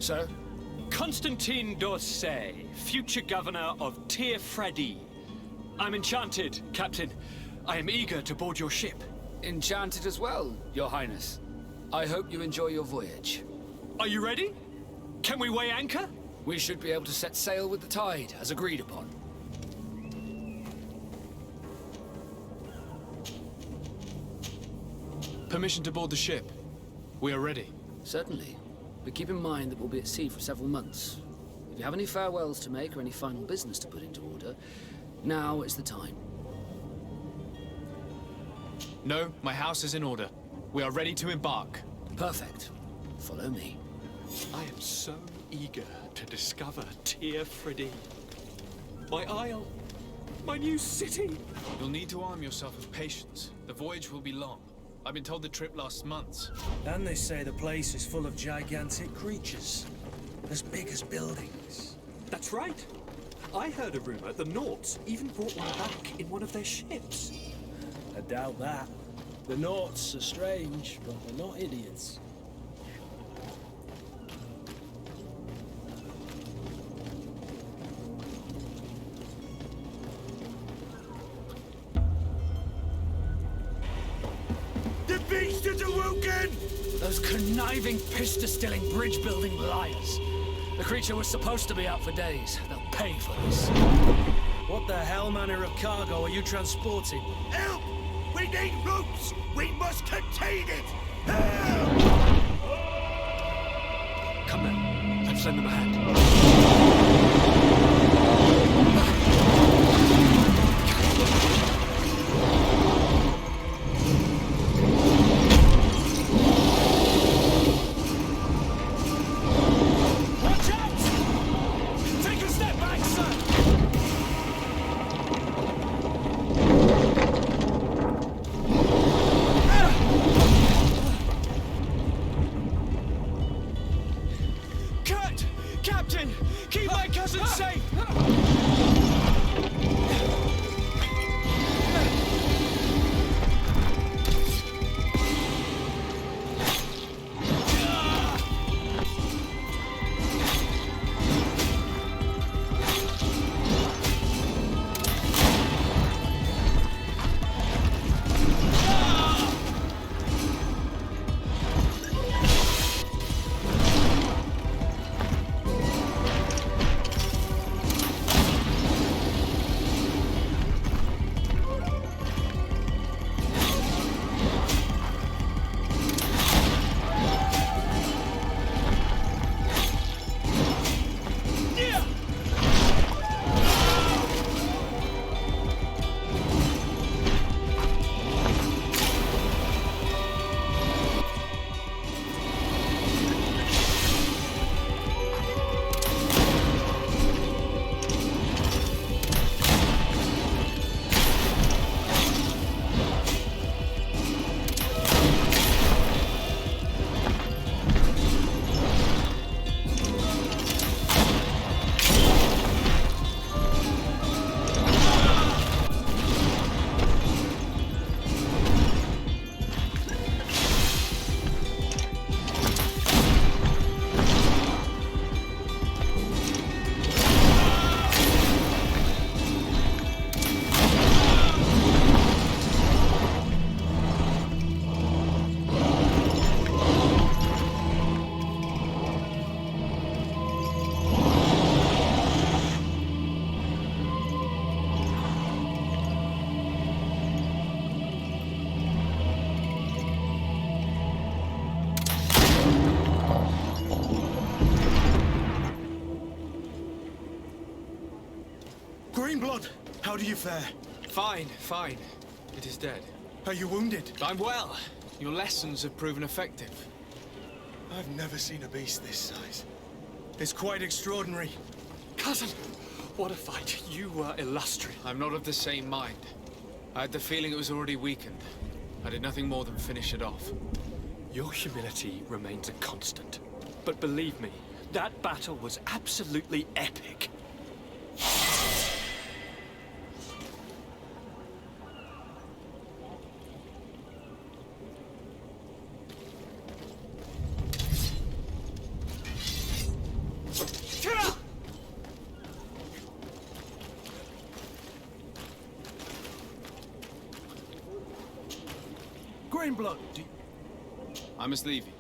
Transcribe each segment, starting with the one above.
Sir? Constantine d'Orsay, future governor of Freddy. I'm enchanted, Captain. I am eager to board your ship. Enchanted as well, Your Highness. I hope you enjoy your voyage. Are you ready? Can we weigh anchor? We should be able to set sail with the tide, as agreed upon. Permission to board the ship. We are ready. Certainly. But keep in mind that we'll be at sea for several months. If you have any farewells to make or any final business to put into order, now is the time. No, my house is in order. We are ready to embark. Perfect. Follow me. I am so eager to discover Freddy. My isle. My new city. You'll need to arm yourself with patience. The voyage will be long. I've been told the trip lasts months. And they say the place is full of gigantic creatures. As big as buildings. That's right. I heard a rumor the Nauts even brought one back in one of their ships. I doubt that. The Nauts are strange, but they're not idiots. The beast is awoken! Those conniving, pista-stilling, bridge-building liars. The creature was supposed to be out for days. They'll pay for this. What the hell manner of cargo are you transporting? Help! We need ropes! We must contain it! Help! Come then, let's lend them a hand. Captain! Keep my cousin safe! Greenblood, how do you fare? Fine, fine. It is dead. Are you wounded? I'm well. Your lessons have proven effective. I've never seen a beast this size. It's quite extraordinary. Cousin, what a fight. You were illustrious. I'm not of the same mind. I had the feeling it was already weakened. I did nothing more than finish it off. Your humility remains a constant. But believe me, that battle was absolutely epic. Greenblood, I must leave you.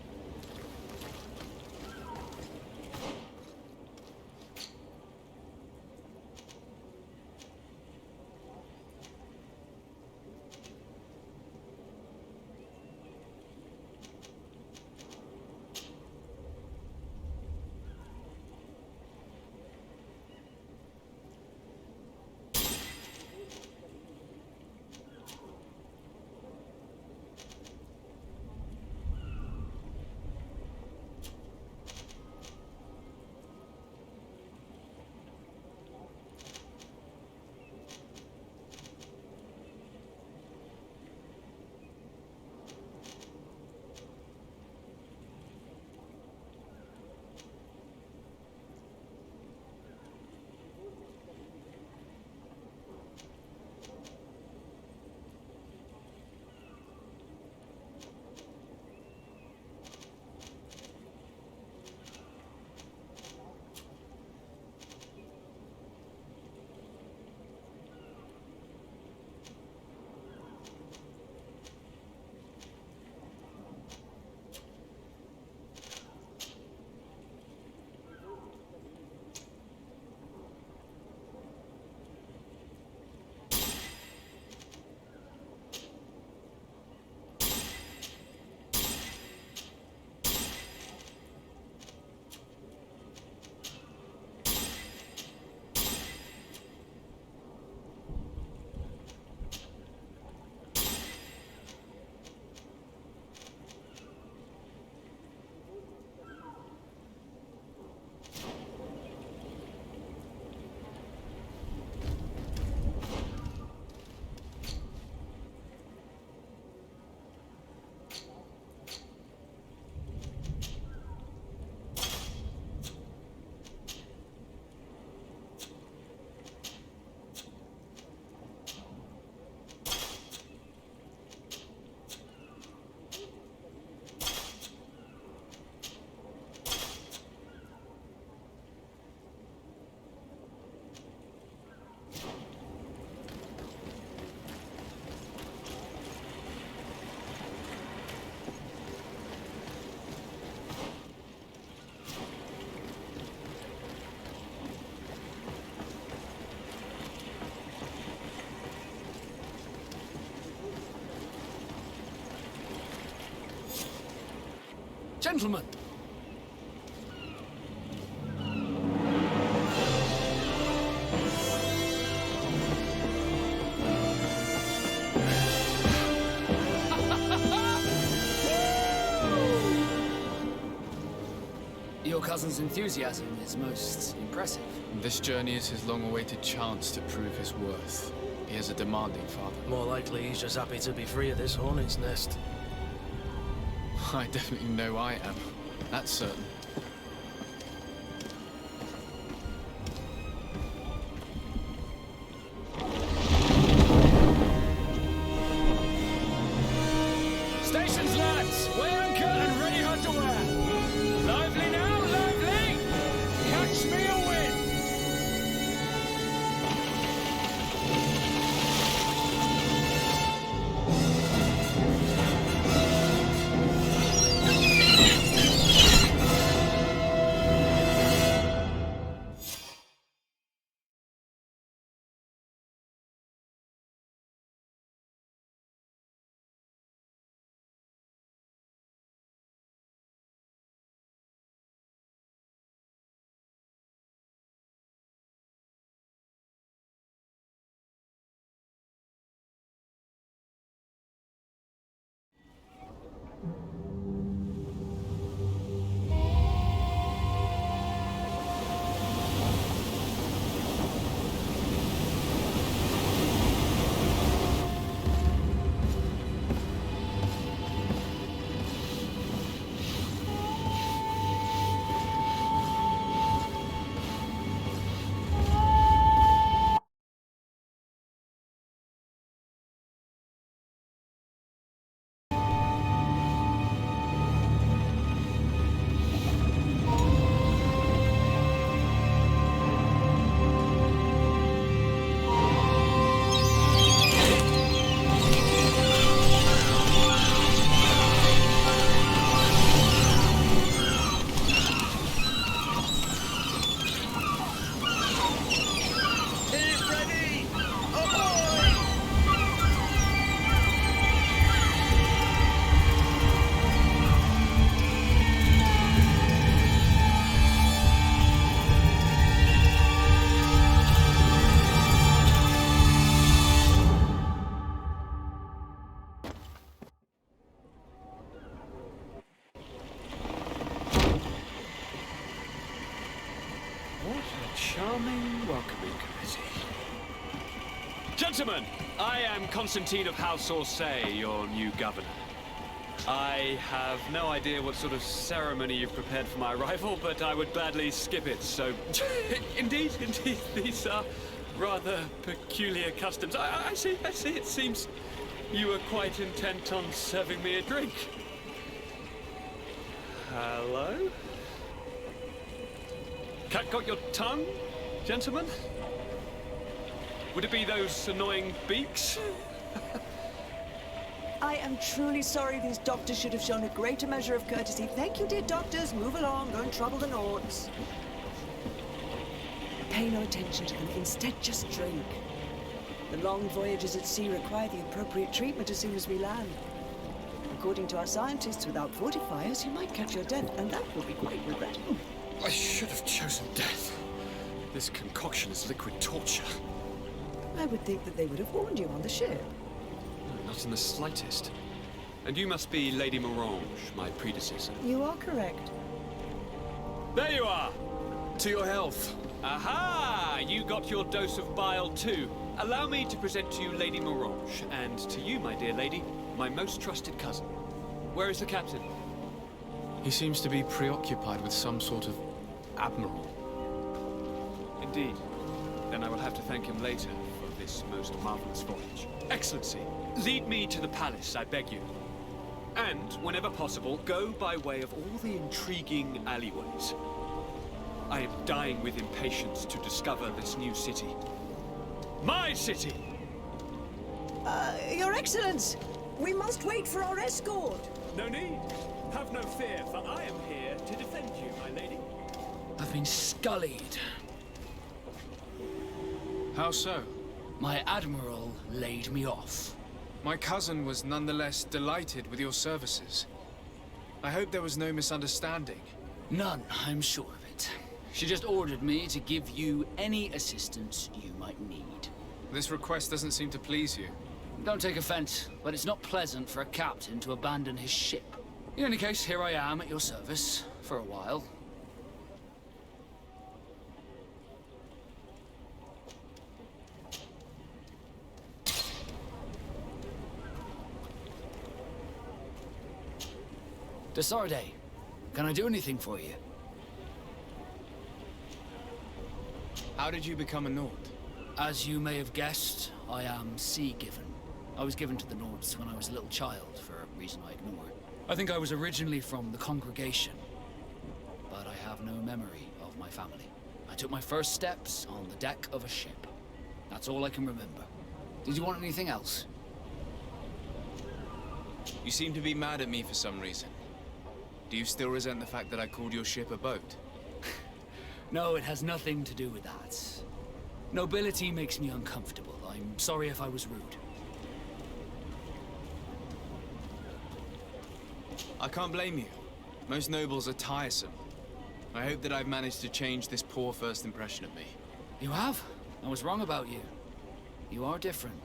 Gentlemen! Your cousin's enthusiasm is most impressive. This journey is his long-awaited chance to prove his worth. He has a demanding father. More likely he's just happy to be free of this hornet's nest. I definitely know I am. That's certain. Stations, lads! Weigh anchor and ready her to wear! Lively now, lively! Catch me a wind! charming welcoming committee. Gentlemen, I am Constantine of House Orsay, your new governor. I have no idea what sort of ceremony you've prepared for my arrival, but I would gladly skip it, so... indeed, these are rather peculiar customs. I see, it seems you were quite intent on serving me a drink. Hello? Cat got your tongue, gentlemen? Would it be those annoying beaks? I am truly sorry. These doctors should have shown a greater measure of courtesy. Thank you, dear doctors. Move along. Don't trouble the Nords. Pay no attention to them. Instead, just drink. The long voyages at sea require the appropriate treatment as soon as we land. According to our scientists, without fortifiers, you might catch your death, and that will be quite regrettable. I should have chosen death. This concoction is liquid torture. I would think that they would have warned you on the ship. Not in the slightest. And you must be Lady Morange, my predecessor. You are correct. There you are! To your health. Aha! You got your dose of bile too. Allow me to present to you Lady Morange, and to you, my dear lady, my most trusted cousin. Where is the captain? He seems to be preoccupied with some sort of admiral. Indeed. Then I will have to thank him later for this most marvelous voyage. Excellency, lead me to the palace, I beg you. And, whenever possible, go by way of all the intriguing alleyways. I am dying with impatience to discover this new city. My city! Your Excellence! We must wait for our escort! No need. Have no fear, for I am here to defend you, my lady. I've been scullied. How so? My admiral laid me off. My cousin was nonetheless delighted with your services. I hope there was no misunderstanding. None, I'm sure of it. She just ordered me to give you any assistance you might need. This request doesn't seem to please you. Don't take offense, but it's not pleasant for a captain to abandon his ship. In any case, here I am at your service, for a while. Desarde, can I do anything for you? How did you become a Nord? As you may have guessed, I am sea-given. I was given to the Nords when I was a little child, for a reason I ignore. I think I was originally from the congregation, but I have no memory of my family. I took my first steps on the deck of a ship. That's all I can remember. Did you want anything else? You seem to be mad at me for some reason. Do you still resent the fact that I called your ship a boat? No, it has nothing to do with that. Nobility makes me uncomfortable. I'm sorry if I was rude. I can't blame you. Most nobles are tiresome. I hope that I've managed to change this poor first impression of me. You have? I was wrong about you. You are different.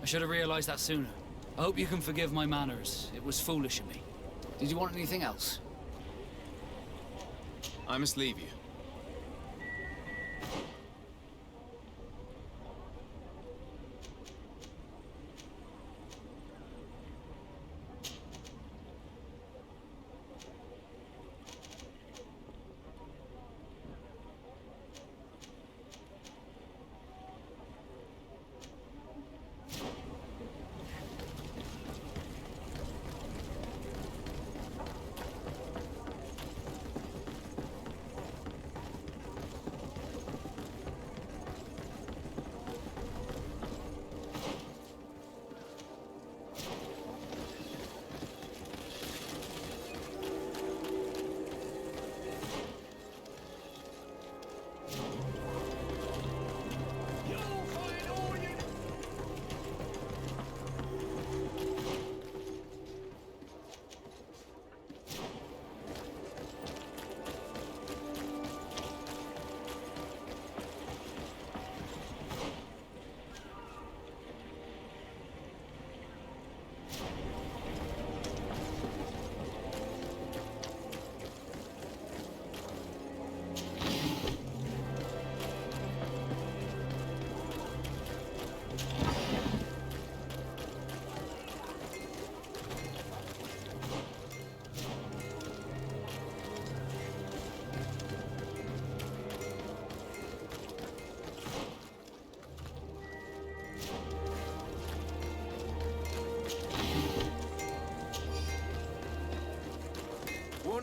I should have realized that sooner. I hope you can forgive my manners. It was foolish of me. Did you want anything else? I must leave you.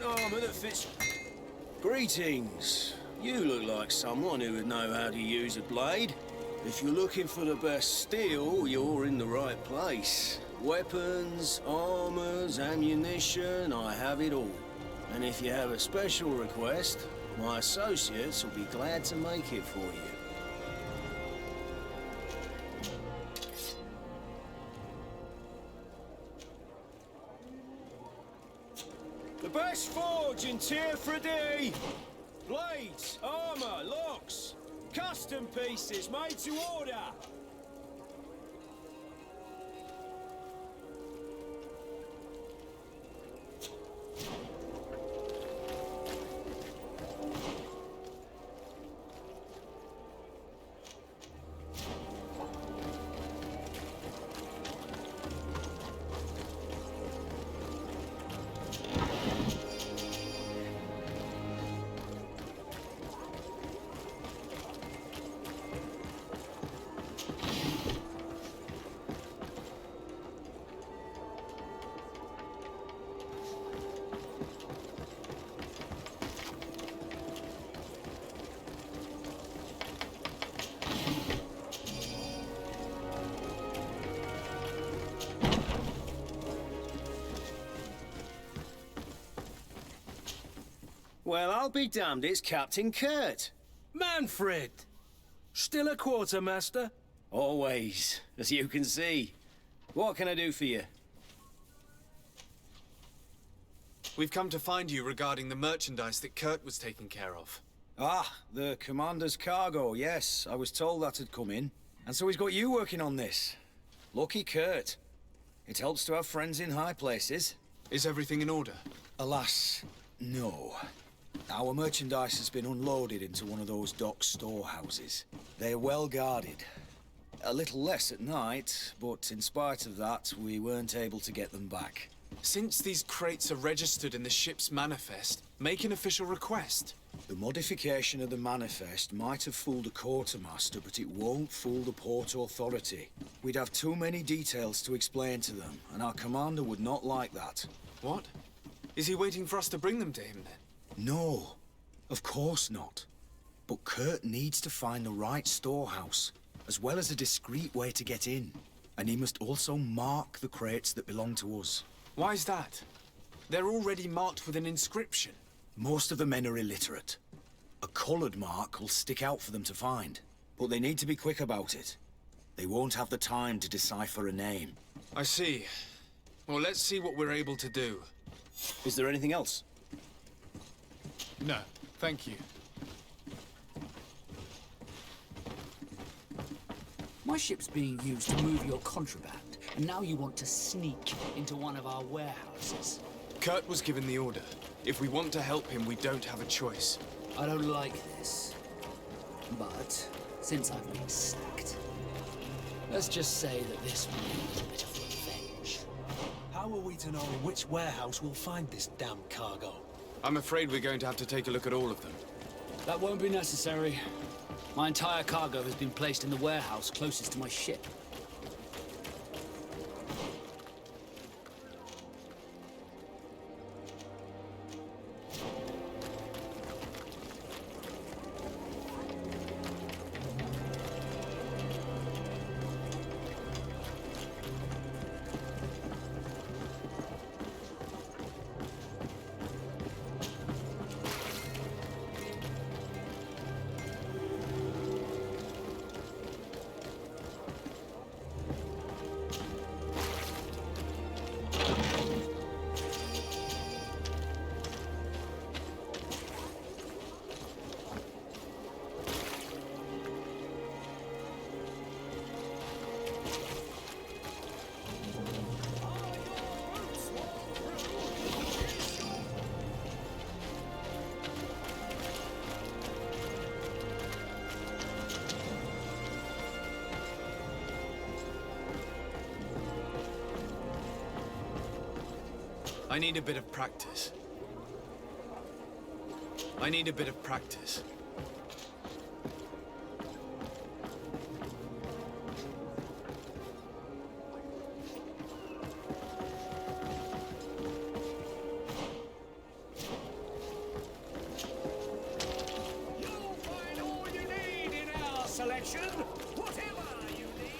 want armor that fits... Greetings. You look like someone who would know how to use a blade. If you're looking for the best steel, you're in the right place. Weapons, armors, ammunition, I have it all. And if you have a special request, my associates will be glad to make it for you. The best forge in Tier 3D! Blades, armor, locks, custom pieces made to order! Well, I'll be damned, it's Captain Kurt. Manfred! Still a quartermaster? Always, as you can see. What can I do for you? We've come to find you regarding the merchandise that Kurt was taking care of. Ah, the commander's cargo, yes. I was told that had come in. And so he's got you working on this. Lucky Kurt. It helps to have friends in high places. Is everything in order? Alas, no. Our merchandise has been unloaded into one of those dock storehouses. They're well guarded. A little less at night, but in spite of that, we weren't able to get them back. Since these crates are registered in the ship's manifest, make an official request. The modification of the manifest might have fooled a quartermaster, but it won't fool the Port Authority. We'd have too many details to explain to them, and our commander would not like that. What? Is he waiting for us to bring them to him then? No, of course not. But Kurt needs to find the right storehouse, as well as a discreet way to get in. And he must also mark the crates that belong to us. Why's that? They're already marked with an inscription. Most of the men are illiterate. A colored mark will stick out for them to find. But they need to be quick about it. They won't have the time to decipher a name. I see. Well, let's see what we're able to do. Is there anything else? No, thank you. My ship's being used to move your contraband, and now you want to sneak into one of our warehouses. Kurt was given the order. If we want to help him, we don't have a choice. I don't like this. But, since I've been sacked, let's just say that this will be a bit of revenge. How are we to know in which warehouse we'll find this damn cargo? I'm afraid we're going to have to take a look at all of them. That won't be necessary. My entire cargo has been placed in the warehouse closest to my ship. I need a bit of practice. I need a bit of practice. protection, whatever you need.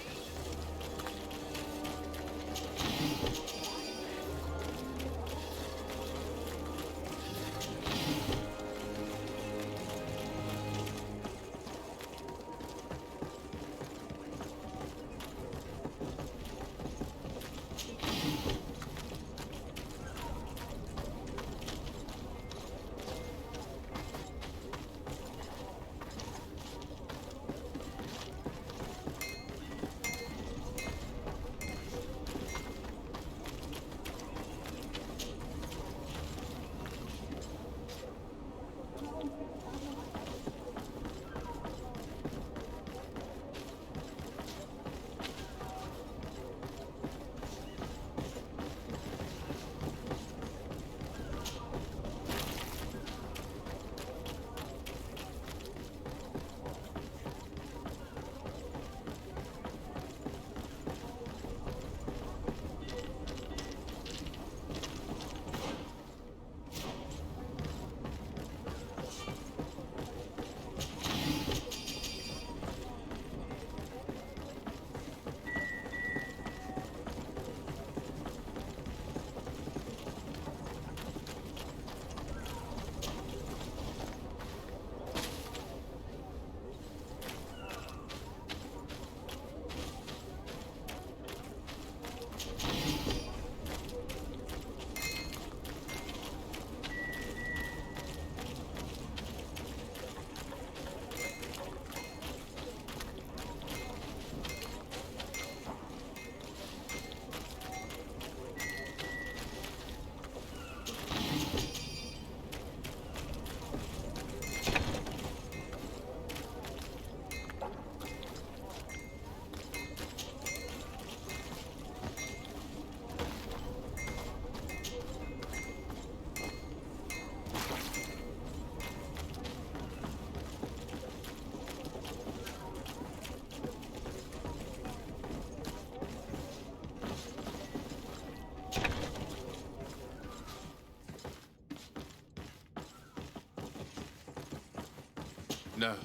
No,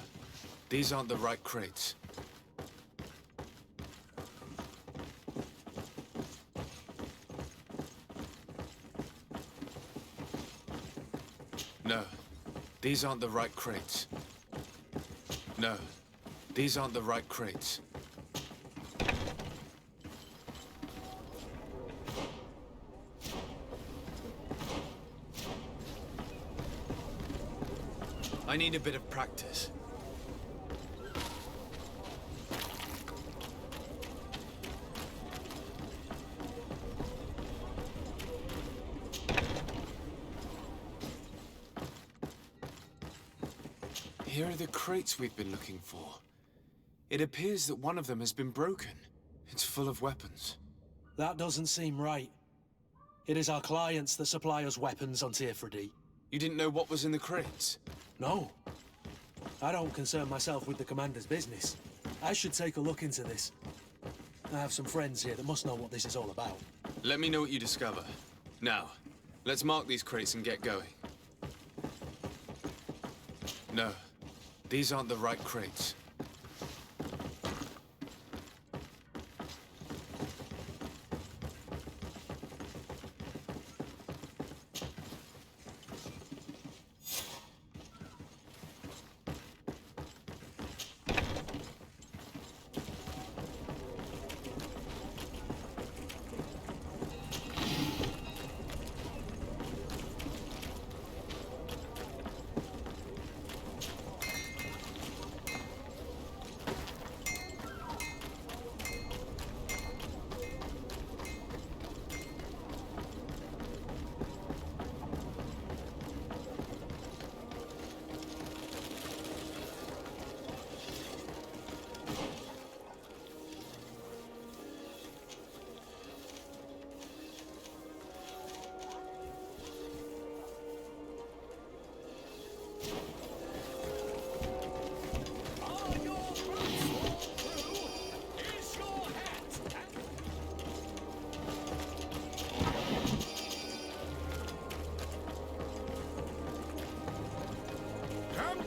these aren't the right crates. No, these aren't the right crates. No, these aren't the right crates. I need a bit of practice. Here are the crates we've been looking for. It appears that one of them has been broken. It's full of weapons. That doesn't seem right. It is our clients that supply us weapons on Tier You didn't know what was in the crates? No. I don't concern myself with the commander's business. I should take a look into this. I have some friends here that must know what this is all about. Let me know what you discover. Now, let's mark these crates and get going. No, these aren't the right crates.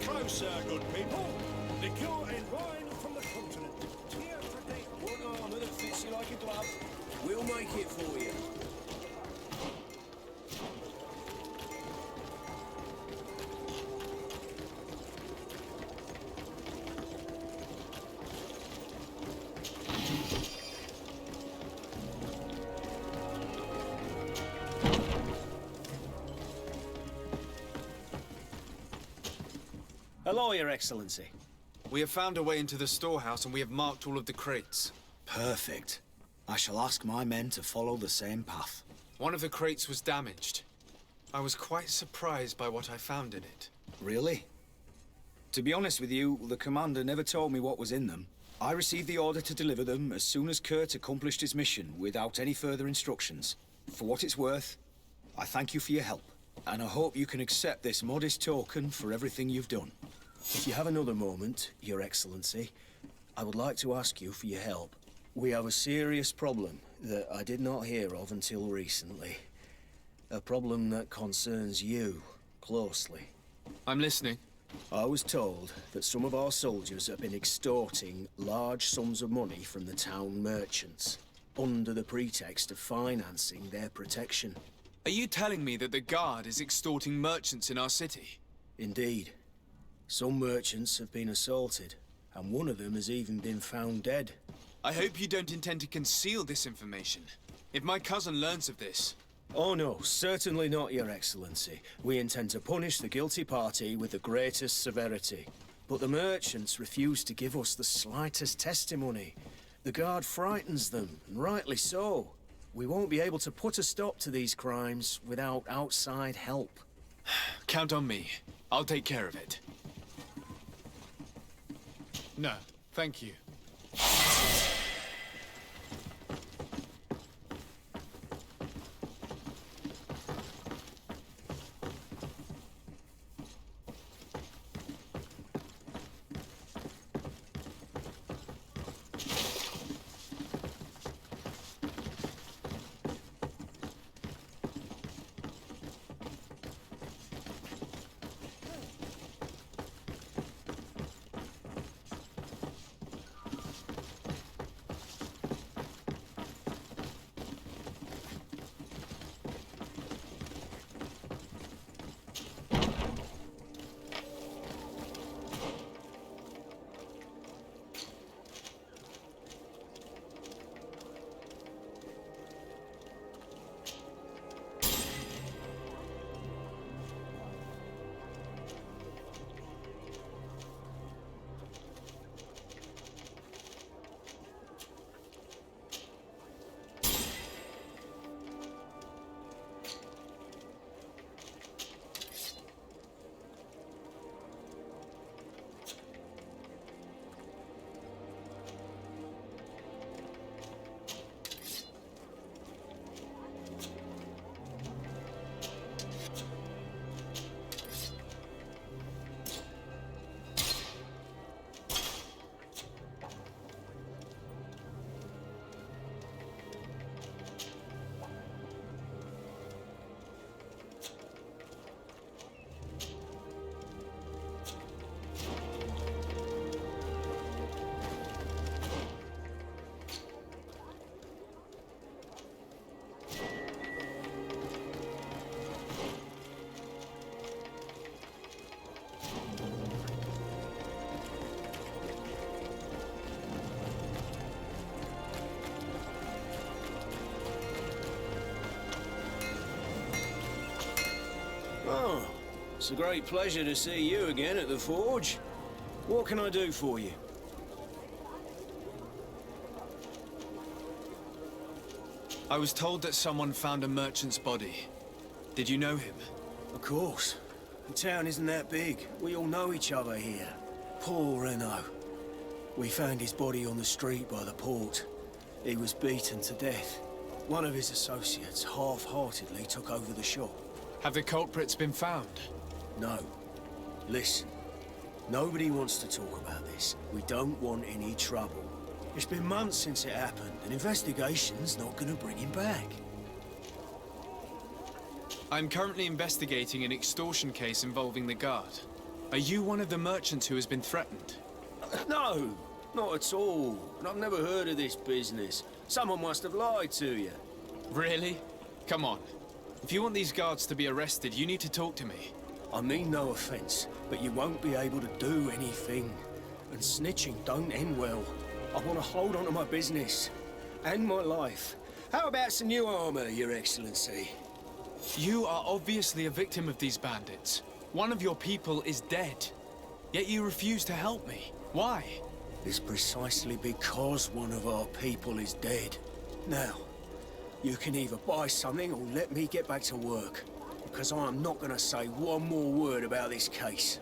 Closer, good people. Liqueur and wine from the bub. We'll make it for you. Hello, Your Excellency. We have found a way into the storehouse and we have marked all of the crates. Perfect. I shall ask my men to follow the same path. One of the crates was damaged. I was quite surprised by what I found in it. Really? To be honest with you, the commander never told me what was in them. I received the order to deliver them as soon as Kurt accomplished his mission without any further instructions. For what it's worth, I thank you for your help, and I hope you can accept this modest token for everything you've done. If you have another moment, Your Excellency, I would like to ask you for your help. We have a serious problem that I did not hear of until recently. A problem that concerns you closely. I'm listening. I was told that some of our soldiers have been extorting large sums of money from the town merchants, under the pretext of financing their protection. Are you telling me that the Guard is extorting merchants in our city? Indeed. Some merchants have been assaulted, and one of them has even been found dead. I hope you don't intend to conceal this information. If my cousin learns of this... Oh no, certainly not, Your Excellency. We intend to punish the guilty party with the greatest severity. But the merchants refuse to give us the slightest testimony. The Guard frightens them, and rightly so. We won't be able to put a stop to these crimes without outside help. Count on me. I'll take care of it. No, thank you. Oh, it's a great pleasure to see you again at the forge. What can I do for you? I was told that someone found a merchant's body. Did you know him? Of course. The town isn't that big. We all know each other here. Poor Renault. We found his body on the street by the port. He was beaten to death. One of his associates half-heartedly took over the shop. Have the culprits been found? No. Listen. Nobody wants to talk about this. We don't want any trouble. It's been months since it happened. An investigation's not gonna bring him back. I'm currently investigating an extortion case involving the Guard. Are you one of the merchants who has been threatened? No, not at all. And I've never heard of this business. Someone must have lied to you. Really? Come on. If you want these guards to be arrested, you need to talk to me. I mean no offense, but you won't be able to do anything. And snitching don't end well. I want to hold on to my business. And my life. How about some new armor, Your Excellency? You are obviously a victim of these bandits. One of your people is dead. Yet you refuse to help me. Why? It's precisely because one of our people is dead. Now, you can either buy something or let me get back to work. Because I'm not going to say one more word about this case.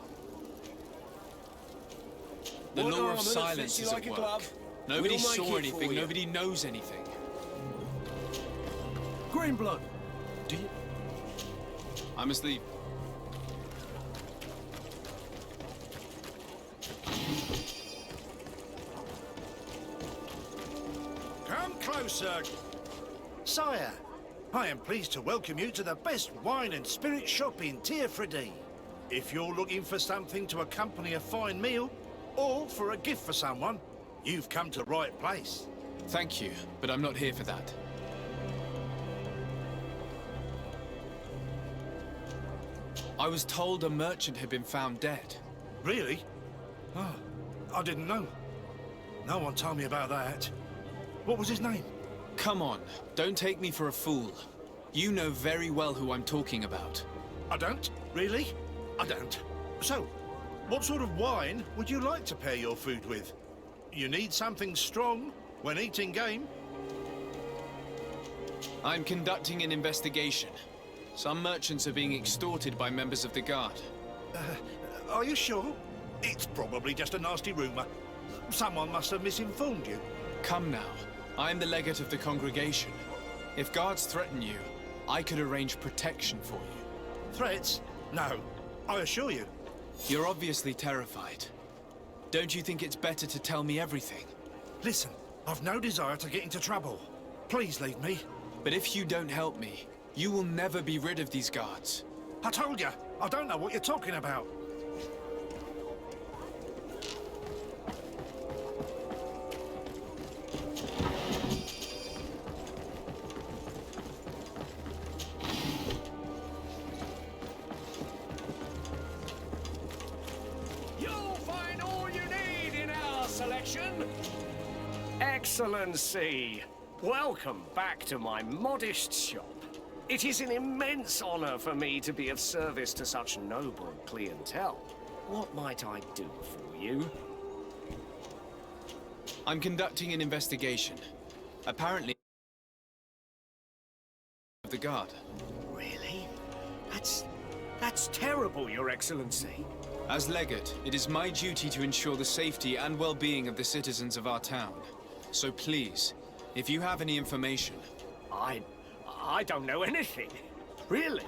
The What law armor of that silence fits you is like at a work. glove? Nobody We'll make saw it for anything, you. nobody knows anything. Greenblood, do you... I must leave. Come closer. Sire, I am pleased to welcome you to the best wine and spirit shop in Tearfredy. If you're looking for something to accompany a fine meal, or for a gift for someone, you've come to the right place. Thank you, but I'm not here for that. I was told a merchant had been found dead. Really? Oh, I didn't know. No one told me about that. What was his name? Come on, don't take me for a fool. You know very well who I'm talking about. I don't? Really? I don't. So, what sort of wine would you like to pair your food with? You need something strong when eating game? I'm conducting an investigation. Some merchants are being extorted by members of the Guard. Are you sure? It's probably just a nasty rumor. Someone must have misinformed you. Come now. I am the legate of the congregation. If guards threaten you, I could arrange protection for you. Threats? No, I assure you. You're obviously terrified. Don't you think it's better to tell me everything? Listen, I've no desire to get into trouble. Please leave me. But if you don't help me, you will never be rid of these guards. I told you, I don't know what you're talking about. You'll find all you need in our selection. Excellency, welcome back to my modest shop. It is an immense honor for me to be of service to such noble clientele. What might I do for you? I'm conducting an investigation. Apparently, of the Guard. Really? That's terrible, Your Excellency. As legate, it is my duty to ensure the safety and well-being of the citizens of our town. So please, if you have any information... I don't know anything. Really.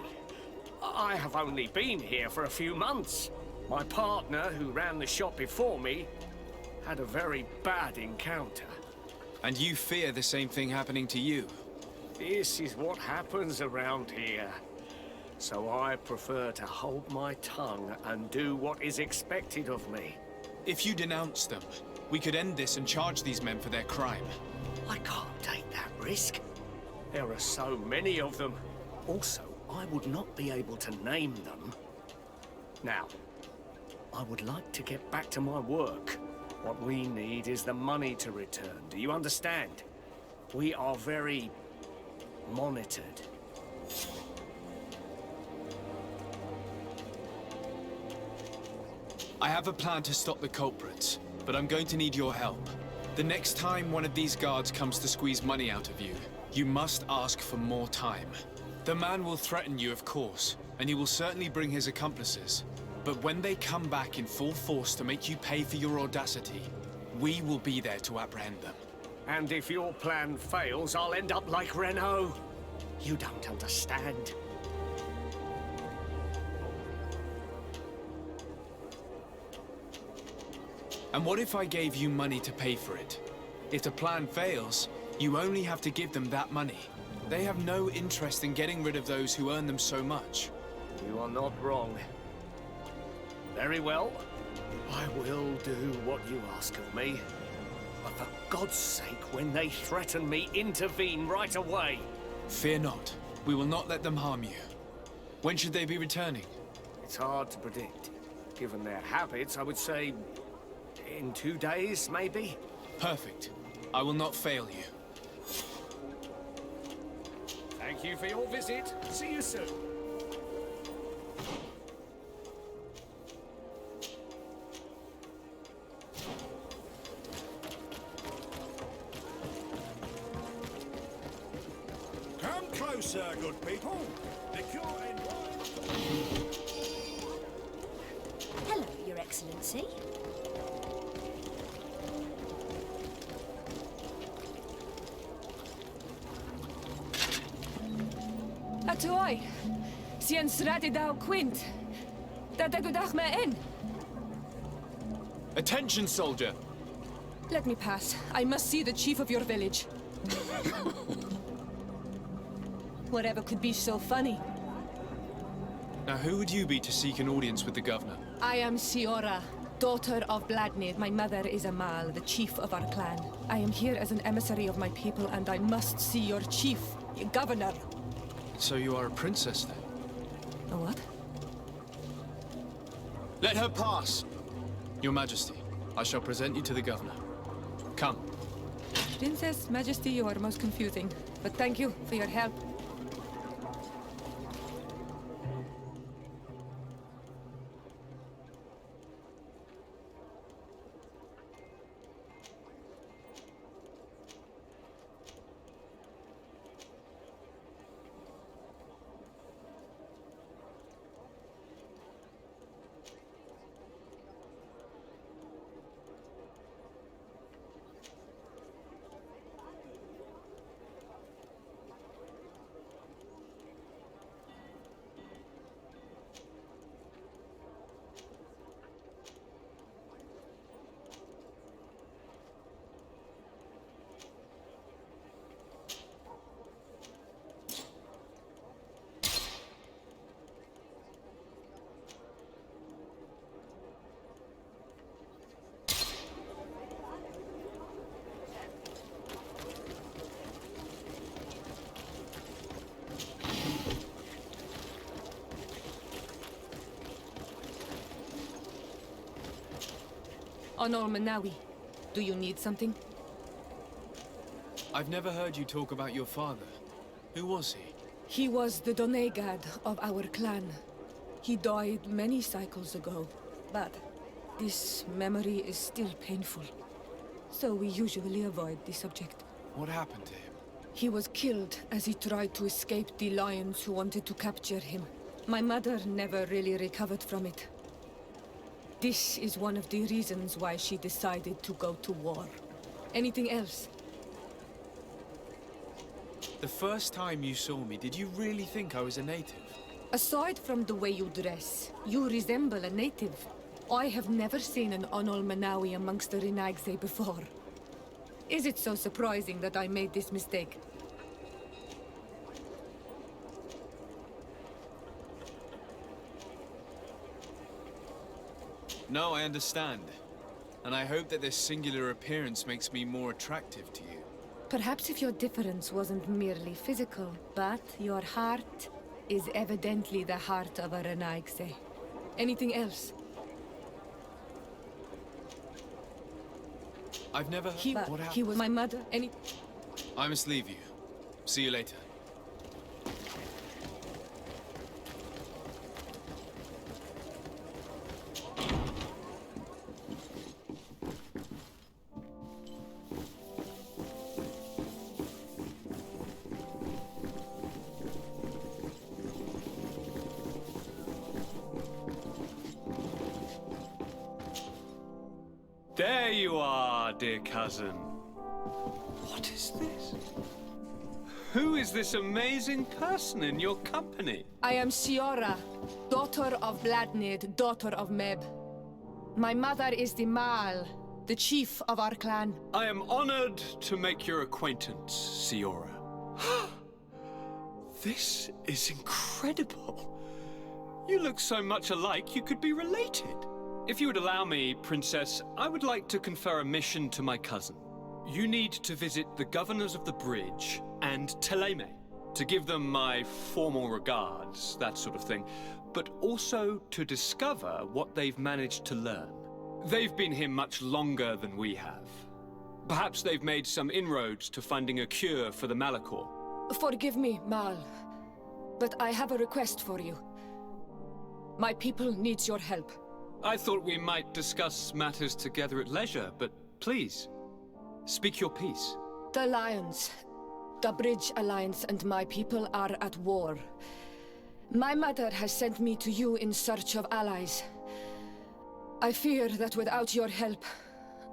I have only been here for a few months. My partner, who ran the shop before me, had a very bad encounter. And you fear the same thing happening to you? This is what happens around here. So I prefer to hold my tongue and do what is expected of me. If you denounce them, we could end this and charge these men for their crime. I can't take that risk. There are so many of them. Also, I would not be able to name them. Now, I would like to get back to my work. What we need is the money to return. Do you understand? We are very monitored. I have a plan to stop the culprits, but I'm going to need your help. The next time one of these guards comes to squeeze money out of you, you must ask for more time. The man will threaten you, of course, and he will certainly bring his accomplices. But when they come back in full force to make you pay for your audacity, we will be there to apprehend them. And if your plan fails, I'll end up like Renault. You don't understand. And what if I gave you money to pay for it? If the plan fails, you only have to give them that money. They have no interest in getting rid of those who earn them so much. You are not wrong. Very well. I will do what you ask of me. But for God's sake, when they threaten me, intervene right away. Fear not. We will not let them harm you. When should they be returning? It's hard to predict. Given their habits, I would say in 2 days, maybe? Perfect. I will not fail you. Thank you for your visit. See you soon. Come closer, good people. Liqueur and wine. Hello, Your Excellency. Atoy, Sien Sradidau Quint. Dadagudach me in. Attention, soldier! Let me pass. I must see the chief of your village. Whatever could be so funny? Now, who would you be to seek an audience with the governor? I am Siora, daughter of Bladnid. My mother is Amal, the chief of our clan. I am here as an emissary of my people, and I must see your chief, your governor. So you are a princess, then? A what? Let her pass! Your Majesty, I shall present you to the governor. Come. Princess, Majesty, you are most confusing. But thank you for your help. Honor Manawi, do you need something? I've never heard you talk about your father. Who was he? He was the Donegad of our clan. He died many cycles ago, but this memory is still painful. So we usually avoid the subject. What happened to him? He was killed as he tried to escape the lions who wanted to capture him. My mother never really recovered from it. This is one of the reasons why she decided to go to war. Anything else? The first time you saw me, did you really think I was a native? Aside from the way you dress, you resemble a native. I have never seen an Onol Manawi amongst the Renaigse before. Is it so surprising that I made this mistake? No, I understand. And I hope that this singular appearance makes me more attractive to you. Perhaps if your difference wasn't merely physical, but your heart is evidently the heart of a Renaigse. Anything else? I've never... He What happened? was my mother. I must leave you. See you later. There you are, dear cousin. What is this? Who is this amazing person in your company? I am Siora, daughter of Bladnid, daughter of Meb. My mother is the Mal, the chief of our clan. I am honored to make your acquaintance, Siora. This is incredible. You look so much alike you could be related. If you would allow me, Princess, I would like to confer a mission to my cousin. You need to visit the governors of the bridge and Teleme to give them my formal regards, that sort of thing, but also to discover what they've managed to learn. They've been here much longer than we have. Perhaps they've made some inroads to finding a cure for the Malachor. Forgive me, Mal, but I have a request for you. My people needs your help. I thought we might discuss matters together at leisure, but please, speak your piece. The Lions, the Bridge Alliance and my people are at war. My mother has sent me to you in search of allies. I fear that without your help,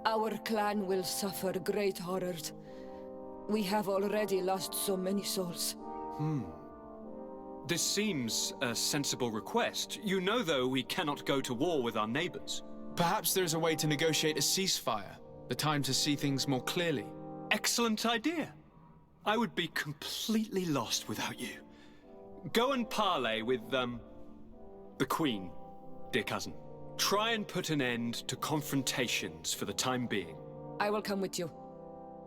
our clan will suffer great horrors. We have already lost so many souls. This seems a sensible request. You know, though, we cannot go to war with our neighbors. Perhaps there's a way to negotiate a ceasefire. The time to see things more clearly. Excellent idea. I would be completely lost without you. Go and parley with, the Queen, dear cousin. Try and put an end to confrontations for the time being. I will come with you.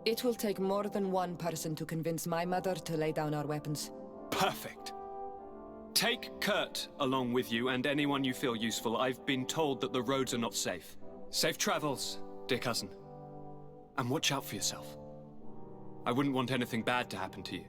It will take more than one person to convince my mother to lay down our weapons. Perfect. Take Kurt along with you and anyone you feel useful. I've been told that the roads are not safe. Safe travels, dear cousin. And watch out for yourself. I wouldn't want anything bad to happen to you.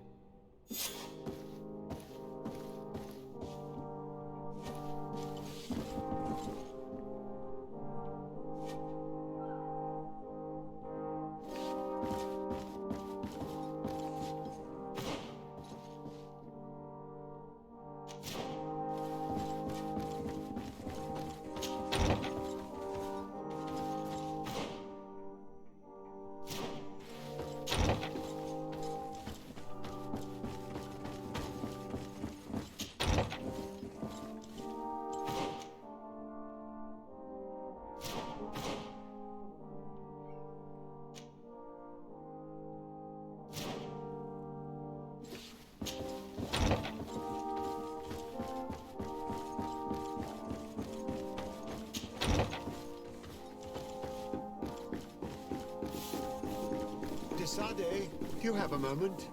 Sade, do you have a moment?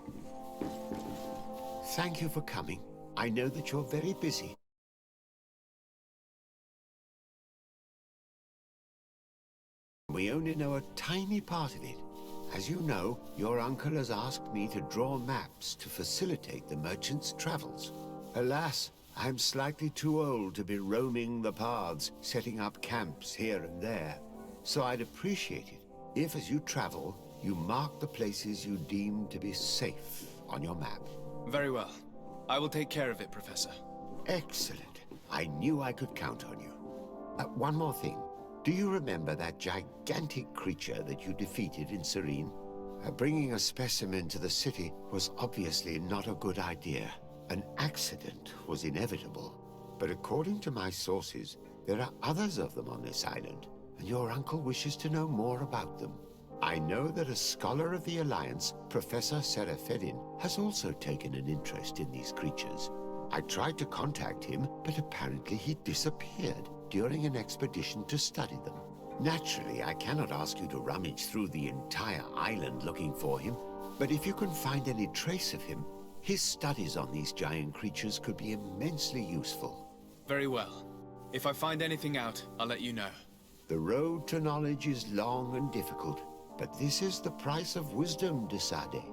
Thank you for coming. I know that you're very busy. We only know a tiny part of it. As you know, your uncle has asked me to draw maps to facilitate the merchant's travels. Alas, I'm slightly too old to be roaming the paths, setting up camps here and there. So I'd appreciate it if, as you travel, you mark the places you deem to be safe on your map. Very well. I will take care of it, Professor. Excellent. I knew I could count on you. One more thing. Do you remember that gigantic creature that you defeated in Serene? Bringing a specimen to the city was obviously not a good idea. An accident was inevitable. But according to my sources, there are others of them on this island, and your uncle wishes to know more about them. I know that a scholar of the Alliance, Professor Serafedin, has also taken an interest in these creatures. I tried to contact him, but apparently he disappeared during an expedition to study them. Naturally, I cannot ask you to rummage through the entire island looking for him, but if you can find any trace of him, his studies on these giant creatures could be immensely useful. Very well. If I find anything out, I'll let you know. The road to knowledge is long and difficult. But this is the price of wisdom, de Sade.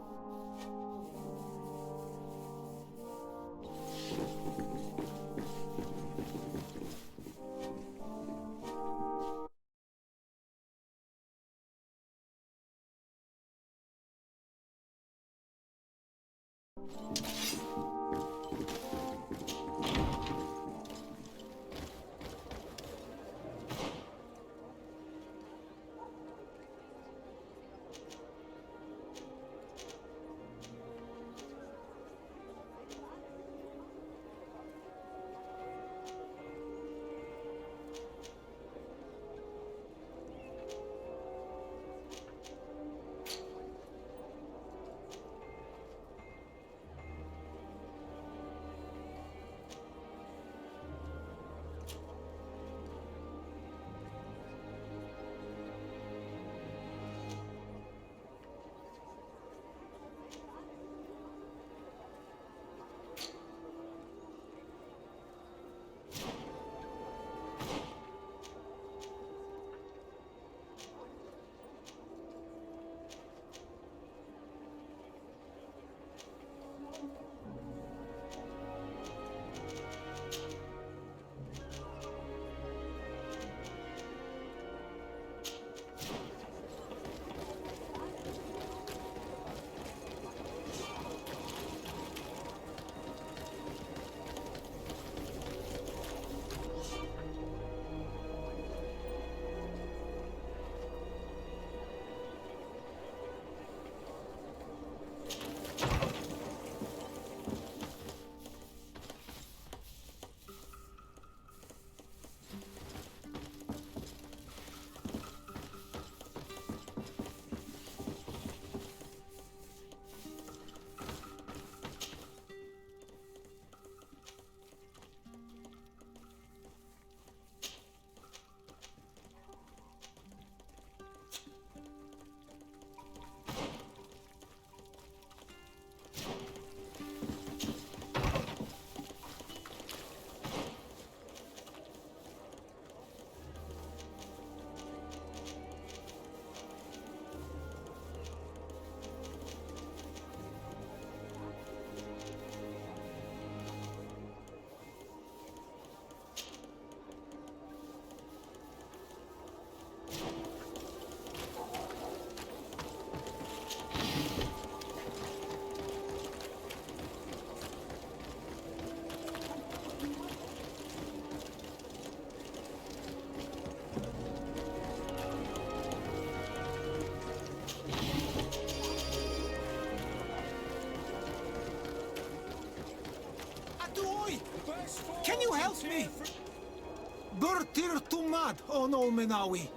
Bertir to mad on Olmenawi.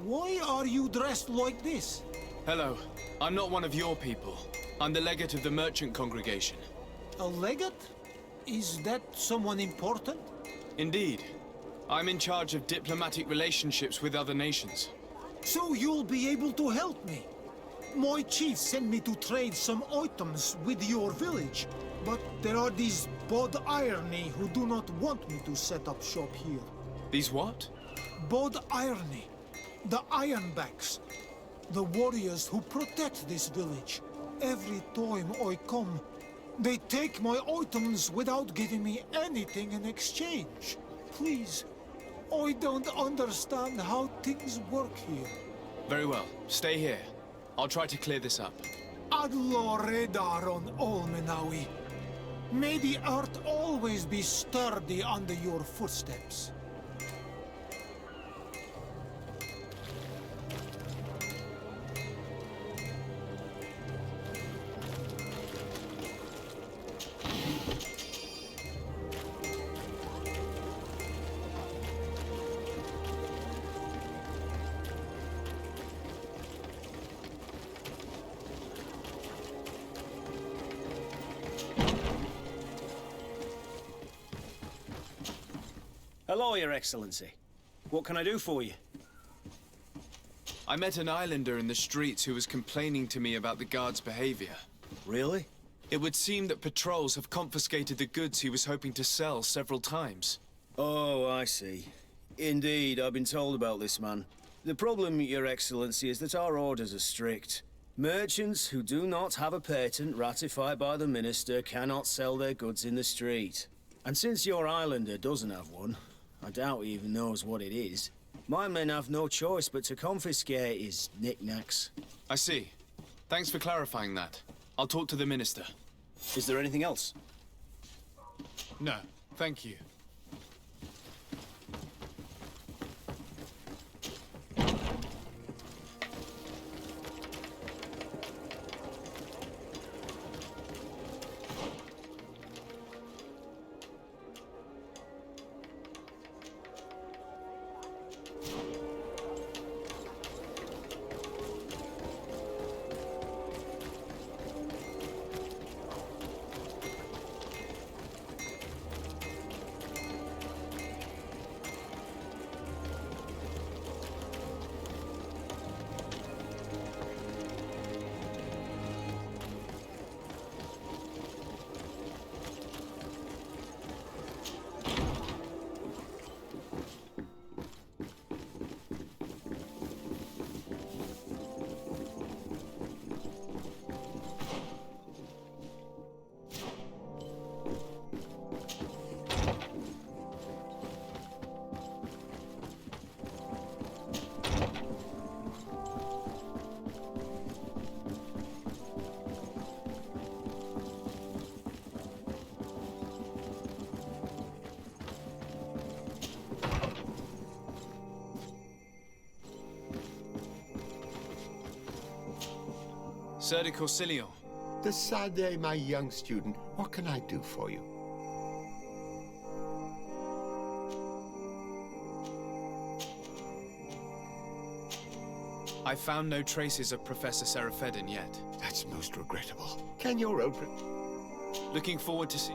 Why are you dressed like this? Hello. I'm not one of your people. I'm the legate of the merchant congregation. A legate? Is that someone important? Indeed. I'm in charge of diplomatic relationships with other nations. So you'll be able to help me. My chief sent me to trade some items with your village, but there are these bod irony who do not want me to set up shop here. These what? Bod irony. The Ironbacks. The warriors who protect this village. Every time I come, they take my items without giving me anything in exchange. Please, I don't understand how things work here. Very well. Stay here. I'll try to clear this up. Adlo Redar on Olmenawi. May the earth always be sturdy under your footsteps. Hello, Your Excellency. What can I do for you? I met an islander in the streets who was complaining to me about the guard's behavior. Really? It would seem that patrols have confiscated the goods he was hoping to sell several times. Oh, I see. Indeed, I've been told about this man. The problem, Your Excellency, is that our orders are strict. Merchants who do not have a patent ratified by the Minister cannot sell their goods in the street. And since your islander doesn't have one, I doubt he even knows what it is, my men have no choice but to confiscate his knickknacks. I see. Thanks for clarifying that. I'll talk to the Minister. Is there anything else? No, thank you. Sir de Corsilion. Decidez, my young student, what can I do for you? I found no traces of Professor Seraphedin yet. That's most regrettable. Can your open? Looking forward to see...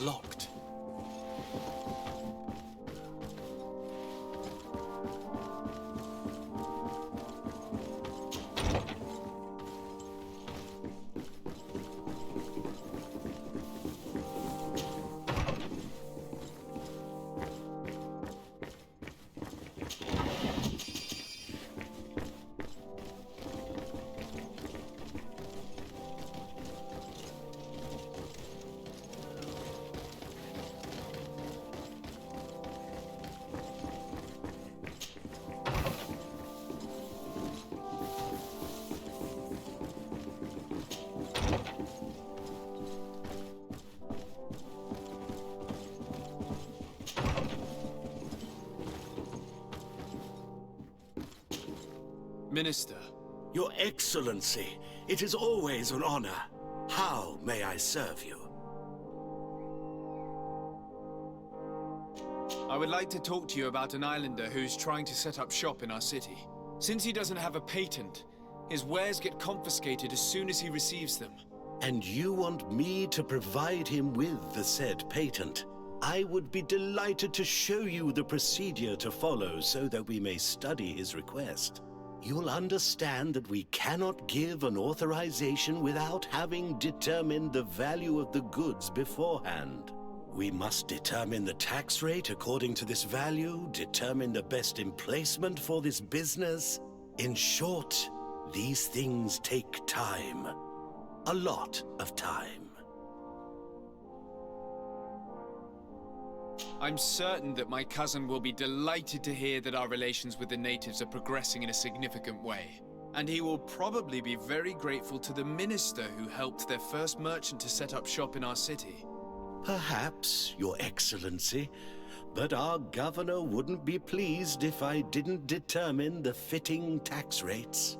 Locked. Minister. Your Excellency, it is always an honor. How may I serve you? I would like to talk to you about an islander who's trying to set up shop in our city. Since he doesn't have a patent, his wares get confiscated as soon as he receives them. And you want me to provide him with the said patent? I would be delighted to show you the procedure to follow so that we may study his request. You'll understand that we cannot give an authorization without having determined the value of the goods beforehand. We must determine the tax rate according to this value, determine the best emplacement for this business. In short, these things take time. A lot of time. I'm certain that my cousin will be delighted to hear that our relations with the natives are progressing in a significant way. And he will probably be very grateful to the minister who helped their first merchant to set up shop in our city. Perhaps, Your Excellency, but our governor wouldn't be pleased if I didn't determine the fitting tax rates.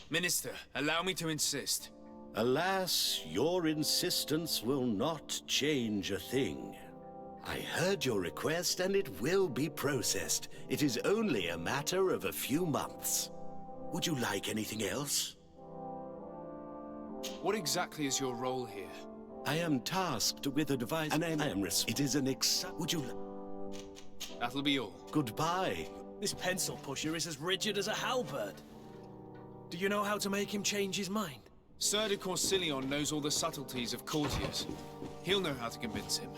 Minister, allow me to insist. Alas, your insistence will not change a thing. I heard your request and it will be processed. It is only a matter of a few months. Would you like anything else? What exactly is your role here? I am tasked with advising and I am it is an would you That'll be all. Goodbye. This pencil pusher is as rigid as a halberd. Do you know how to make him change his mind? Sir de Corsilion knows all the subtleties of courtiers. He'll know how to convince him.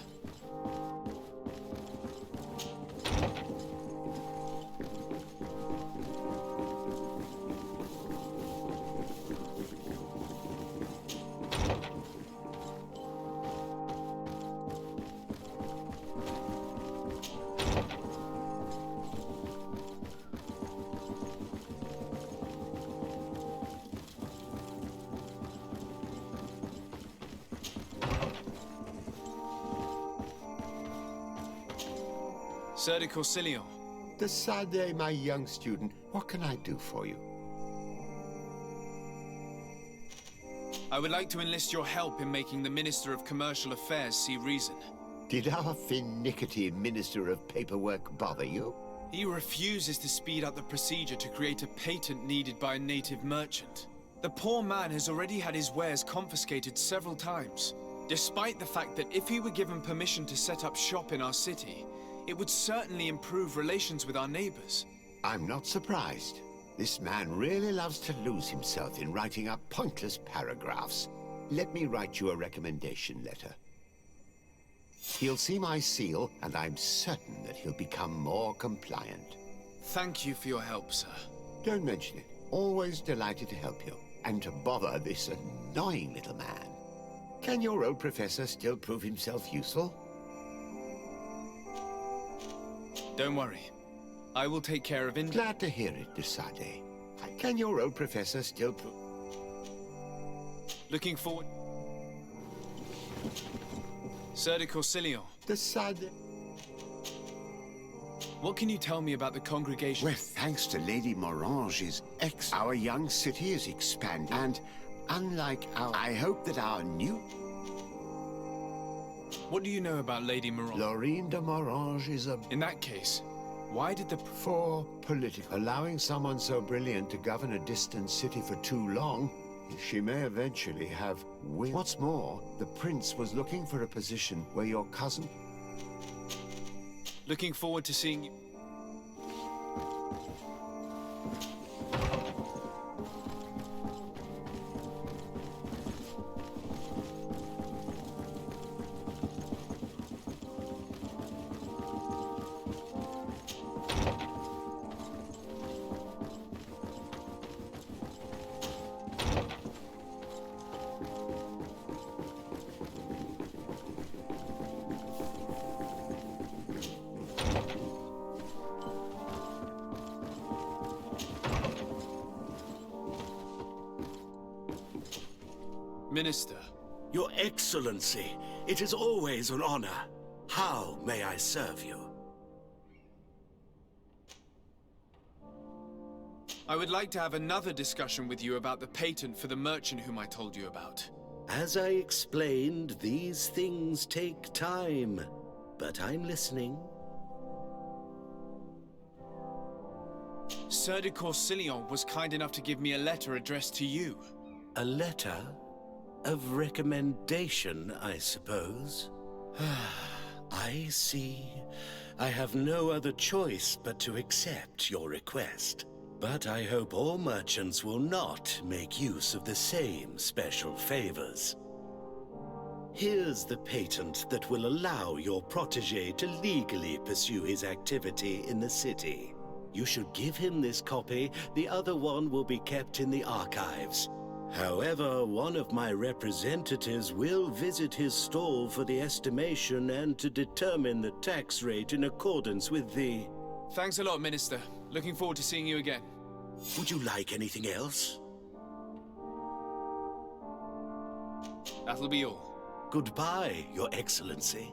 Sir de Corsilion. Decide, my young student, what can I do for you? I would like to enlist your help in making the Minister of Commercial Affairs see reason. Did our finicky Minister of Paperwork bother you? He refuses to speed up the procedure to create a patent needed by a native merchant. The poor man has already had his wares confiscated several times, despite the fact that if he were given permission to set up shop in our city, it would certainly improve relations with our neighbors. I'm not surprised. This man really loves to lose himself in writing up pointless paragraphs. Let me write you a recommendation letter. He'll see my seal, and I'm certain that he'll become more compliant. Thank you for your help, sir. Don't mention it. Always delighted to help you. And to bother this annoying little man. Can your old professor still prove himself useful? Don't worry. I will take care of Glad to hear it, Desade. Can your old professor still Looking forward... Sir de Corsilion. Desade. What can you tell me about the congregation? Well, thanks to Lady Morange's our young city is expanding, and unlike I hope that our new... What do you know about Lady Morange? Laurine de Morange is a... In that case, why did the... For political... Allowing someone so brilliant to govern a distant city for too long, she may eventually have... What's more, the prince was looking for a position where your cousin... Looking forward to seeing you... Minister. Your Excellency, it is always an honor. How may I serve you? I would like to have another discussion with you about the patent for the merchant whom I told you about. As I explained, these things take time. But I'm listening. Sir de Corsillon was kind enough to give me a letter addressed to you. A letter? Of recommendation, I suppose? I see. I have no other choice but to accept your request. But I hope all merchants will not make use of the same special favors. Here's the patent that will allow your protege to legally pursue his activity in the city. You should give him this copy. The other one will be kept in the archives. However, one of my representatives will visit his stall for the estimation and to determine the tax rate in accordance with the... Thanks a lot, Minister. Looking forward to seeing you again. Would you like anything else? That'll be all. Goodbye, Your Excellency.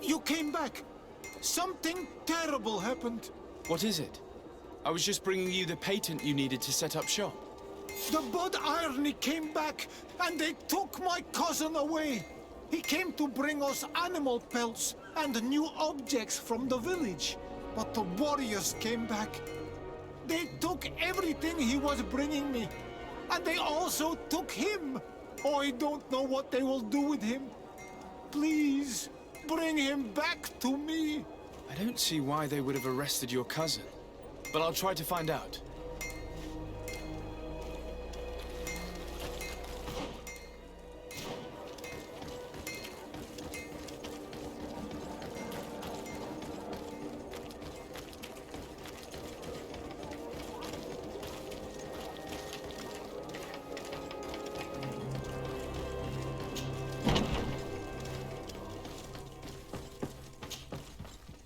You came back! Something terrible happened. What is it? I was just bringing you the patent you needed to set up shop. The Bud Irony came back, and they took my cousin away. He came to bring us animal pelts and new objects from the village. But the warriors came back. They took everything he was bringing me. And they also took him. Oh, I don't know what they will do with him. Please, bring him back to me. I don't see why they would have arrested your cousin, but I'll try to find out.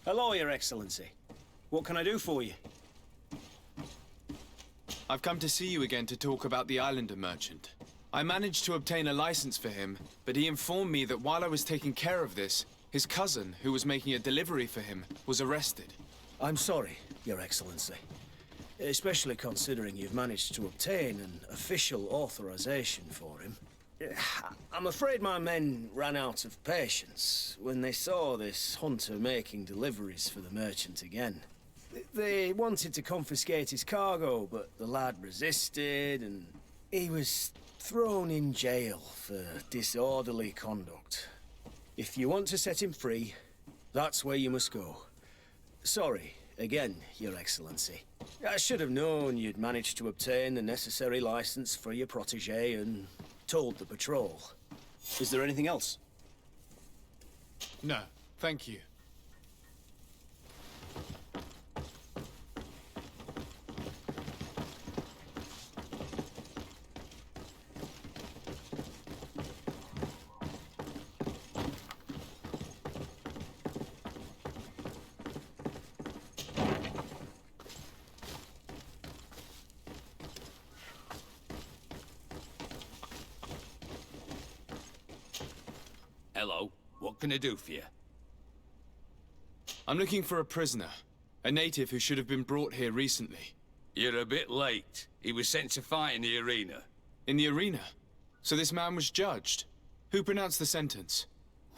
Hello, Your Excellency. What can I do for you? I've come to see you again to talk about the Islander merchant. I managed to obtain a license for him, but he informed me that while I was taking care of this, his cousin, who was making a delivery for him, was arrested. I'm sorry, Your Excellency. Especially considering you've managed to obtain an official authorization for him. I'm afraid my men ran out of patience when they saw this hunter making deliveries for the merchant again. They wanted to confiscate his cargo, but the lad resisted, and he was thrown in jail for disorderly conduct. If you want to set him free, that's where you must go. Sorry, again, Your Excellency. I should have known you'd managed to obtain the necessary license for your protege and told the patrol. Is there anything else? No, thank you. Hello. What can I do for you? I'm looking for a prisoner. A native who should have been brought here recently. You're a bit late. He was sent to fight in the arena. In the arena? So this man was judged? Who pronounced the sentence?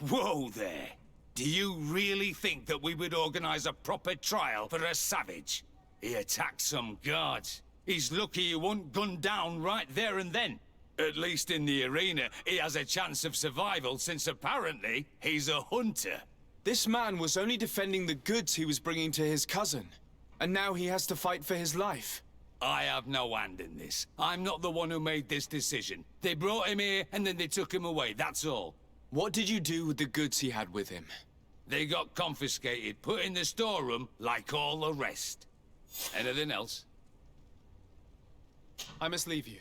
Whoa there! Do you really think that we would organize a proper trial for a savage? He attacked some guards. He's lucky he wasn't gunned down right there and then. At least in the arena, he has a chance of survival since apparently he's a hunter. This man was only defending the goods he was bringing to his cousin. And now he has to fight for his life. I have no hand in this. I'm not the one who made this decision. They brought him here and then they took him away, that's all. What did you do with the goods he had with him? They got confiscated, put in the storeroom like all the rest. Anything else? I must leave you.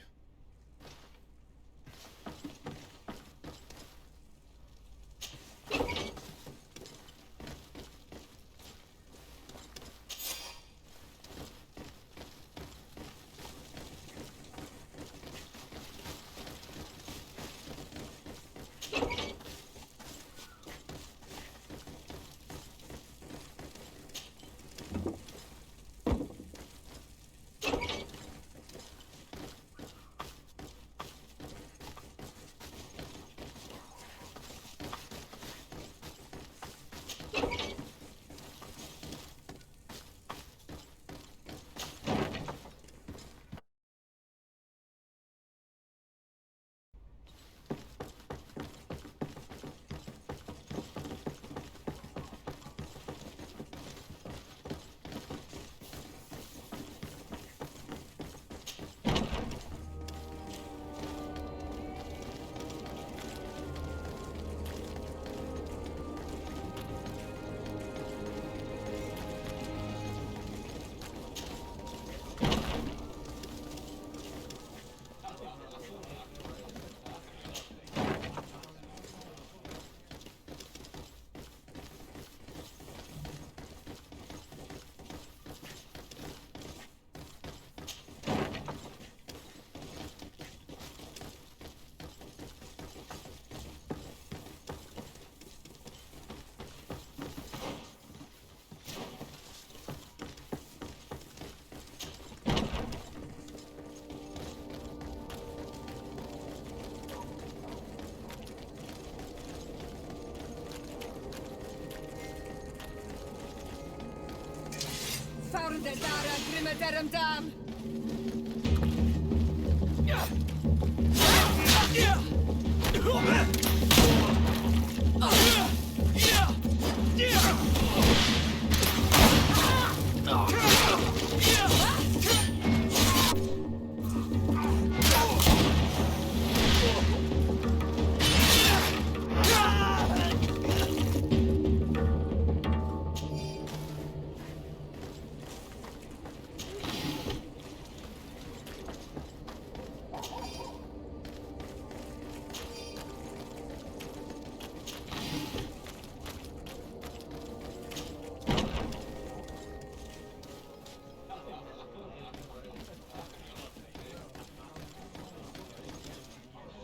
Farde dara grimmederem dam!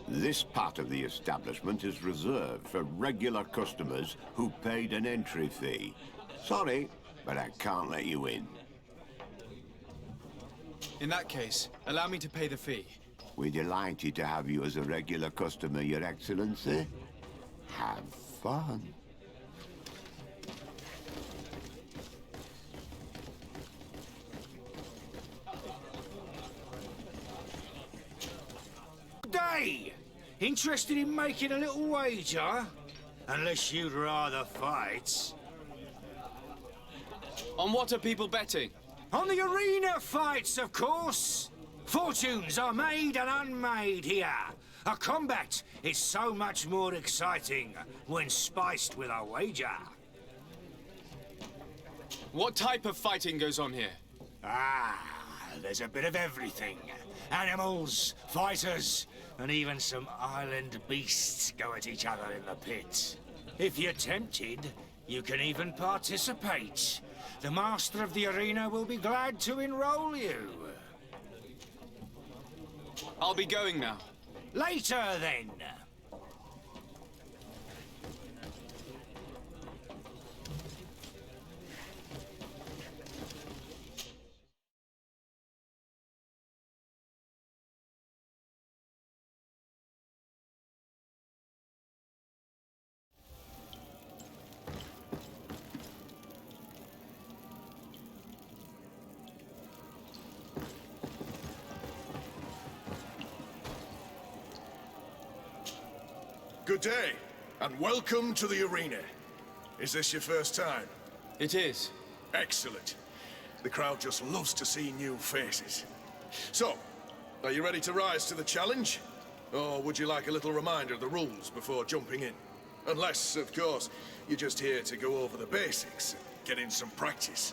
This part of the establishment is reserved for regular customers who paid an entry fee. Sorry, but I can't let you in. In that case, allow me to pay the fee. We're delighted to have you as a regular customer, Your Excellency. Have fun. Day! Interested in making a little wager? Unless you'd rather fight. On what are people betting? On the arena fights, of course! Fortunes are made and unmade here. A combat is so much more exciting when spiced with a wager. What type of fighting goes on here? Ah, there's a bit of everything. Animals, fighters, and even some island beasts go at each other in the pit. If you're tempted, you can even participate. The master of the arena will be glad to enroll you. I'll be going now. Later, then. Good day, and welcome to the arena. Is this your first time? It is. Excellent. The crowd just loves to see new faces. So, are you ready to rise to the challenge? Or would you like a little reminder of the rules before jumping in? Unless, of course, you're just here to go over the basics and get in some practice.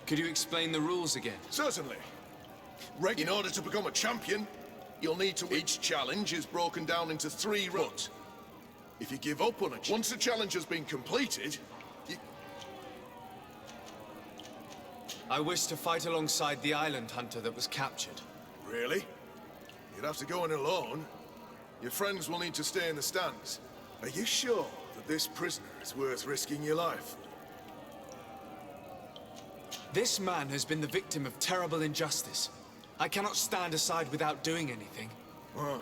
Could you explain the rules again? Certainly. In order to become a champion, you'll need to... Each challenge is broken down into 3 runs. If you give up on it, once the challenge has been completed, you... I wish to fight alongside the island hunter that was captured. Really? You'd have to go in alone. Your friends will need to stay in the stands. Are you sure that this prisoner is worth risking your life? This man has been the victim of terrible injustice. I cannot stand aside without doing anything. Well,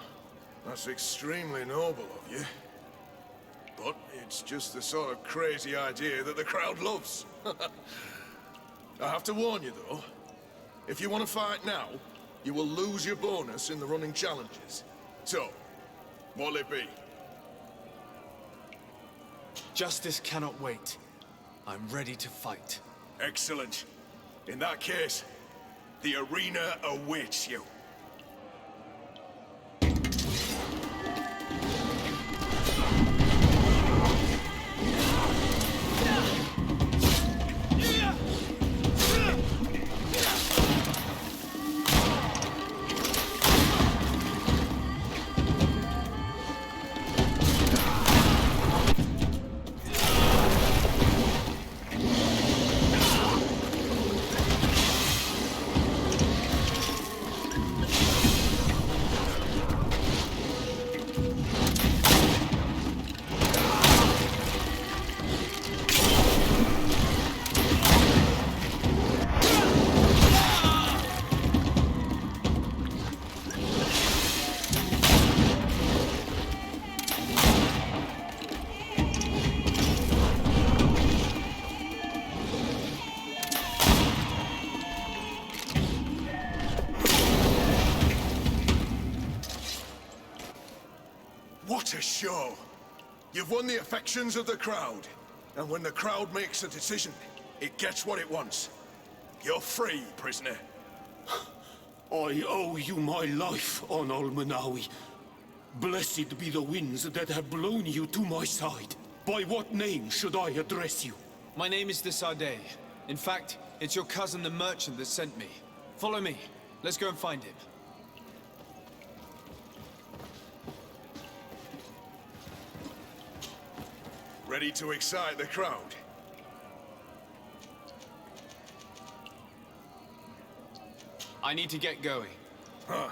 that's extremely noble of you. But it's just the sort of crazy idea that the crowd loves. I have to warn you, though. If you want to fight now, you will lose your bonus in the running challenges. So, what'll it be? Justice cannot wait. I'm ready to fight. Excellent. In that case, the arena awaits you. What a show! You've won the affections of the crowd. And when the crowd makes a decision, it gets what it wants. You're free, prisoner. I owe you my life, on Almanawi. Blessed be the winds that have blown you to my side. By what name should I address you? My name is de Sardet. In fact, it's your cousin the merchant that sent me. Follow me. Let's go and find him. Ready to excite the crowd? I need to get going. Huh.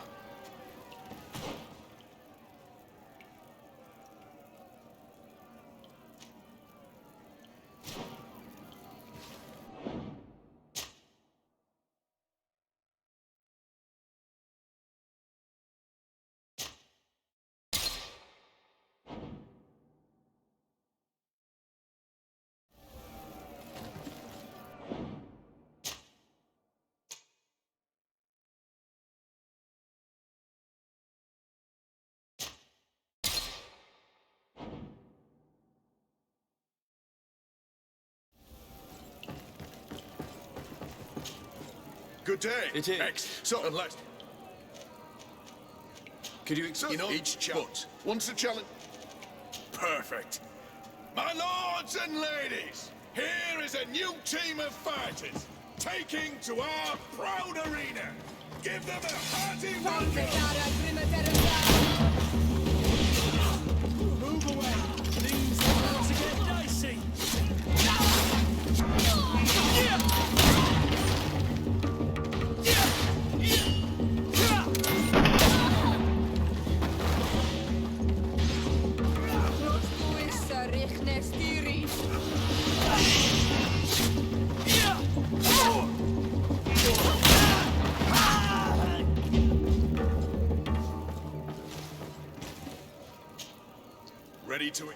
Good day. It is. So, unless... Could you... You know, each challenge. Once a challenge... Perfect. My lords and ladies, here is a new team of fighters, taking to our proud arena. Give them a hearty welcome. Move away. Things are about to get dicey. Ready to...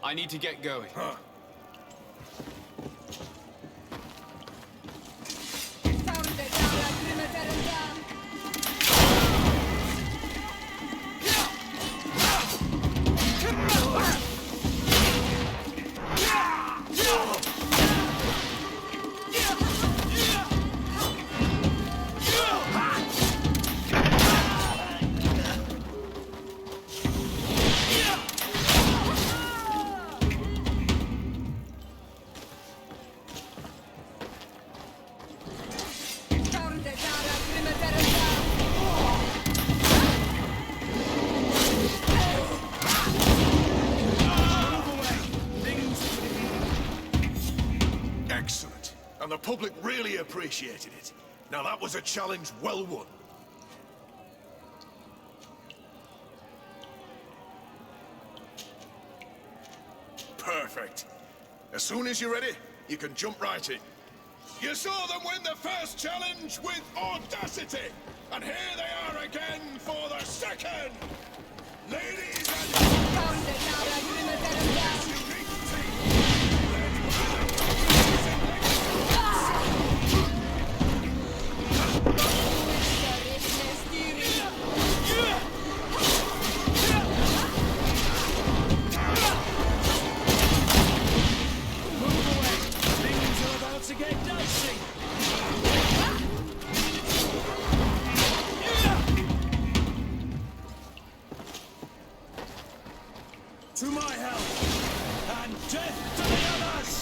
I need to get going. Huh. public really appreciated it. Now that was a challenge well won. Perfect. As soon as you're ready, you can jump right in. You saw them win the first challenge with audacity, and here they are again for the second. Ladies to get dicey. To my help, and death to the others!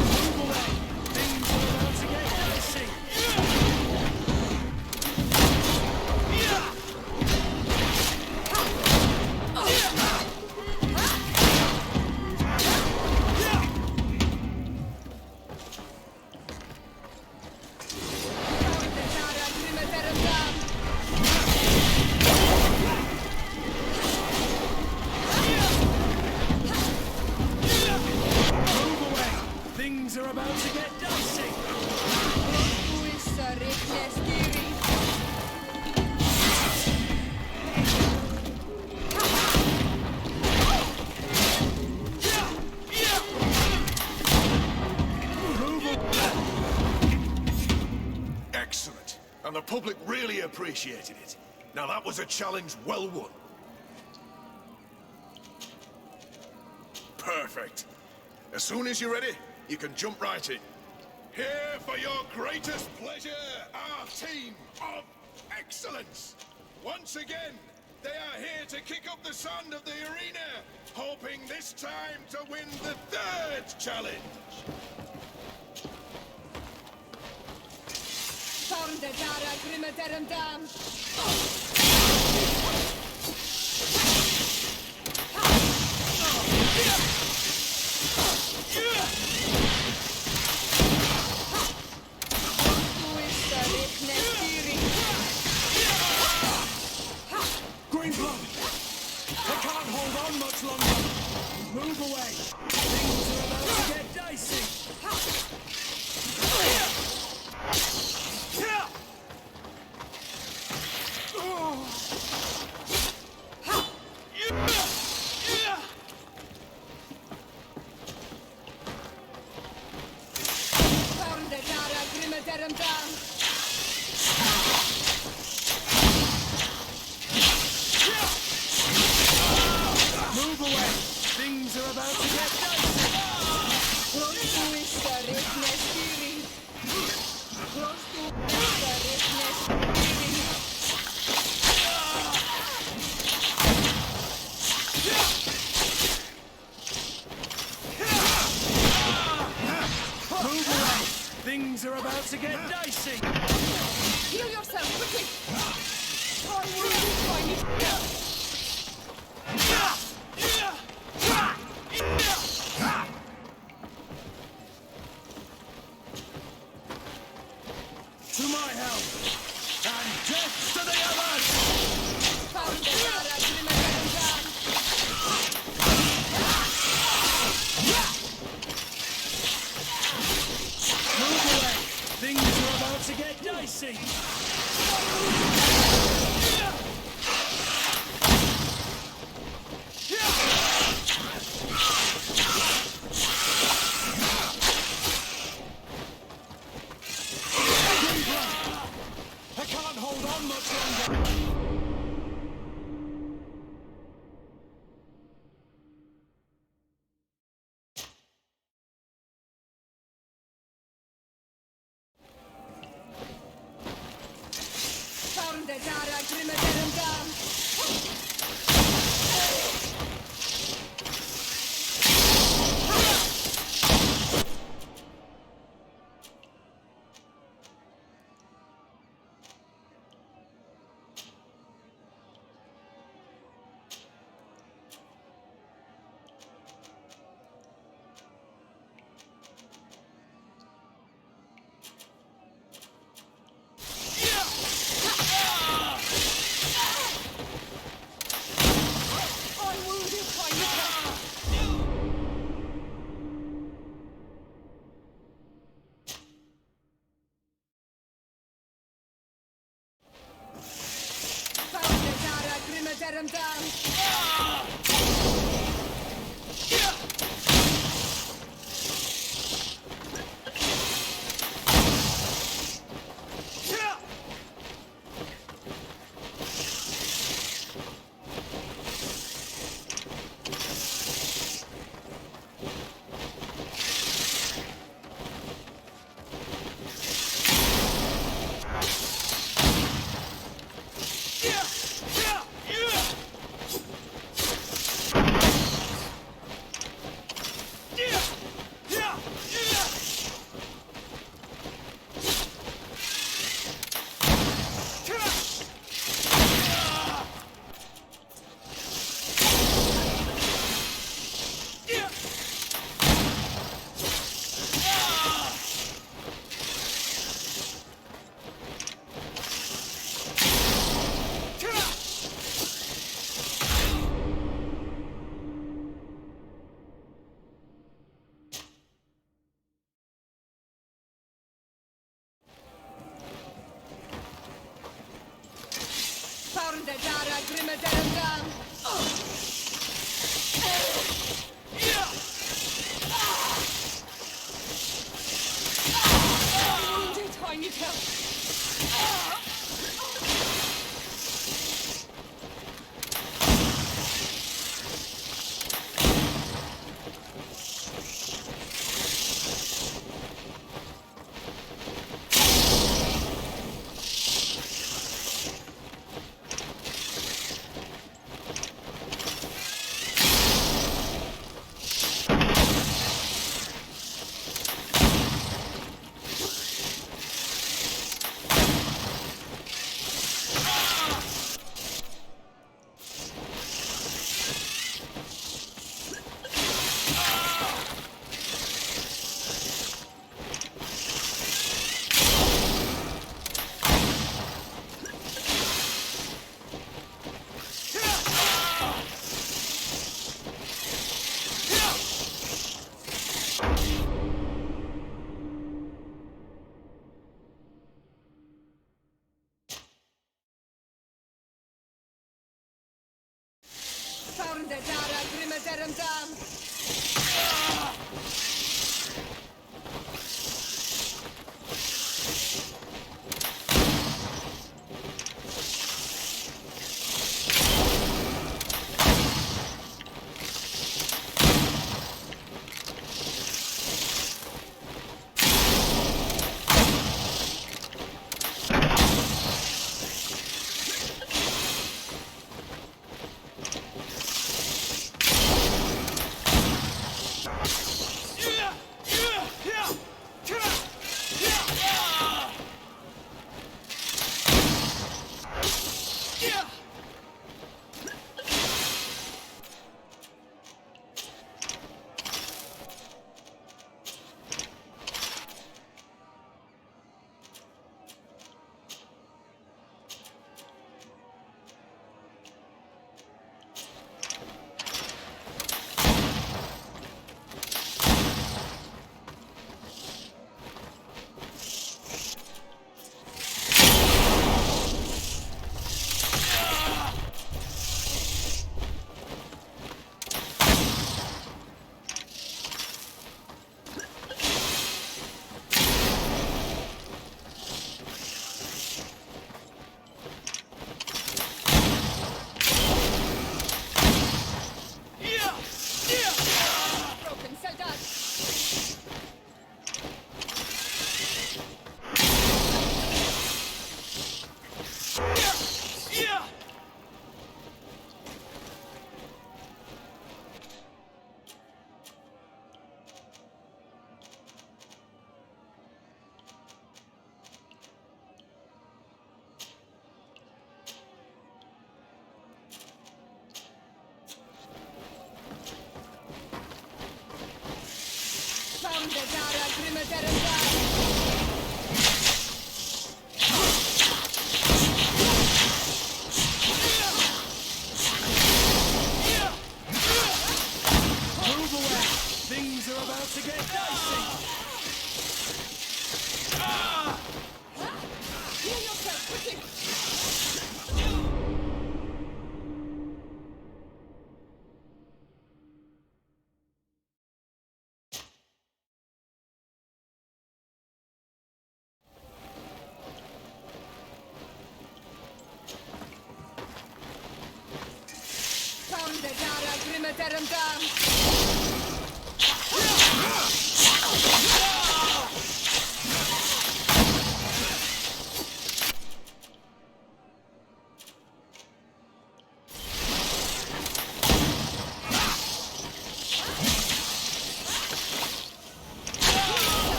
Move away, things are about to get dicey. Things are about to get dicey. Excellent. And the public really appreciated it. Now that was a challenge well won. Perfect. As soon as you're ready, you can jump right in. Here for your greatest pleasure, our team of excellence. Once again, they are here to kick up the sand of the arena, hoping this time to win the third challenge. GreedFall! They can't hold on much longer! Move away! Things are about to get dicey! Move away! Things are about to get Move away! Things are about to get dicey! Heal yourself, quickly! I will find it! To my help! And death to the others! Move away! Things are about to get dicey!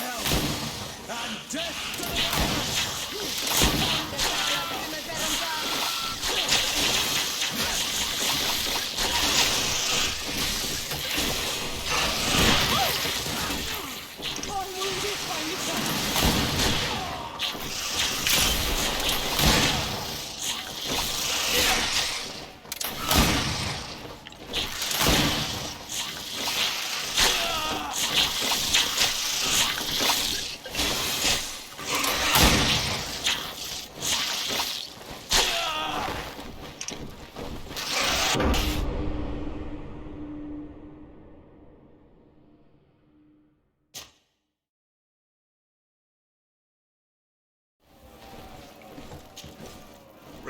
hell! And death to the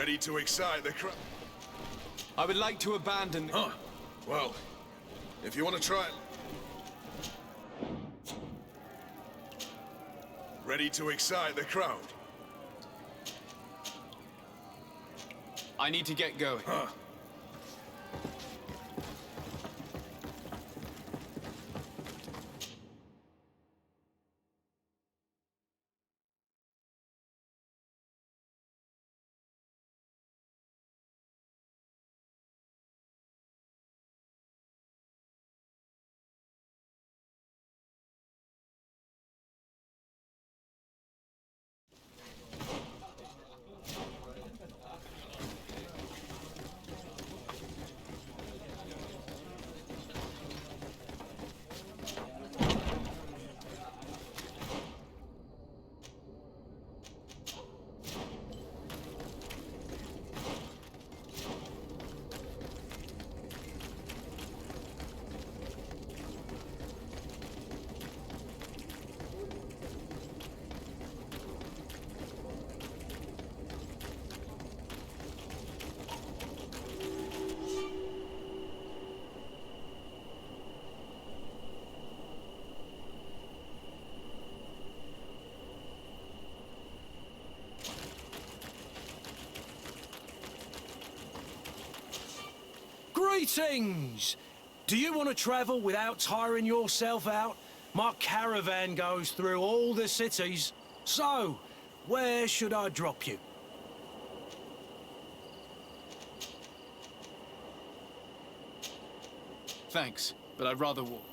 Ready to excite the crowd? I would like to abandon the... Huh. Well, if you want to try it... Ready to excite the crowd? I need to get going. Huh. Greetings! Do you want to travel without tiring yourself out? My caravan goes through all the cities. So, where should I drop you? Thanks, but I'd rather walk.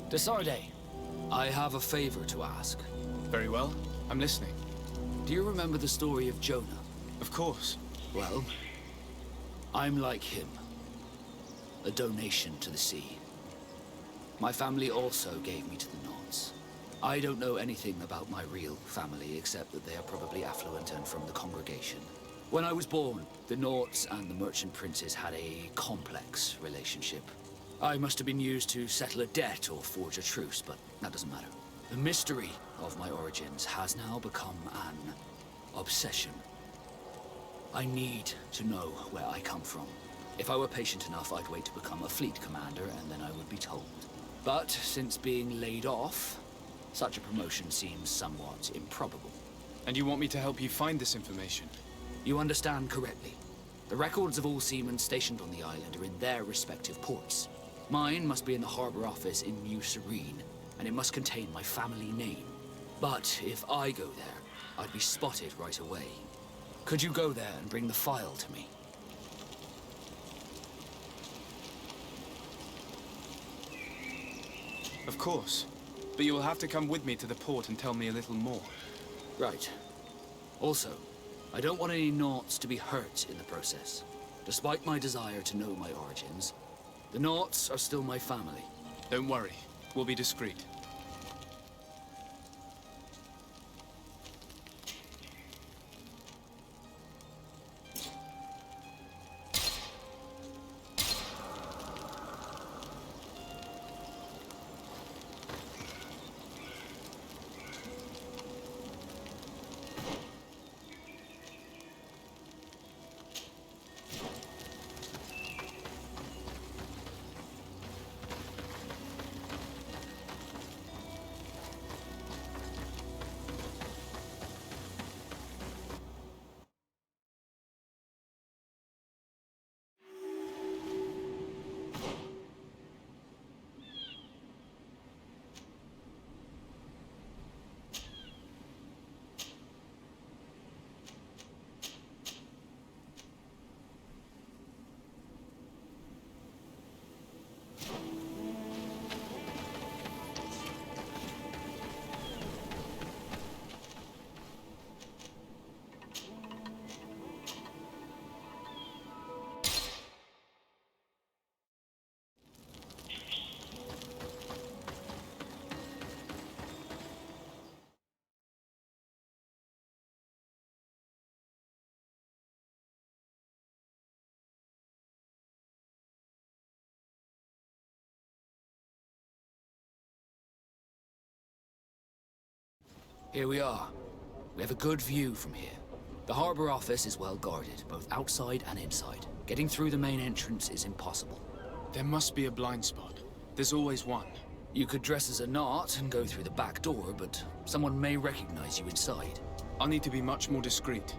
Desarde, I have a favor to ask. Very well. I'm listening. Do you remember the story of Jonah? Of course. Well, I'm like him. A donation to the sea. My family also gave me to the Nords. I don't know anything about my real family, except that they are probably affluent and from the congregation. When I was born, the Nords and the merchant princes had a complex relationship. I must have been used to settle a debt or forge a truce, but that doesn't matter. The mystery of my origins has now become an obsession. I need to know where I come from. If I were patient enough, I'd wait to become a fleet commander, and then I would be told. But since being laid off, such a promotion seems somewhat improbable. And you want me to help you find this information? You understand correctly. The records of all seamen stationed on the island are in their respective ports. Mine must be in the harbor office in New Serene, and it must contain my family name. But if I go there, I'd be spotted right away. Could you go there and bring the file to me? Of course. But you will have to come with me to the port and tell me a little more. Right. Also, I don't want any Nauts to be hurt in the process. Despite my desire to know my origins, the Nauts are still my family. Don't worry. We'll be discreet. Here we are. We have a good view from here. The harbor office is well guarded, both outside and inside. Getting through the main entrance is impossible. There must be a blind spot. There's always one. You could dress as a Naut and go through the back door, but someone may recognize you inside. I'll need to be much more discreet.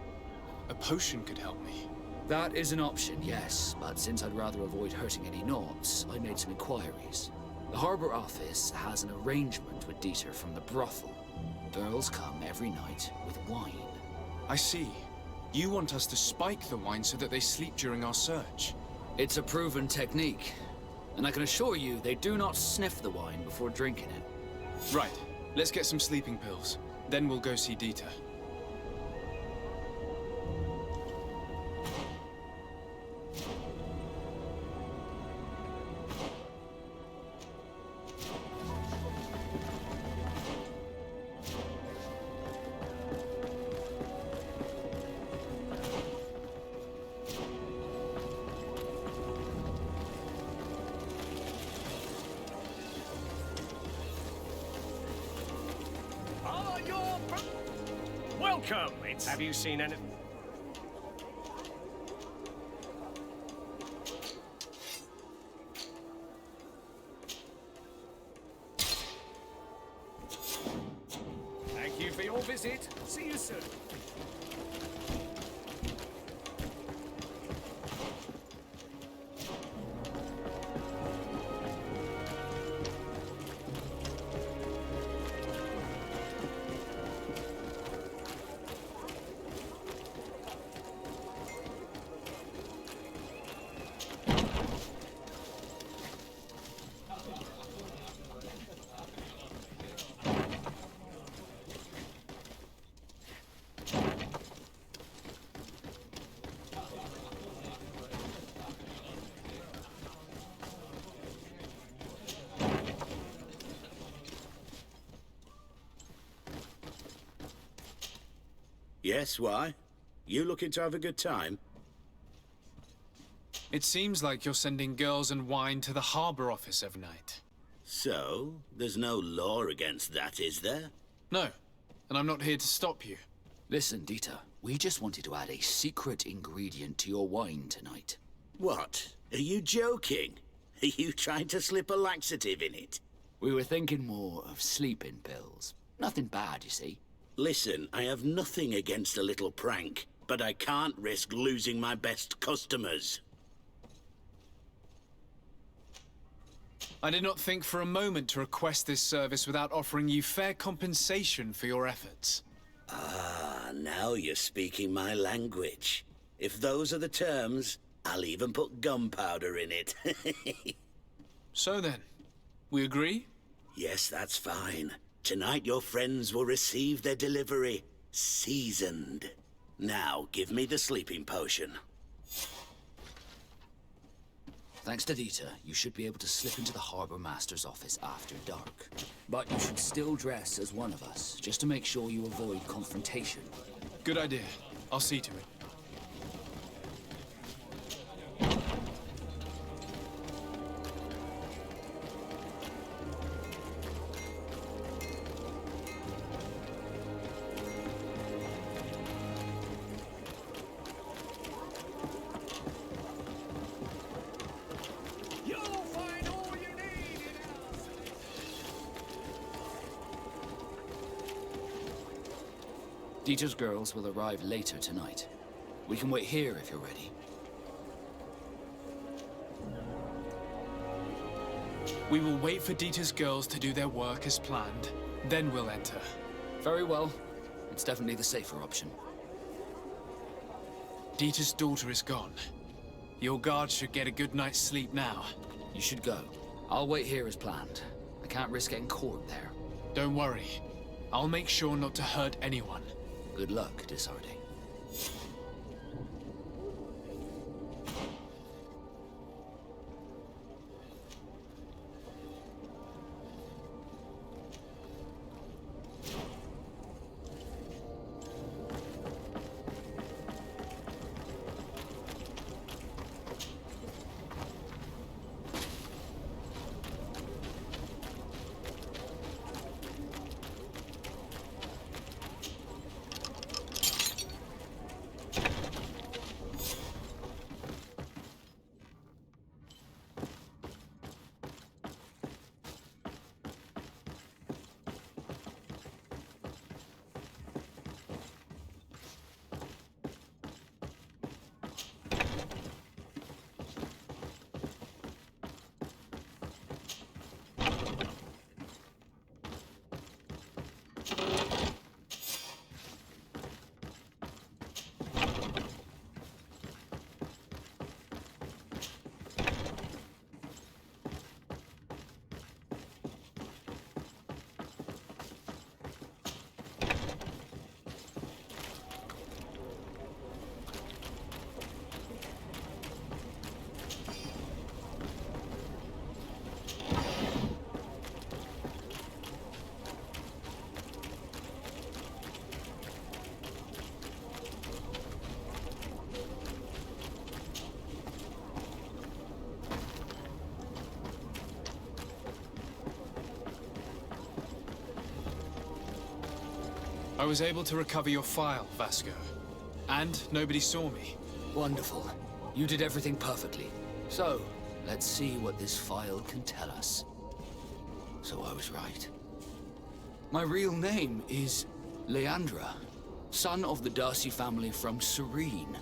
A potion could help me. That is an option, yes, but since I'd rather avoid hurting any Nauts, I made some inquiries. The harbor office has an arrangement with Dieter from the brothel. Girls come every night with wine. I see. You want us to spike the wine so that they sleep during our search. It's a proven technique, and I can assure you they do not sniff the wine before drinking it. Right. Let's get some sleeping pills. Then we'll go see Dieter. Welcome! Have you seen any... Thank you for your visit. See you soon. Yes, why? You looking to have a good time? It seems like you're sending girls and wine to the harbor office every night. So, there's no law against that, is there? No, and I'm not here to stop you. Listen, Dieter, we just wanted to add a secret ingredient to your wine tonight. What? Are you joking? Are you trying to slip a laxative in it? We were thinking more of sleeping pills. Nothing bad, you see. Listen, I have nothing against a little prank, but I can't risk losing my best customers. I did not think for a moment to request this service without offering you fair compensation for your efforts. Ah, now you're speaking my language. If those are the terms, I'll even put gunpowder in it. So then, we agree? Yes, that's fine. Tonight your friends will receive their delivery, seasoned. Now, give me the sleeping potion. Thanks to Dieter, you should be able to slip into the Harbor Master's office after dark. But you should still dress as one of us, just to make sure you avoid confrontation. Good idea. I'll see to it. Dieter's girls will arrive later tonight. We can wait here if you're ready. We will wait for Dieter's girls to do their work as planned, then we'll enter. Very well. It's definitely the safer option. Dieter's daughter is gone. Your guards should get a good night's sleep now. You should go. I'll wait here as planned. I can't risk getting caught there. Don't worry. I'll make sure not to hurt anyone. Good luck, Desarde. I was able to recover your file, Vasco. And nobody saw me. Wonderful. You did everything perfectly. So, let's see what this file can tell us. So I was right. My real name is Leandra, son of the Darcy family from Serene.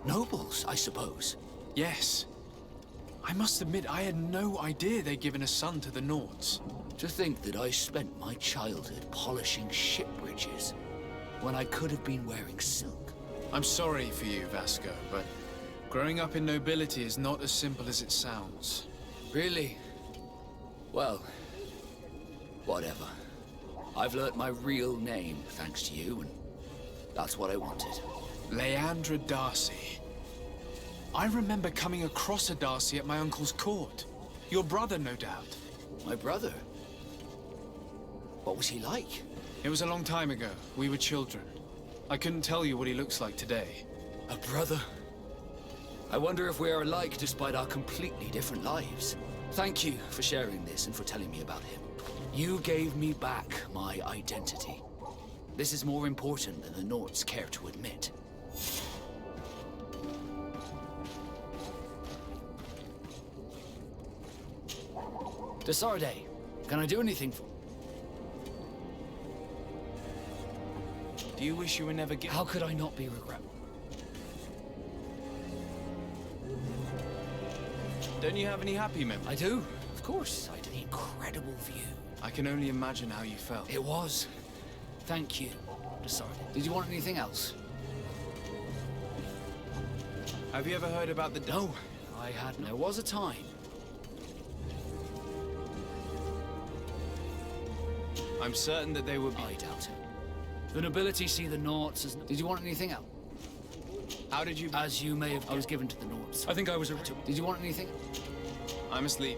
Nobles, I suppose. Yes. I must admit, I had no idea they'd given a son to the Nords. To think that I spent my childhood polishing ship bridges, when I could have been wearing silk. I'm sorry for you, Vasco, but growing up in nobility is not as simple as it sounds. Really? Well, whatever. I've learnt my real name, thanks to you, and that's what I wanted. Leandra Darcy. I remember coming across a Darcy at my uncle's court. Your brother, no doubt. My brother? What was he like? It was a long time ago. We were children. I couldn't tell you what he looks like today. A brother. I wonder if we are alike despite our completely different lives. Thank you for sharing this and for telling me about him. You gave me back my identity. This is more important than the Nords care to admit. Desarde, can I do anything for... Do you wish you were never How could I not be regretful? Don't you have any happy memories? I do, of course. I had an incredible view. I can only imagine how you felt. It was. Thank you, Desarde. Did you want anything else? Have you ever heard about the... No, I hadn't. There was a time. I'm certain that they would be... I doubt it. The nobility see the Nords as... Did you want anything else? How did you... As you may have... I was given to the Nords. I think I was a... Did you want anything? I'm asleep.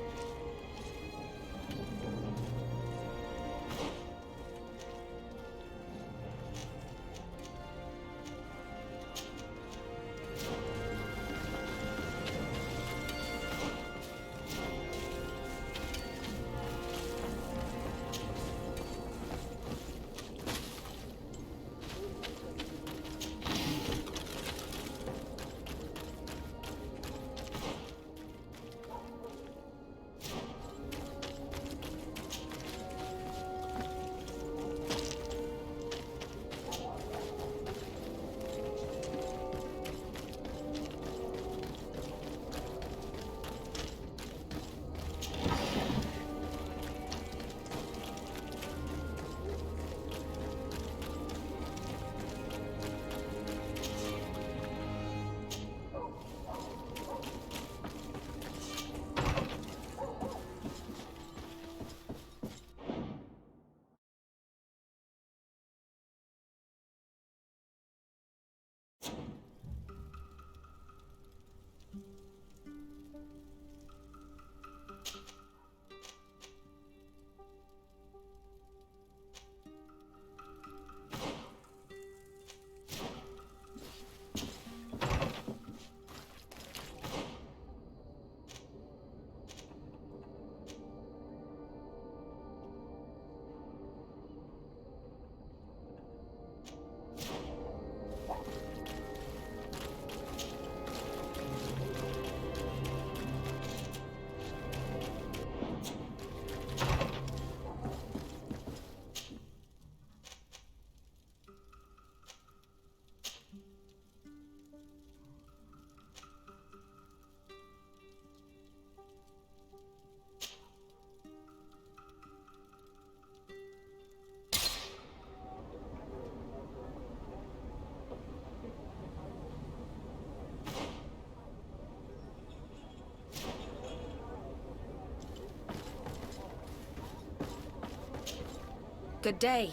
Good day,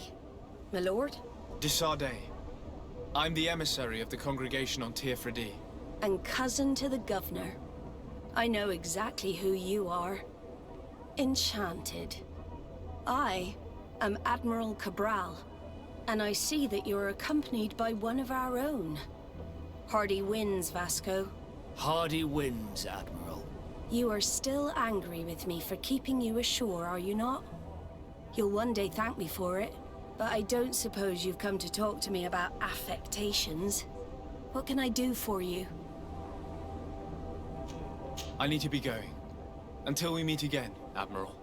my lord. Desarde. I'm the emissary of the congregation on Tir Fredi. And cousin to the governor. I know exactly who you are. Enchanted. I am Admiral Cabral, and I see that you're accompanied by one of our own. Hardy winds, Vasco. Hardy winds, Admiral. You are still angry with me for keeping you ashore, are you not? You'll one day thank me for it, but I don't suppose you've come to talk to me about affectations. What can I do for you? I need to be going. Until we meet again, Admiral.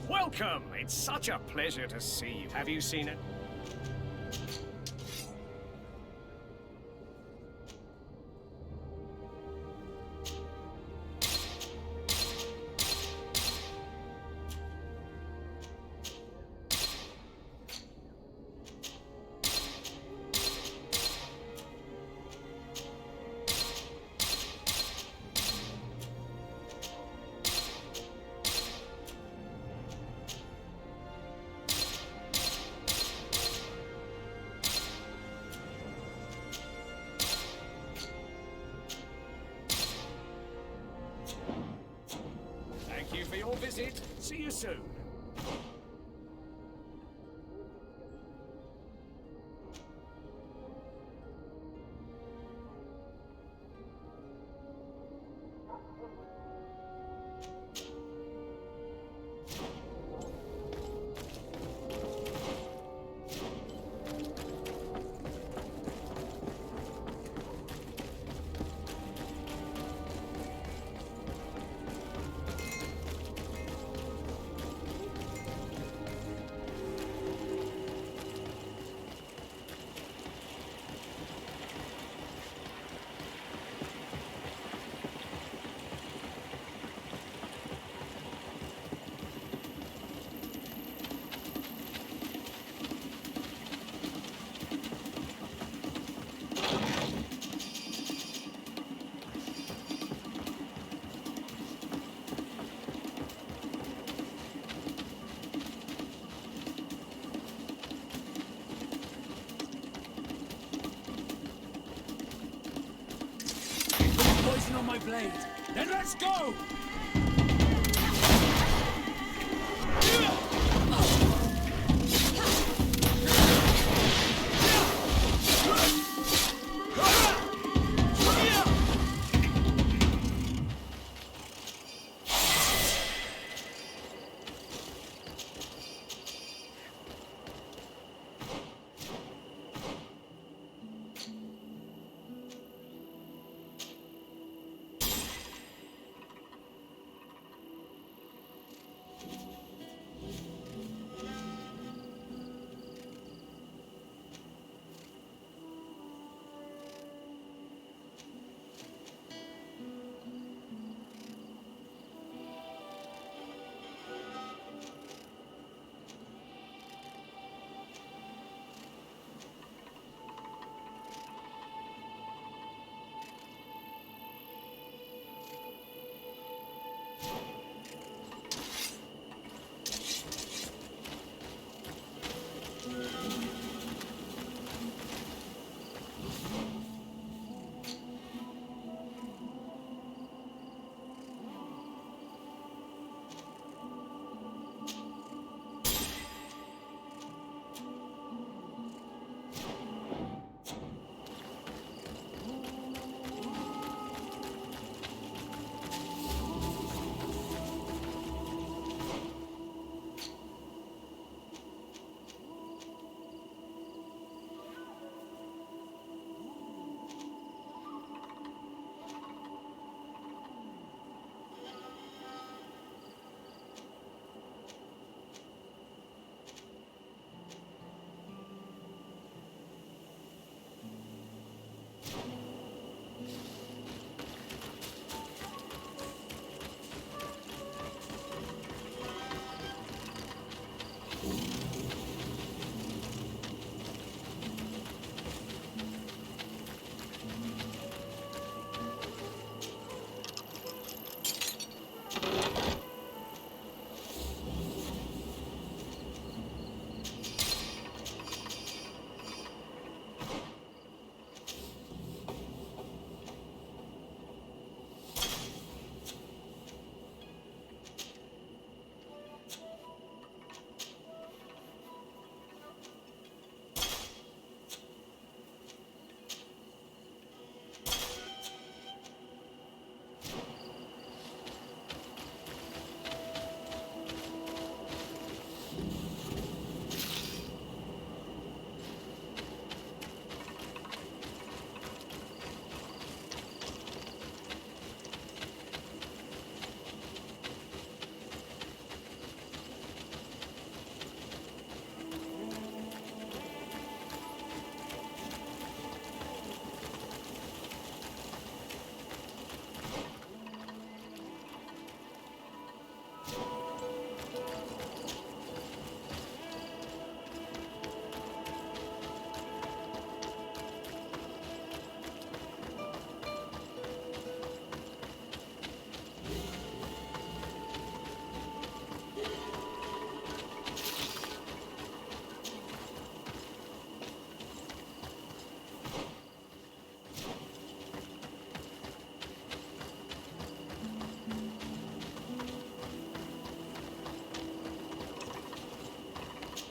Welcome! It's such a pleasure to see you. Have you seen it? Thank you for your visit. See you soon. Poison on my blade. Then let's go!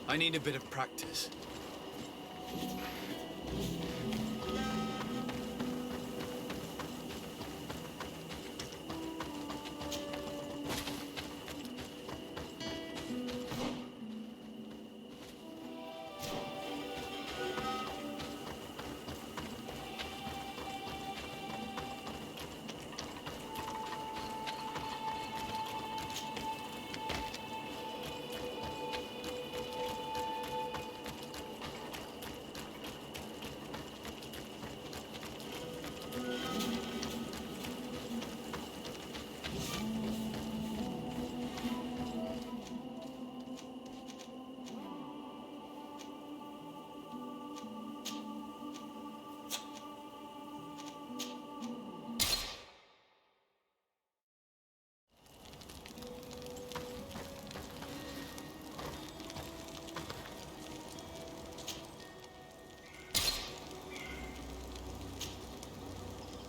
I need a bit of practice.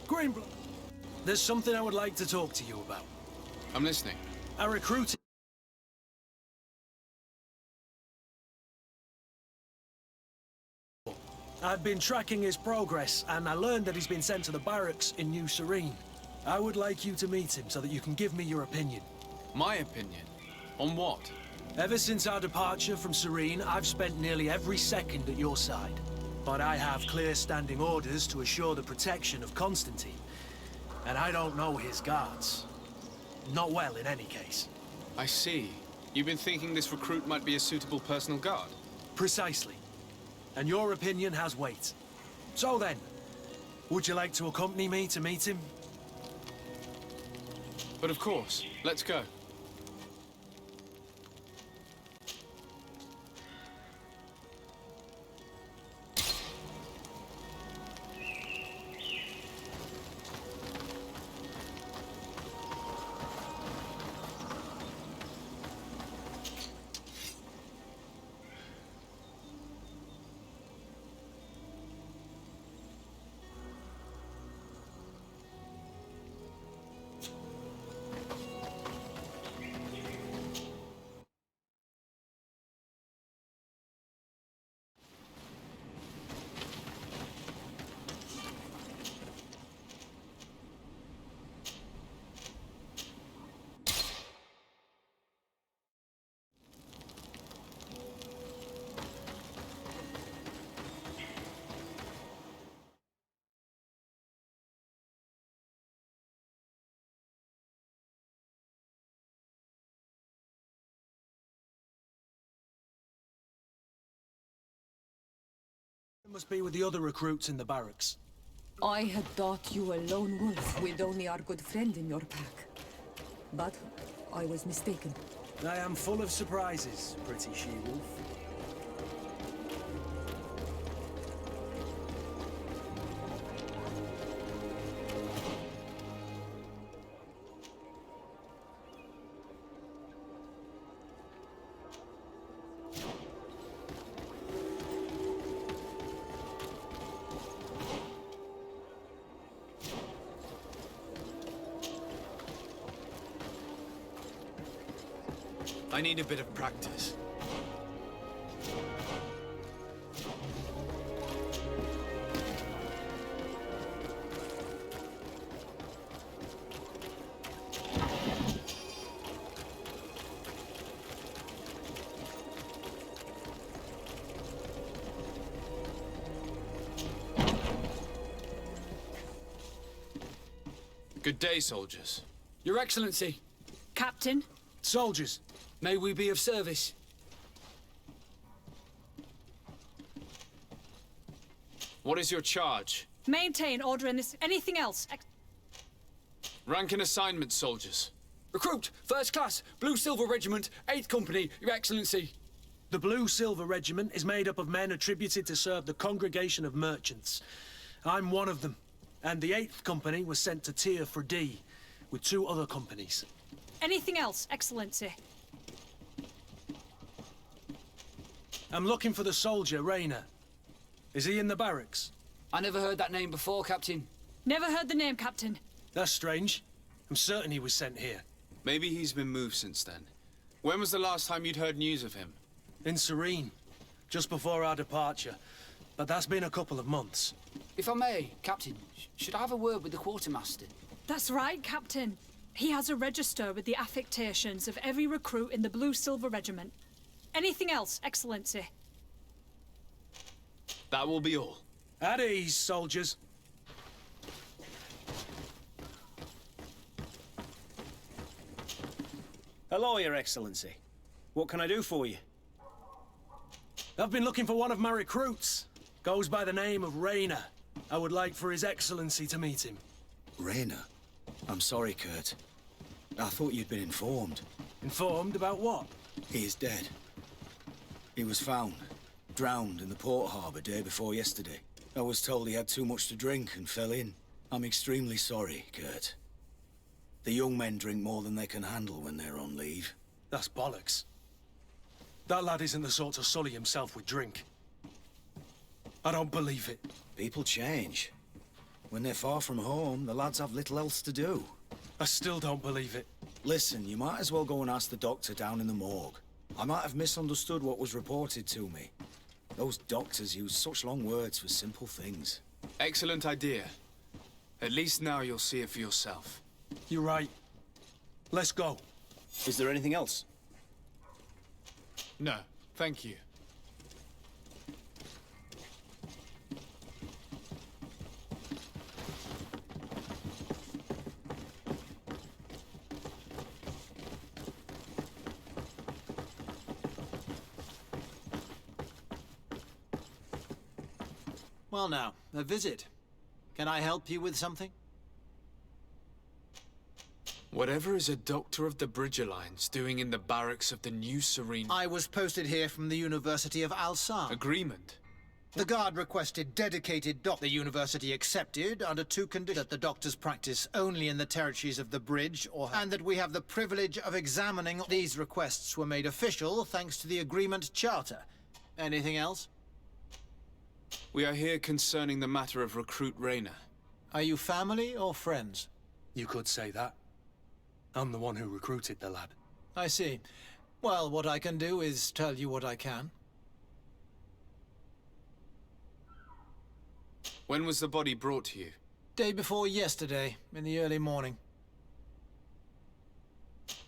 Greenblood, there's something I would like to talk to you about. I'm listening. I recruited... I've been tracking his progress, and I learned that he's been sent to the barracks in New Serene. I would like you to meet him so that you can give me your opinion. My opinion? On what? Ever since our departure from Serene, I've spent nearly every second at your side. But I have clear standing orders to assure the protection of Constantine. And I don't know his guards. Not well, in any case. I see. You've been thinking this recruit might be a suitable personal guard? Precisely. And your opinion has weight. So then, would you like to accompany me to meet him? But of course. Let's go. Must be with the other recruits in the barracks. I had thought you a lone wolf with only our good friend in your pack. But I was mistaken. I am full of surprises, pretty she-wolf. I need a bit of practice. Good day, soldiers. Your Excellency. Captain. Soldiers. May we be of service? What is your charge? Maintain order in this. Anything else? Rank and assignment, soldiers. Recruit, first class, Blue Silver Regiment, 8th Company, Your Excellency. The Blue Silver Regiment is made up of men attributed to serve the Congregation of Merchants. I'm one of them, and the 8th Company was sent to Tyr for D, with 2 other companies. Anything else, Excellency? I'm looking for the soldier, Rayner. Is he in the barracks? I never heard that name before, Captain. Never heard the name, Captain. That's strange. I'm certain he was sent here. Maybe he's been moved since then. When was the last time you'd heard news of him? In Serene, just before our departure. But that's been a couple of months. If I may, Captain, should I have a word with the quartermaster? That's right, Captain. He has a register with the affectations of every recruit in the Blue-Silver Regiment. Anything else, Excellency? That will be all. At ease, soldiers. Hello, Your Excellency. What can I do for you? I've been looking for one of my recruits. Goes by the name of Rayner. I would like for His Excellency to meet him. Rayner? I'm sorry, Kurt. I thought you'd been informed. Informed about what? He is dead. He was found, drowned in the port harbour day before yesterday. I was told he had too much to drink and fell in. I'm extremely sorry, Kurt. The young men drink more than they can handle when they're on leave. That's bollocks. That lad isn't the sort to sully himself with drink. I don't believe it. People change. When they're far from home, the lads have little else to do. I still don't believe it. Listen, you might as well go and ask the doctor down in the morgue. I might have misunderstood what was reported to me. Those doctors use such long words for simple things. Excellent idea. At least now you'll see it for yourself. You're right. Let's go. Is there anything else? No, thank you. Well now, a visit. Can I help you with something? Whatever is a doctor of the Bridge Alliance doing in the barracks of the New Serene... I was posted here from the University of Alsar. Agreement? The guard requested dedicated doc. The university accepted under two conditions: that the doctors practice only in the territories of the Bridge, and that we have the privilege of examining. These requests were made official thanks to the agreement charter. Anything else? We are here concerning the matter of recruit Rayner. Are you family or friends? You could say that. I'm the one who recruited the lad. I see. Well, what I can do is tell you what I can. When was the body brought to you? Day before yesterday, in the early morning.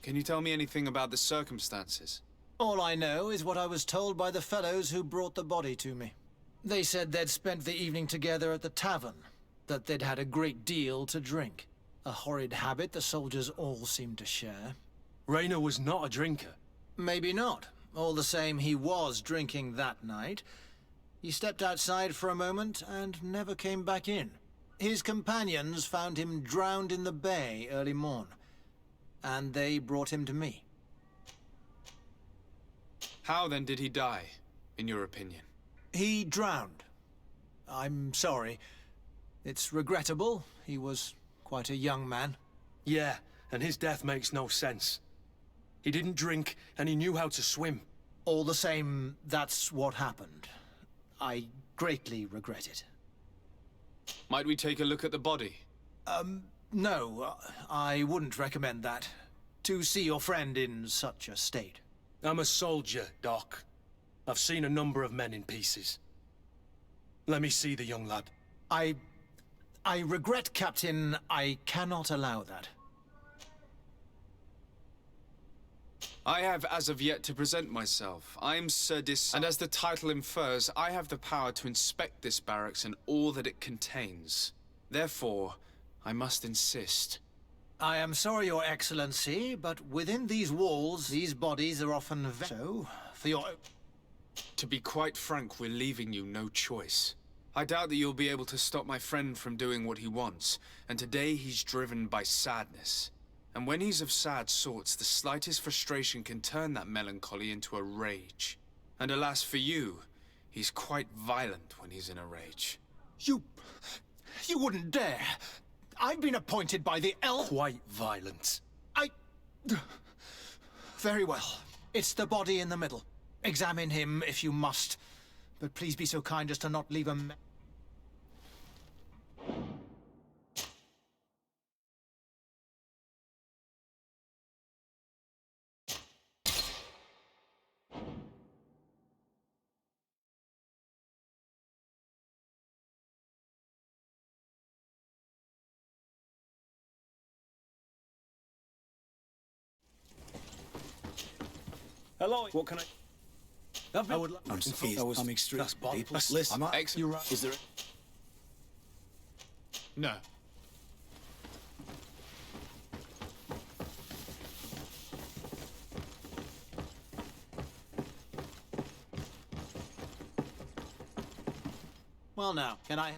Can you tell me anything about the circumstances? All I know is what I was told by the fellows who brought the body to me. They said they'd spent the evening together at the tavern, that they'd had a great deal to drink. A horrid habit the soldiers all seemed to share. Rayner was not a drinker. Maybe not. All the same, he was drinking that night. He stepped outside for a moment and never came back in. His companions found him drowned in the bay early morn, and they brought him to me. How then did he die, in your opinion? He drowned. I'm sorry. It's regrettable. He was quite a young man. Yeah, and his death makes no sense. He didn't drink, and he knew how to swim. All the same, that's what happened. I greatly regret it. Might we take a look at the body? No, I wouldn't recommend that. To see your friend in such a state. I'm a soldier, Doc. I've seen a number of men in pieces. Let me see the young lad. I regret, Captain, I cannot allow that. I have as of yet to present myself. I'm Sir Dis, and as the title infers, I have the power to inspect this barracks and all that it contains. Therefore, I must insist. I am sorry, Your Excellency, but within these walls, these bodies are often so, for your... To be quite frank, we're leaving you no choice. I doubt that you'll be able to stop my friend from doing what he wants, and today he's driven by sadness. And when he's of sad sorts, the slightest frustration can turn that melancholy into a rage. And alas for you, he's quite violent when he's in a rage. You wouldn't dare! I've been appointed by the elf... Quite violent. Very well. It's the body in the middle. Examine him if you must, but please be so kind as to not leave a... Hello, what can I... I would. I'm extreme. That's People, bonkers. listen, Excellent. You're right. is there... No. Well, now, can I...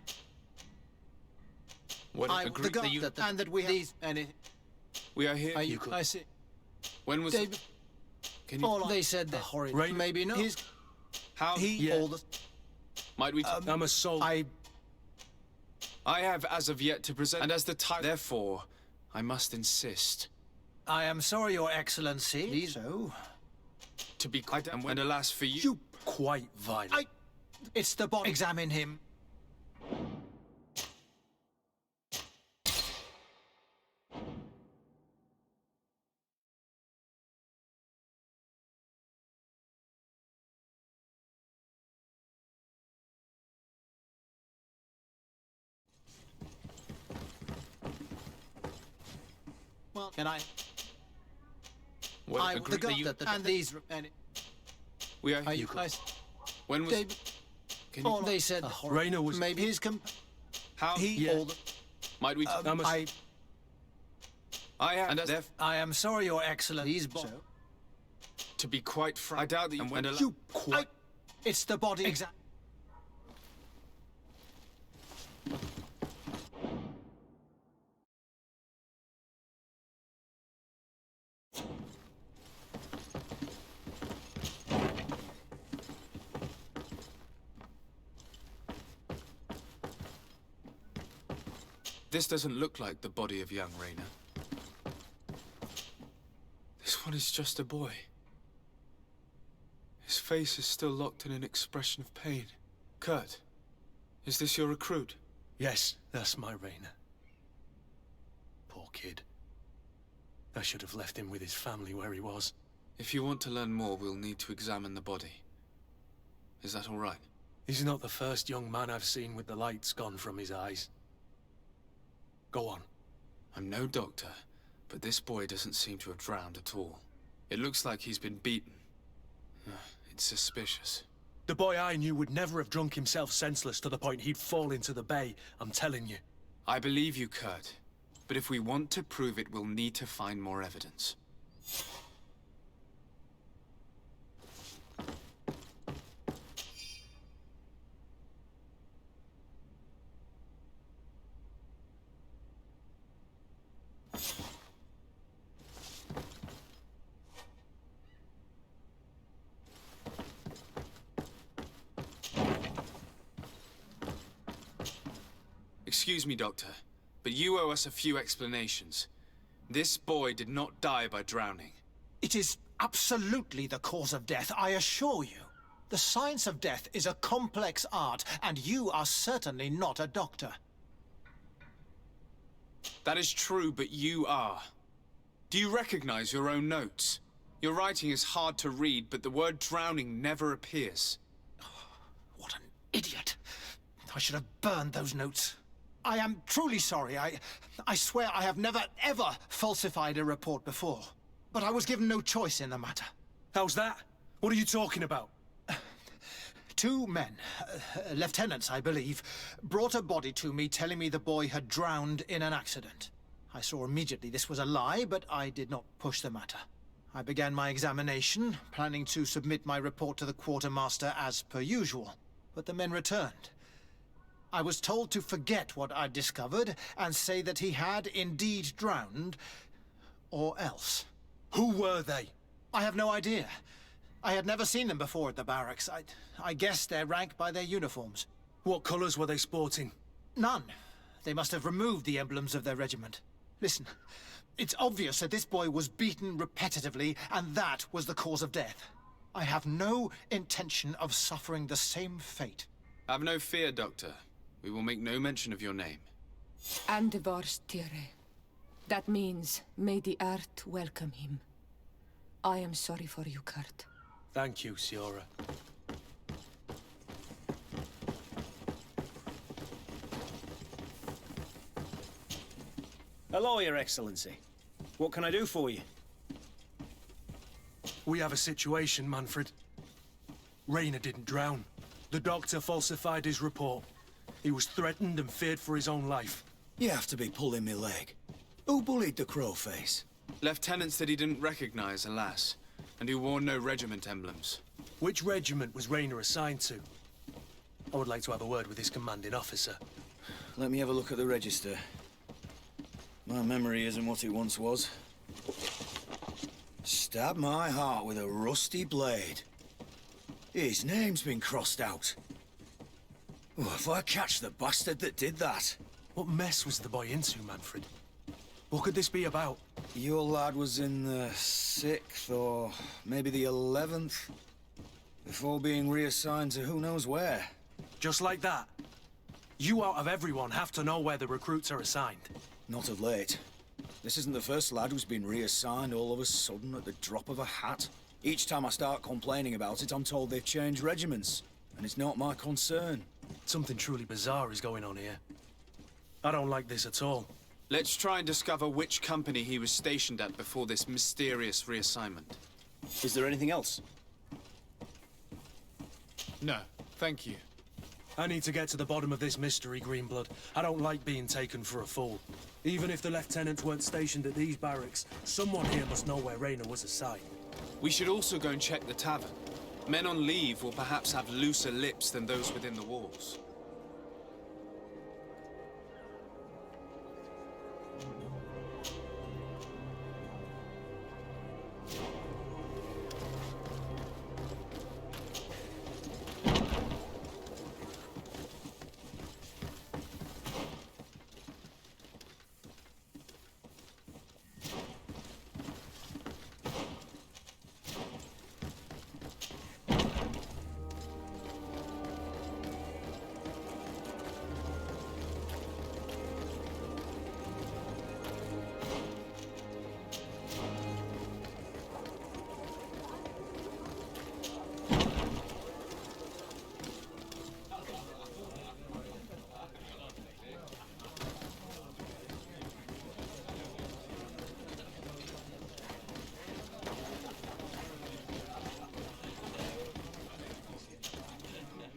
What I agree the God that you... and that we have these... And it, We are here. you I see. When was... David, Can you... all they said that horrid... Rain- Maybe not. His... How... Yeah. All the... Might we... I'm a soul. I... I have as of yet to present, and as the time... Therefore, I must insist. I am sorry, Your Excellency. So... To be quite... And alas for you... You quite violent. It's the body. Examine him. Well, can I... What I agree the that you... and these... And We are... you guys... When was... David... Can you... All they said... Raina was... Maybe his How... Yeah. All the... Might we... I have... And as... I am sorry, Your Excellency. He's To be quite frank... I doubt that you... And You quite... It's the body... This doesn't look like the body of young Raina. This one is just a boy. His face is still locked in an expression of pain. Kurt, is this your recruit? Yes, that's my Raina. Poor kid. I should have left him with his family where he was. If you want to learn more, we'll need to examine the body. Is that all right? He's not the first young man I've seen with the lights gone from his eyes. Go on. I'm no doctor, but this boy doesn't seem to have drowned at all. It looks like he's been beaten. It's suspicious. The boy I knew would never have drunk himself senseless to the point he'd fall into the bay, I'm telling you. I believe you, Kurt. But if we want to prove it, we'll need to find more evidence. Excuse me, Doctor, but you owe us a few explanations. This boy did not die by drowning. It is absolutely the cause of death, I assure you. The science of death is a complex art, and you are certainly not a doctor. That is true, but you are. Do you recognize your own notes? Your writing is hard to read, but the word drowning never appears. What an idiot. I should have burned those notes. I am truly sorry. I swear I have never, ever falsified a report before. But I was given no choice in the matter. How's that? What are you talking about? Two men, lieutenants, I believe, brought a body to me telling me the boy had drowned in an accident. I saw immediately this was a lie, but I did not push the matter. I began my examination, planning to submit my report to the quartermaster as per usual. But the men returned. I was told to forget what I'd discovered and say that he had indeed drowned, or else. Who were they? I have no idea. I had never seen them before at the barracks. I guessed their rank by their uniforms. What colours were they sporting? None. They must have removed the emblems of their regiment. Listen, it's obvious that this boy was beaten repetitively, and that was the cause of death. I have no intention of suffering the same fate. Have no fear, Doctor. We will make no mention of your name. Andevars Tire. That means, may the earth welcome him. I am sorry for you, Kurt. Thank you, Siora. Hello, Your Excellency. What can I do for you? We have a situation, Manfred. Rainer didn't drown. The doctor falsified his report. He was threatened and feared for his own life. You have to be pulling me leg. Who bullied the crowface? Lieutenants that he didn't recognize, alas, and who wore no regiment emblems. Which regiment was Rainer assigned to? I would like to have a word with his commanding officer. Let me have a look at the register. My memory isn't what it once was. Stab my heart with a rusty blade. His name's been crossed out. Oh, if I catch the bastard that did that. What mess was the boy into, Manfred? What could this be about? Your lad was in the 6th or maybe the 11th, before being reassigned to who knows where. Just like that? You out of everyone have to know where the recruits are assigned. Not of late. This isn't the first lad who's been reassigned all of a sudden at the drop of a hat. Each time I start complaining about it, I'm told they've changed regiments, and it's not my concern. Something truly bizarre is going on here. I don't like this at all. Let's try and discover which company he was stationed at before this mysterious reassignment. Is there anything else? No, thank you. I need to get to the bottom of this mystery, Greenblood. I don't like being taken for a fool. Even if the lieutenants weren't stationed at these barracks, someone here must know where Rainer was assigned. We should also go and check the tavern. Men on leave will perhaps have looser lips than those within the walls.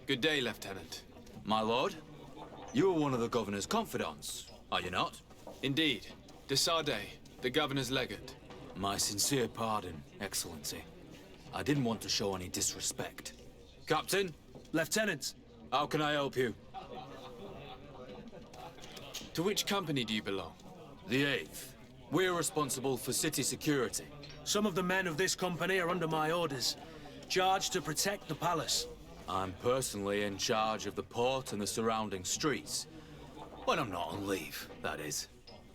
Good day, Lieutenant. My lord, you are one of the governor's confidants, are you not? Indeed. De Sardet, the governor's legate. My sincere pardon, Excellency. I didn't want to show any disrespect. Captain? Lieutenant! How can I help you? To which company do you belong? The 8th. We're responsible for city security. Some of the men of this company are under my orders, charged to protect the palace. I'm personally in charge of the port and the surrounding streets. When I'm not on leave, that is.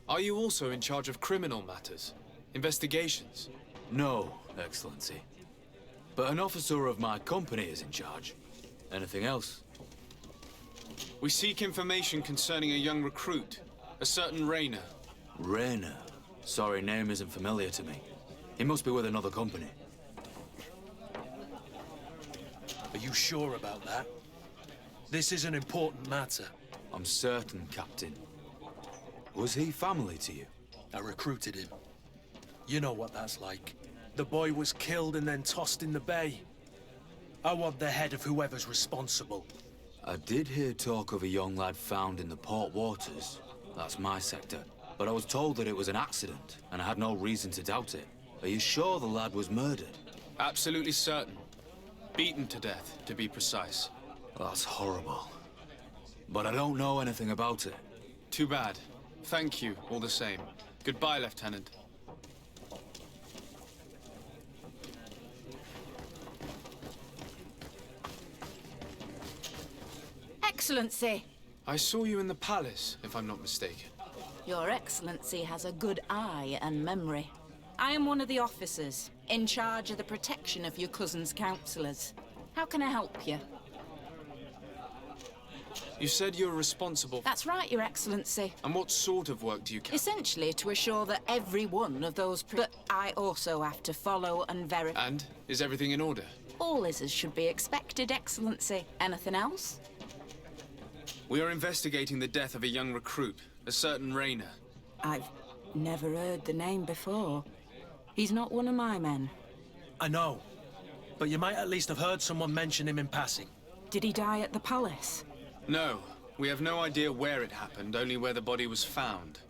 Are you also in charge of criminal matters? Investigations? No, Excellency. But an officer of my company is in charge. Anything else? We seek information concerning a young recruit, a certain Rainer. Rainer? Sorry, name isn't familiar to me. He must be with another company. Are you sure about that? This is an important matter. I'm certain, Captain. Was he family to you? I recruited him. You know what that's like. The boy was killed and then tossed in the bay. I want the head of whoever's responsible. I did hear talk of a young lad found in the port waters. That's my sector. But I was told that it was an accident, and I had no reason to doubt it. Are you sure the lad was murdered? Absolutely certain. Beaten to death, to be precise. That's horrible. But I don't know anything about it. Too bad. Thank you, all the same. Goodbye, Lieutenant. Excellency! I saw you in the palace, if I'm not mistaken. Your Excellency has a good eye and memory. I am one of the officers, in charge of the protection of your cousin's councillors. How can I help you? You said you're responsible... That's right, Your Excellency. And what sort of work do you carry? Essentially to assure that every one of those... But I also have to follow and verify... And? Is everything in order? All is as should be expected, Excellency. Anything else? We are investigating the death of a young recruit, a certain Rainer. I've never heard the name before. He's not one of my men. I know. But you might at least have heard someone mention him in passing. Did he die at the palace? No. We have no idea where it happened, only where the body was found.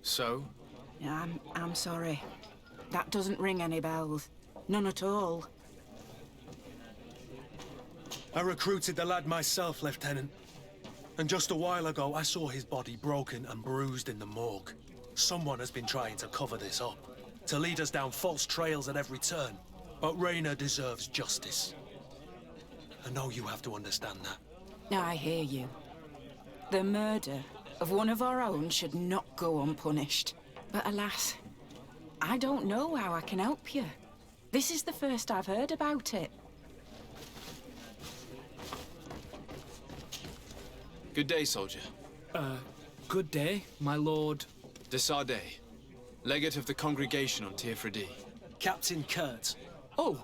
So? Yeah, I'm sorry. That doesn't ring any bells. None at all. I recruited the lad myself, Lieutenant. And just a while ago, I saw his body broken and bruised in the morgue. Someone has been trying to cover this up, to lead us down false trails at every turn. But Raina deserves justice. I know you have to understand that. I hear you. The murder of one of our own should not go unpunished. But alas, I don't know how I can help you. This is the first I've heard about it. Good day, soldier. Good day, my lord. De Sardet, legate of the congregation on Tirfredi. Captain Kurt. Oh,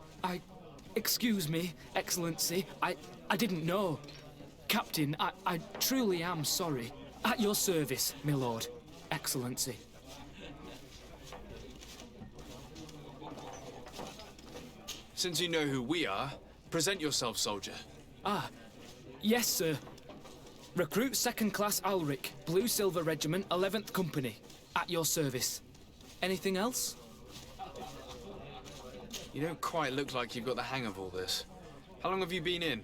excuse me, Excellency. I didn't know. Captain, I truly am sorry. At your service, my lord. Excellency. Since you know who we are, present yourself, soldier. Yes, sir. Recruit 2nd Class Alric, Blue Silver Regiment, 11th Company. At your service. Anything else? You don't quite look like you've got the hang of all this. How long have you been in?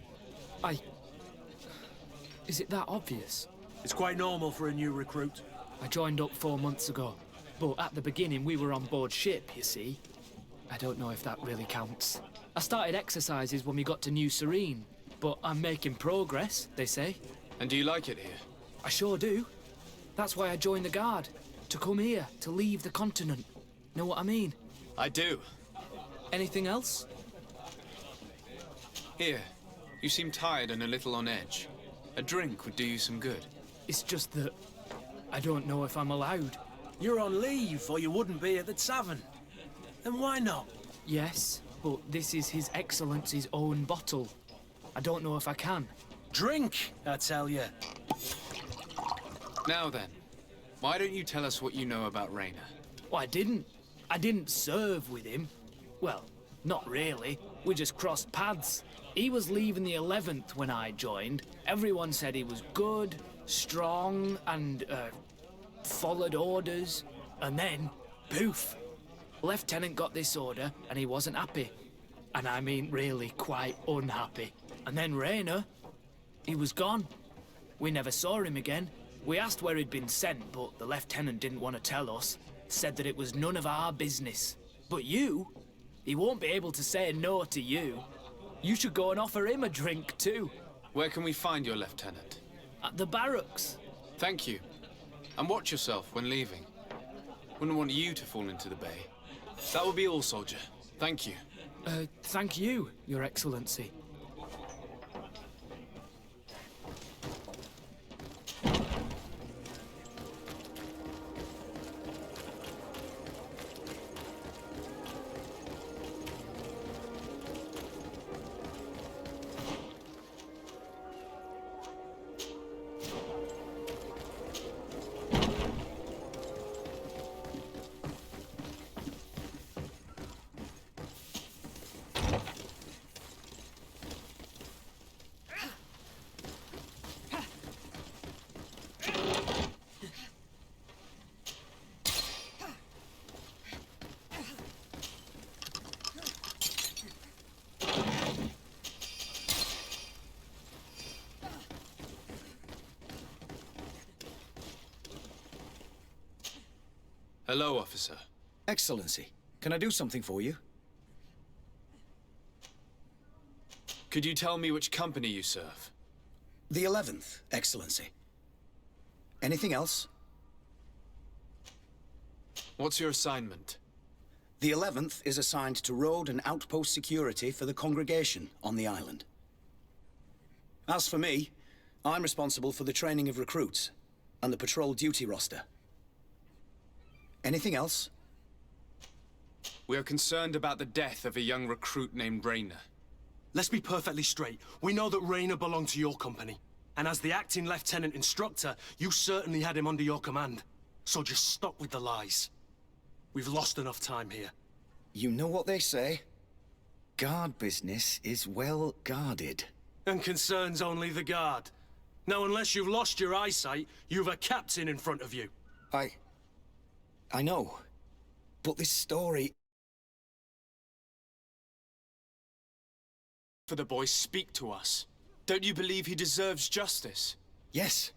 Is it that obvious? It's quite normal for a new recruit. I joined up 4 months ago. But at the beginning, we were on board ship, you see. I don't know if that really counts. I started exercises when we got to New Serene. But I'm making progress, they say. And do you like it here? I sure do. That's why I joined the Guard. To come here, to leave the continent. Know what I mean? I do. Anything else? Here. You seem tired and a little on edge. A drink would do you some good. It's just that I don't know if I'm allowed. You're on leave, or you wouldn't be at the tavern. Then why not? Yes, but this is His Excellency's own bottle. I don't know if I can. Drink, I tell you. Now then, why don't you tell us what you know about Raina? Well, I didn't serve with him. Well, not really. We just crossed paths. He was leaving the 11th when I joined. Everyone said he was good, strong, and, followed orders. And then, poof. Lieutenant got this order, and he wasn't happy. And I mean really quite unhappy. And then Raina, he was gone. We never saw him again. We asked where he'd been sent, but the lieutenant didn't want to tell us. Said that it was none of our business. But you, he won't be able to say no to you. You should go and offer him a drink too. Where can we find your lieutenant? At the barracks. Thank you. And watch yourself when leaving. Wouldn't want you to fall into the bay. That will be all, soldier. Thank you. Thank you, Your Excellency. Hello, officer. Excellency, can I do something for you? Could you tell me which company you serve? The 11th, Excellency. Anything else? What's your assignment? The 11th is assigned to road and outpost security for the congregation on the island. As for me, I'm responsible for the training of recruits and the patrol duty roster. Anything else? We are concerned about the death of a young recruit named Raina. Let's be perfectly straight. We know that Raina belonged to your company. And as the acting lieutenant instructor, you certainly had him under your command. So just stop with the lies. We've lost enough time here. You know what they say? guard business is well guarded. And concerns only the guard. Now, unless you've lost your eyesight, you've a captain in front of you. I know. But this story... For the boy, speak to us. Don't you believe he deserves justice? Yes,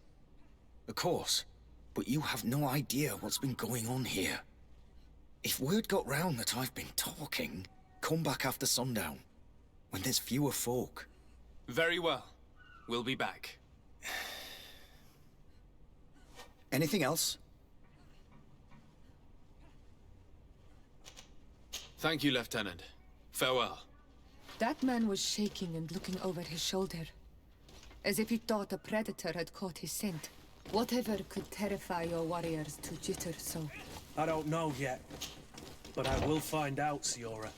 of course. But you have no idea what's been going on here. If word got round that I've been talking, come back after sundown, when there's fewer folk. Very well. We'll be back. Anything else? Thank you, Lieutenant. Farewell. That man was shaking and looking over his shoulder, as if he thought a predator had caught his scent. Whatever could terrify your warriors to jitter so? I don't know yet, but I will find out, Siora.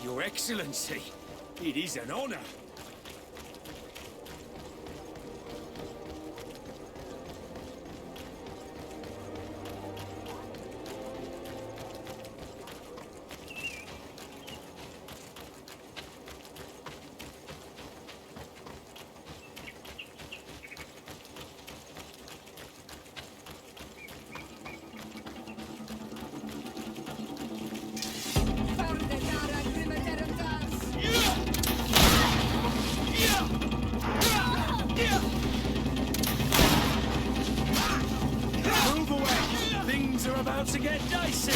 Your Excellency, it is an honor. Move away! Things are about to get dicey!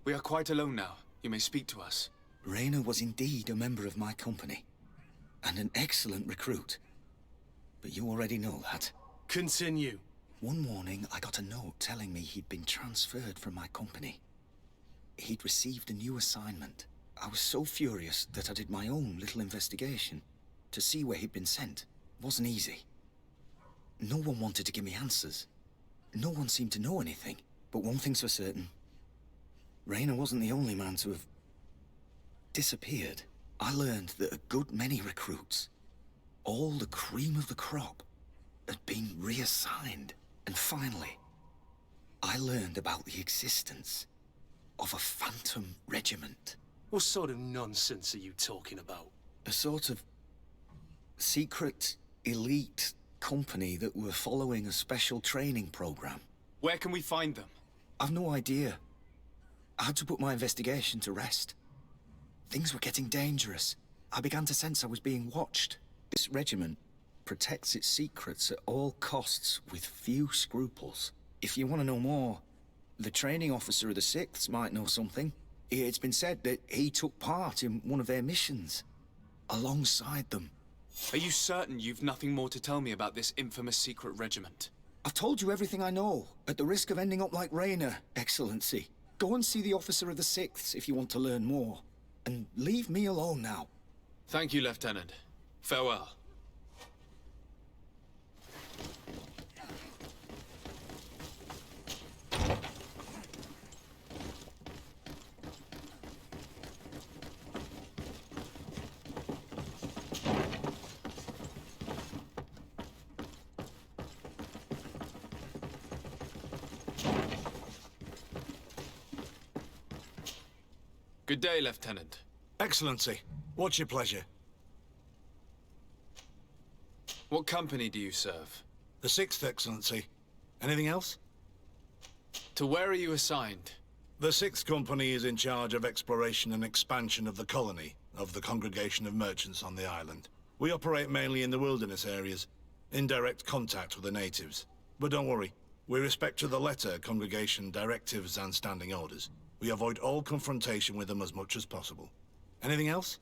We are quite alone now. You may speak to us. Rainer was indeed a member of my company, and an excellent recruit. But you already know that. Continue. One morning, I got a note telling me he'd been transferred from my company. He'd received a new assignment. I was so furious that I did my own little investigation to see where he'd been sent. It wasn't easy. No one wanted to give me answers. No one seemed to know anything. But one thing's for certain. Rainer wasn't the only man to have disappeared. I learned that a good many recruits, all the cream of the crop, had been reassigned. And finally, I learned about the existence of a phantom regiment. What sort of nonsense are you talking about? A sort of secret, elite company that were following a special training program. Where can we find them? I've no idea. I had to put my investigation to rest. Things were getting dangerous. I began to sense I was being watched. This regiment protects its secrets at all costs with few scruples. If you want to know more, the training officer of the 6th might know something. It's been said that he took part in one of their missions, alongside them. Are you certain you've nothing more to tell me about this infamous secret regiment? I've told you everything I know, at the risk of ending up like Rainer, Excellency. Go and see the officer of the 6th if you want to learn more. And leave me alone now. Thank you, Lieutenant. Farewell. Good day, Lieutenant. Excellency, what's your pleasure? What company do you serve? The 6th, Excellency. Anything else? To where are you assigned? The 6th Company is in charge of exploration and expansion of the colony of the Congregation of Merchants on the island. We operate mainly in the wilderness areas, in direct contact with the natives. But don't worry, we respect to the letter Congregation directives and standing orders. We avoid all confrontation with them as much as possible. Anything else?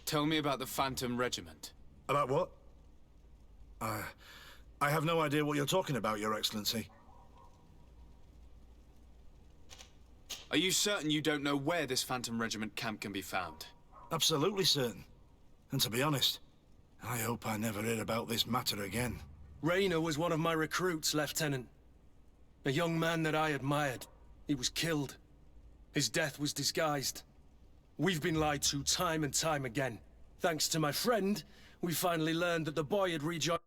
Tell me about the Phantom Regiment. About what? I have no idea what you're talking about, Your Excellency. Are you certain you don't know where this Phantom Regiment camp can be found? Absolutely certain. And to be honest, I hope I never hear about this matter again. Rainer was one of my recruits, Lieutenant. A young man that I admired. He was killed. His death was disguised. We've been lied to time and time again. Thanks to my friend, we finally learned that the boy had rejoined.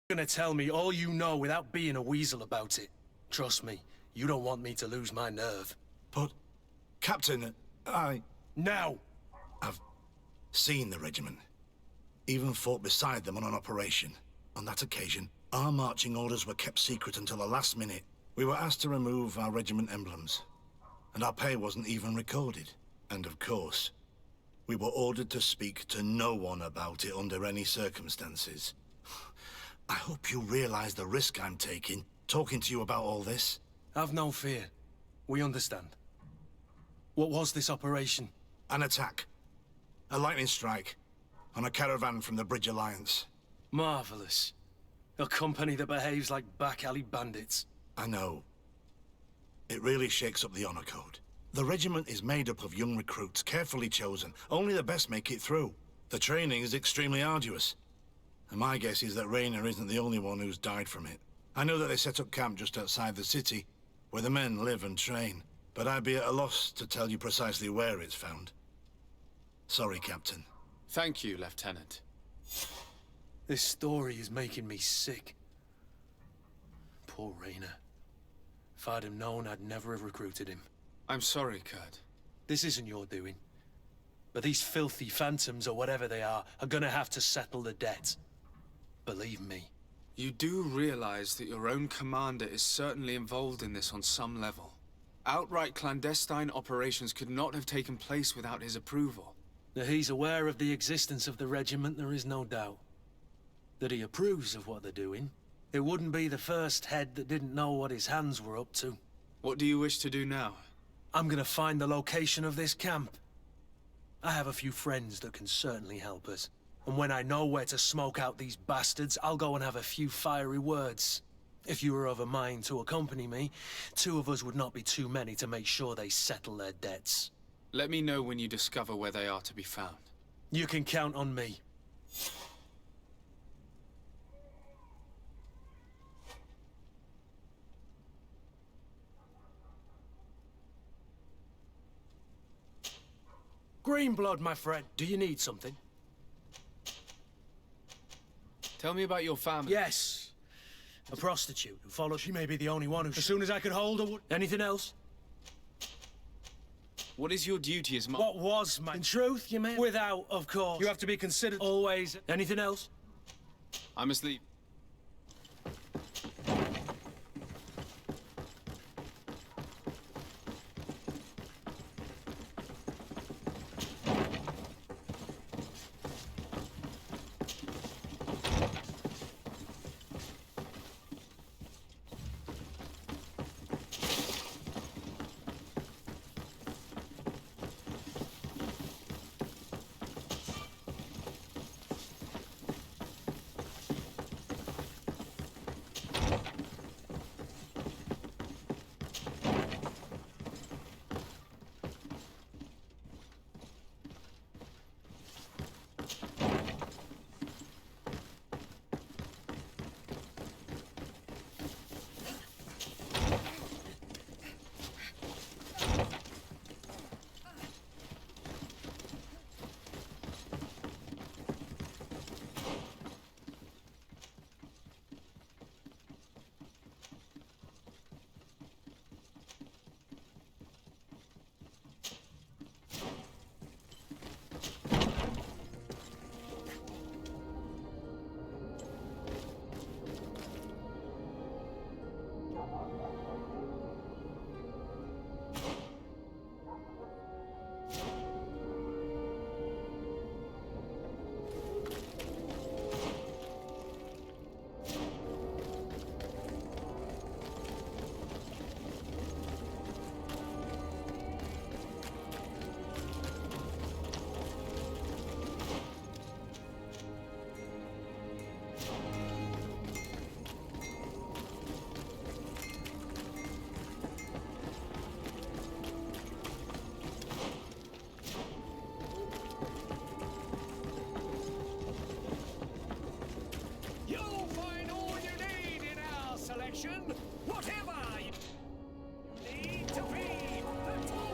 You're gonna tell me all you know without being a weasel about it. Trust me, you don't want me to lose my nerve. But, Captain, Now! I've seen the regiment. Even fought beside them on an operation. On that occasion, our marching orders were kept secret until the last minute. We were asked to remove our regiment emblems, and our pay wasn't even recorded. And of course, we were ordered to speak to no one about it under any circumstances. I hope you realize the risk I'm taking, talking to you about all this. Have no fear. We understand. What was this operation? An attack. A lightning strike on a caravan from the Bridge Alliance. Marvelous. A company that behaves like back-alley bandits. I know. It really shakes up the honor code. The regiment is made up of young recruits, carefully chosen. Only the best make it through. The training is extremely arduous. And my guess is that Rainer isn't the only one who's died from it. I know that they set up camp just outside the city, where the men live and train. But I'd be at a loss to tell you precisely where it's found. Sorry, Captain. Thank you, Lieutenant. This story is making me sick. Poor Rainer. If I'd have known, I'd never have recruited him. I'm sorry, Kurt. This isn't your doing. But these filthy phantoms, or whatever they are gonna have to settle the debt. Believe me. You do realize that your own commander is certainly involved in this on some level. Outright clandestine operations could not have taken place without his approval. That he's aware of the existence of the regiment, there is no doubt. That he approves of what they're doing, It wouldn't be the first head that didn't know what his hands were up to. What do you wish to do now? I'm gonna find the location of this camp. I have a few friends that can certainly help us. And when I know where to smoke out these bastards, I'll go and have a few fiery words. If you were of a mind to accompany me, 2 of us would not be too many to make sure they settle their debts. Let me know when you discover where they are to be found. You can count on me. Greenblood, my friend. Do you need something? Tell me about your family. Yes. A prostitute who followed. She may be the only one who... As soon as I could hold her... Anything else? What is your duty as my... What was my... In truth, you mean? Without, of course. You have to be considered always... Anything else? I must leave. Whatever you need to be the top.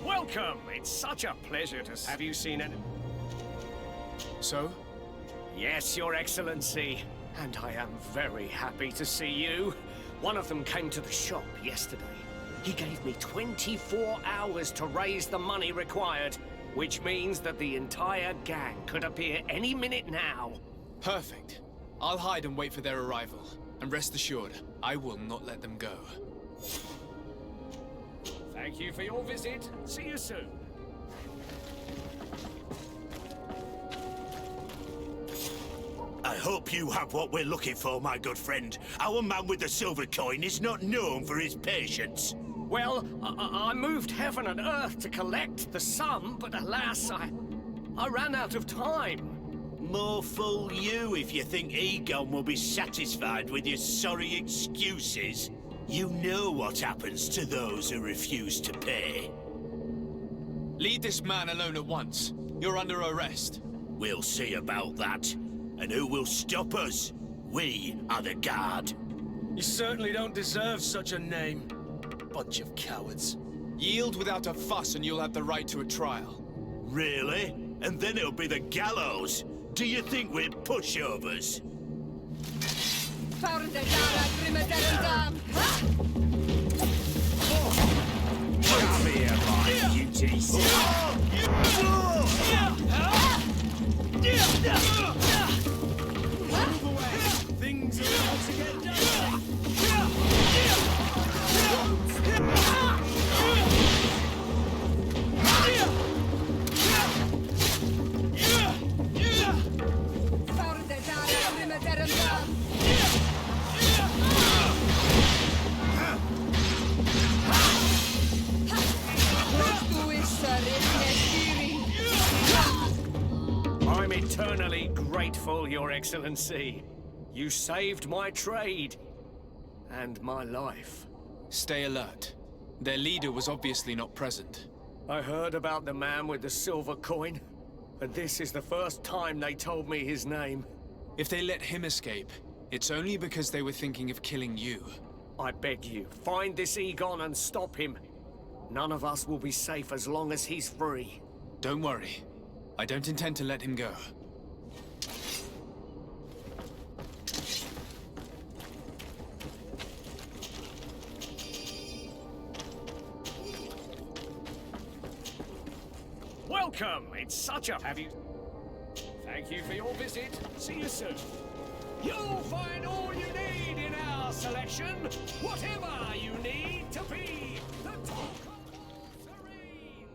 Welcome. It's such a pleasure to... Have you seen it? So? Yes, Your Excellency. And I am very happy to see you. One of them came to the shop yesterday. He gave me 24 hours to raise the money required, which means that the entire gang could appear any minute now. Perfect. I'll hide and wait for their arrival. And rest assured, I will not let them go. Thank you for your visit. See you soon. I hope you have what we're looking for, my good friend. Our man with the silver coin is not known for his patience. Well, I moved heaven and earth to collect the sum, but alas, I ran out of time. More fool you if you think Egon will be satisfied with your sorry excuses. You know what happens to those who refuse to pay. Leave this man alone at once. You're under arrest. We'll see about that. And who will stop us? We are the guard. You certainly don't deserve such a name. Bunch of cowards. Yield without a fuss and you'll have the right to a trial. Really? And then it'll be the gallows? Do you think we're pushovers? Come here, my beauties. Things are about to get done. I'm eternally grateful, Your Excellency. You saved my trade. And my life. Stay alert. Their leader was obviously not present. I heard about the man with the silver coin. And this is the first time they told me his name. If they let him escape, it's only because they were thinking of killing you. I beg you, find this Egon and stop him. None of us will be safe as long as he's free. Don't worry. I don't intend to let him go. Welcome! It's such a... Have you... Thank you for your visit. See you soon. You'll find all you need in our selection. Whatever you need to be the talk of Serene.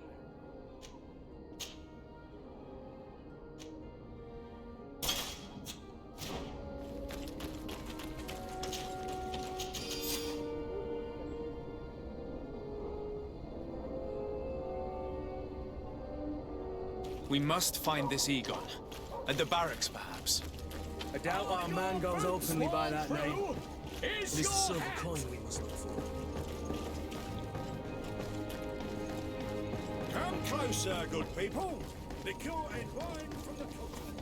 We must find this Egon. At the barracks, perhaps. I doubt our man goes openly by that name. It is the silver coin we must look for. Come closer, good people. Liquor and wine from the continent.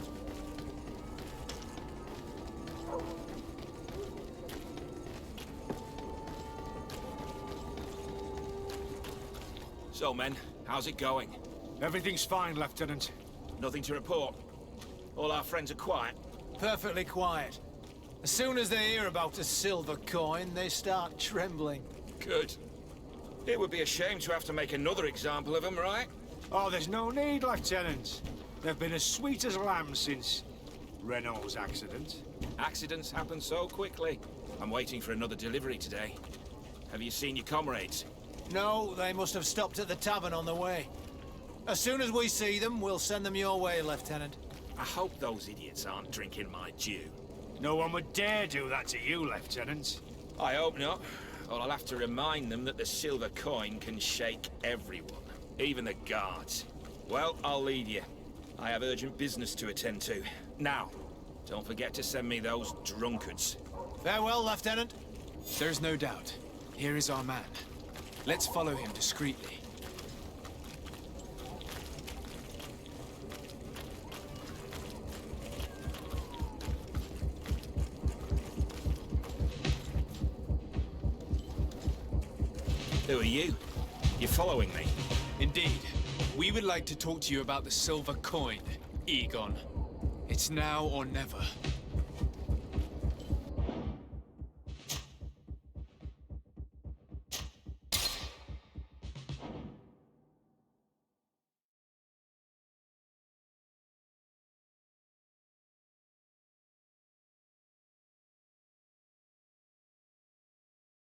So, men, how's it going? Everything's fine, Lieutenant. Nothing to report. All our friends are quiet. Perfectly quiet. As soon as they hear about a silver coin, they start trembling. Good. It would be a shame to have to make another example of them, right? Oh, there's no need, Lieutenant. They've been as sweet as lambs since Renault's accident. Accidents happen so quickly. I'm waiting for another delivery today. Have you seen your comrades? No, they must have stopped at the tavern on the way. As soon as we see them, we'll send them your way, Lieutenant. I hope those idiots aren't drinking my dew. No one would dare do that to you, Lieutenant. I hope not. Or I'll have to remind them that the silver coin can shake everyone, even the guards. Well, I'll leave you. I have urgent business to attend to. Now, don't forget to send me those drunkards. Farewell, Lieutenant. There's no doubt. Here is our man. Let's follow him discreetly. Who are you? You're following me? Indeed. We would like to talk to you about the silver coin, Egon. It's now or never.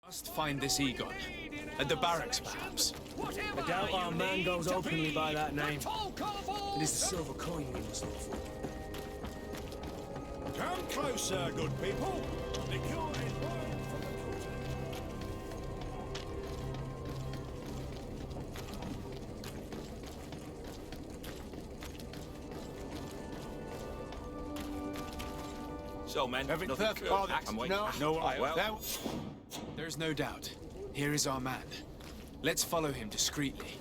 Must find this Egon. At the barracks, perhaps. I doubt our man goes openly by that name. It is the silver coin we must look for. Come closer, good people. The cure is wine from the So, men, Every nothing perfect. good. I'm waiting. Well, There's no doubt. Here is our man. Let's follow him discreetly.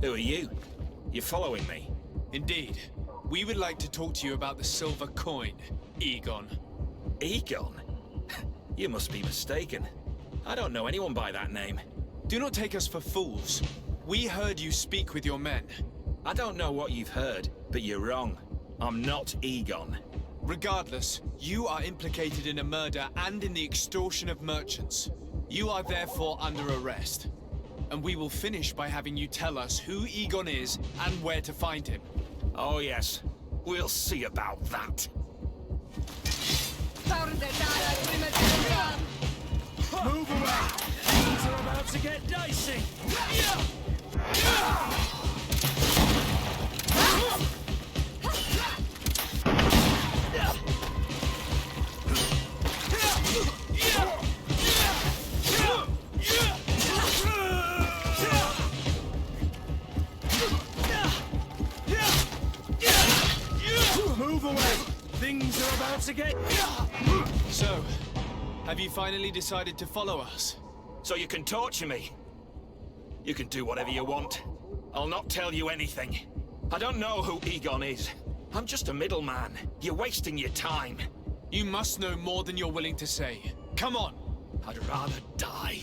Who are you? You're following me? Indeed. We would like to talk to you about the silver coin, Egon. Egon? You must be mistaken. I don't know anyone by that name. Do not take us for fools. We heard you speak with your men. I don't know what you've heard, but you're wrong. I'm not Egon. Regardless, you are implicated in a murder and in the extortion of merchants. You are therefore under arrest. And we will finish by having you tell us who Egon is and where to find him. Oh yes, we'll see about that. Move away! Things are about to get dicey! Move away! Things are about to get... So, have you finally decided to follow us? So you can torture me? You can do whatever you want. I'll not tell you anything. I don't know who Egon is. I'm just a middleman. You're wasting your time. You must know more than you're willing to say. Come on! I'd rather die.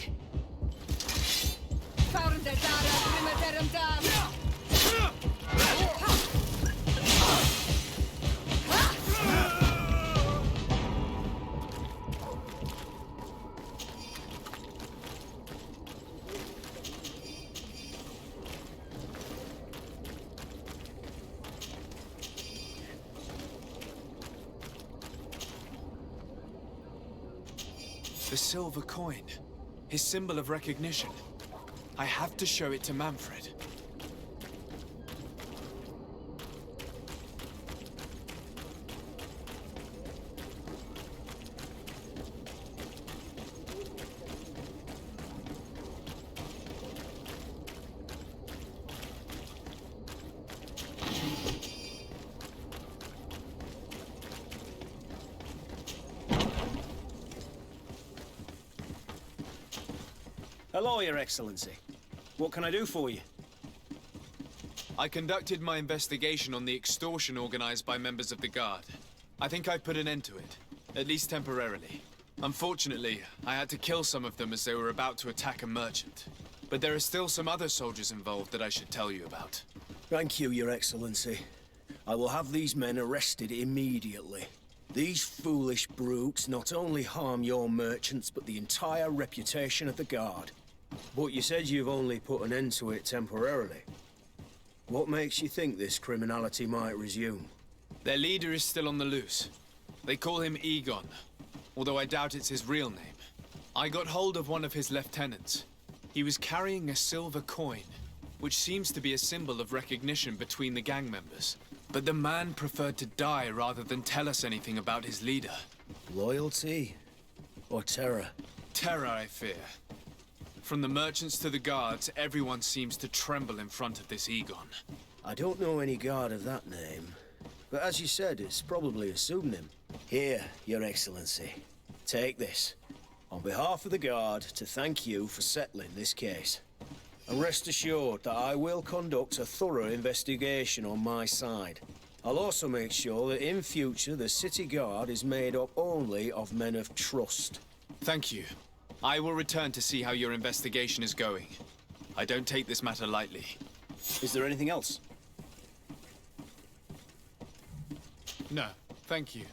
The silver coin. His symbol of recognition. I have to show it to Manfred. Hello, Your Excellency. What can I do for you? I conducted my investigation on the extortion organized by members of the Guard. I think I've put an end to it, at least temporarily. Unfortunately, I had to kill some of them as they were about to attack a merchant. But there are still some other soldiers involved that I should tell you about. Thank you, Your Excellency. I will have these men arrested immediately. These foolish brutes not only harm your merchants, but the entire reputation of the Guard. But you said you've only put an end to it temporarily. What makes you think this criminality might resume? Their leader is still on the loose. They call him Egon, although I doubt it's his real name. I got hold of one of his lieutenants. He was carrying a silver coin, which seems to be a symbol of recognition between the gang members. But the man preferred to die rather than tell us anything about his leader. Loyalty? Or terror? Terror, I fear. From the merchants to the guards, everyone seems to tremble in front of this Egon. I don't know any guard of that name. But as you said, it's probably a pseudonym. Here, Your Excellency. Take this. On behalf of the Guard, to thank you for settling this case. And rest assured that I will conduct a thorough investigation on my side. I'll also make sure that in future the City Guard is made up only of men of trust. Thank you. I will return to see how your investigation is going. I don't take this matter lightly. Is there anything else? No, thank you.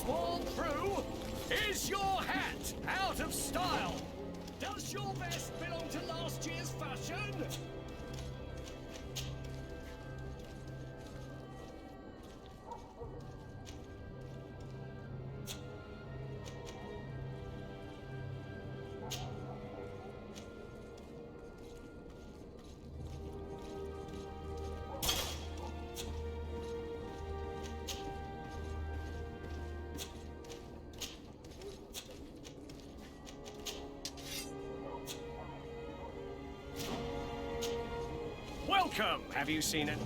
Worn through? Is your hat out of style? Does your vest belong to last year's fashion? Welcome! Have you seen it?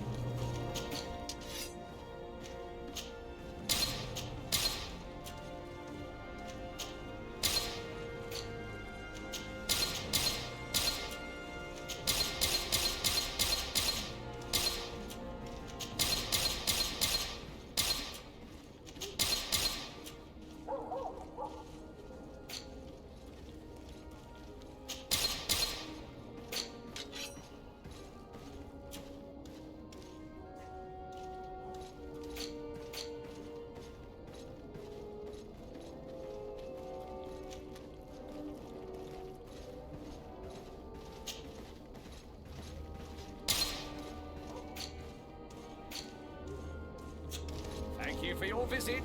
Thank you for your visit.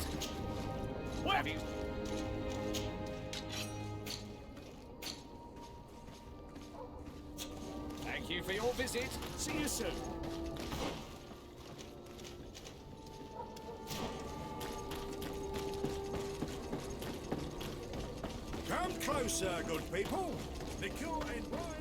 Where have you... Thank you for your visit. See you soon. Come closer, good people. Liquor and wine.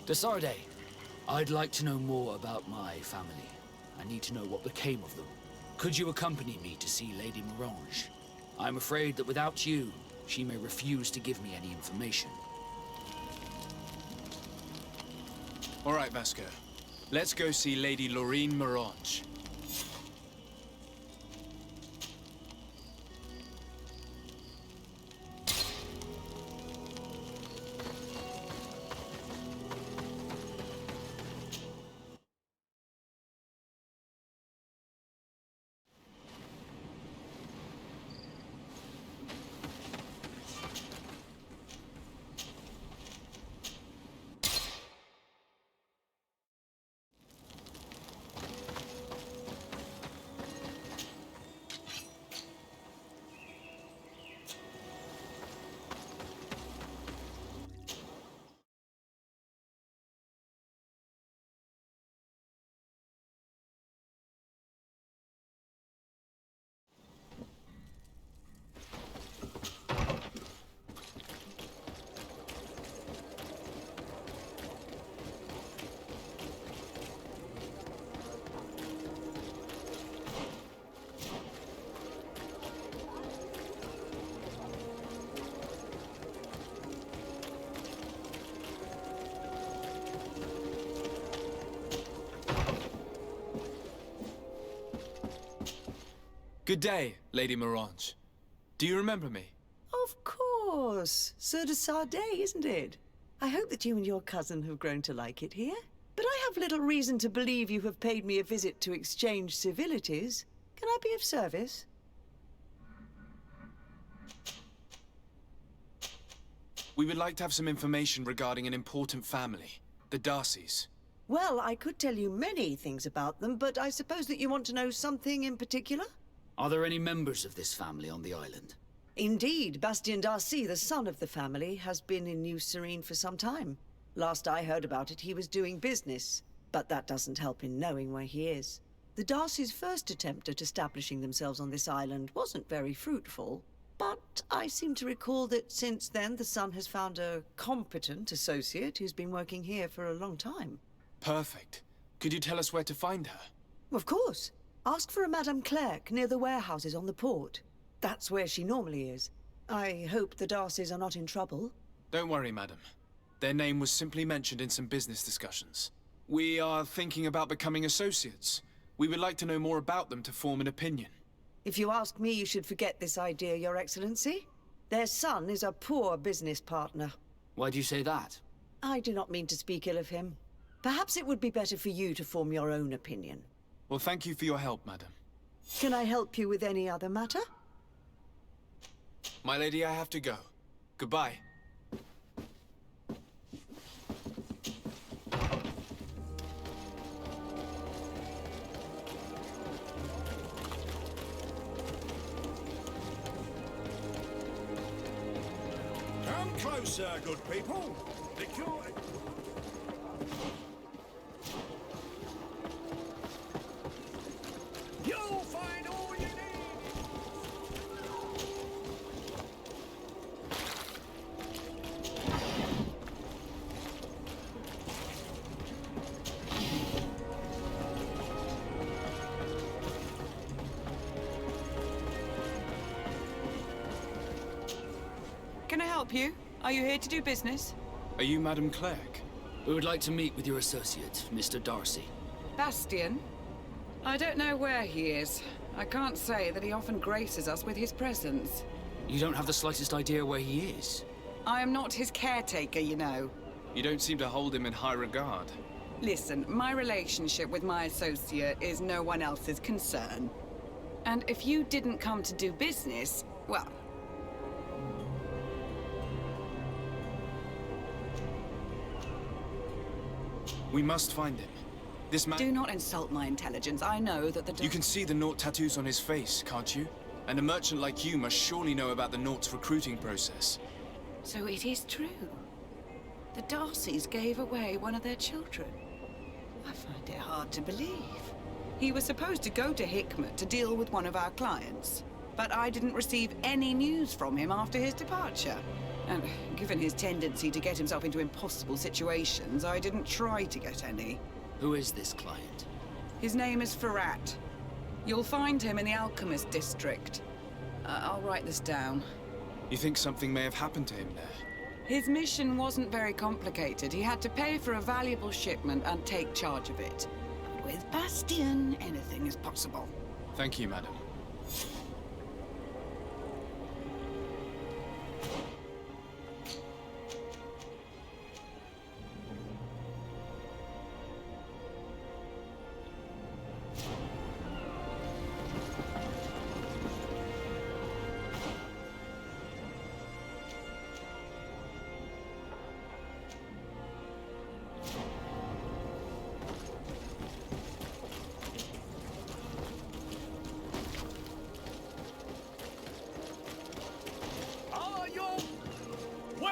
Desarde, I'd like to know more about my family. I need to know what became of them. Could you accompany me to see Lady Morange? I'm afraid that without you, she may refuse to give me any information. All right, Vasco. Let's go see Lady Loreen Morange. Good day, Lady Morange. Do you remember me? Of course. Sir de Sardet, isn't it? I hope that you and your cousin have grown to like it here. But I have little reason to believe you have paid me a visit to exchange civilities. Can I be of service? We would like to have some information regarding an important family, the Darcys. Well, I could tell you many things about them, but I suppose that you want to know something in particular? Are there any members of this family on the island? Indeed, Bastien Darcy, the son of the family, has been in New Serene for some time. Last I heard about it, he was doing business, but that doesn't help in knowing where he is. The Darcys' first attempt at establishing themselves on this island wasn't very fruitful, but I seem to recall that since then the son has found a competent associate who's been working here for a long time. Perfect. Could you tell us where to find her? Of course. Ask for a Madame Clerc near the warehouses on the port. That's where she normally is. I hope the Darcys are not in trouble. Don't worry, madam. Their name was simply mentioned in some business discussions. We are thinking about becoming associates. We would like to know more about them to form an opinion. If you ask me, you should forget this idea, Your Excellency. Their son is a poor business partner. Why do you say that? I do not mean to speak ill of him. Perhaps it would be better for you to form your own opinion. Well, thank you for your help, madam. Can I help you with any other matter? My lady, I have to go. Goodbye. Come closer, good people. The cure... You'll find all you need! Can I help you? Are you here to do business? Are you Madame Clerc? We would like to meet with your associate, Mr. Darcy. Bastien? I don't know where he is. I can't say that he often graces us with his presence. You don't have the slightest idea where he is? I am not his caretaker, you know. You don't seem to hold him in high regard. Listen, my relationship with my associate is no one else's concern. And if you didn't come to do business, well... We must find him. This man... Do not insult my intelligence. I know that the... You can see the Naut tattoos on his face, can't you? And a merchant like you must surely know about the Naut's recruiting process. So it is true. The Darcys gave away one of their children. I find it hard to believe. He was supposed to go to Hikmet to deal with one of our clients, but I didn't receive any news from him after his departure. And given his tendency to get himself into impossible situations, I didn't try to get any. Who is this client? His name is Ferrat. You'll find him in the Alchemist District. I'll write this down. You think something may have happened to him there? His mission wasn't very complicated. He had to pay for a valuable shipment and take charge of it. And with Bastion, anything is possible. Thank you, madam.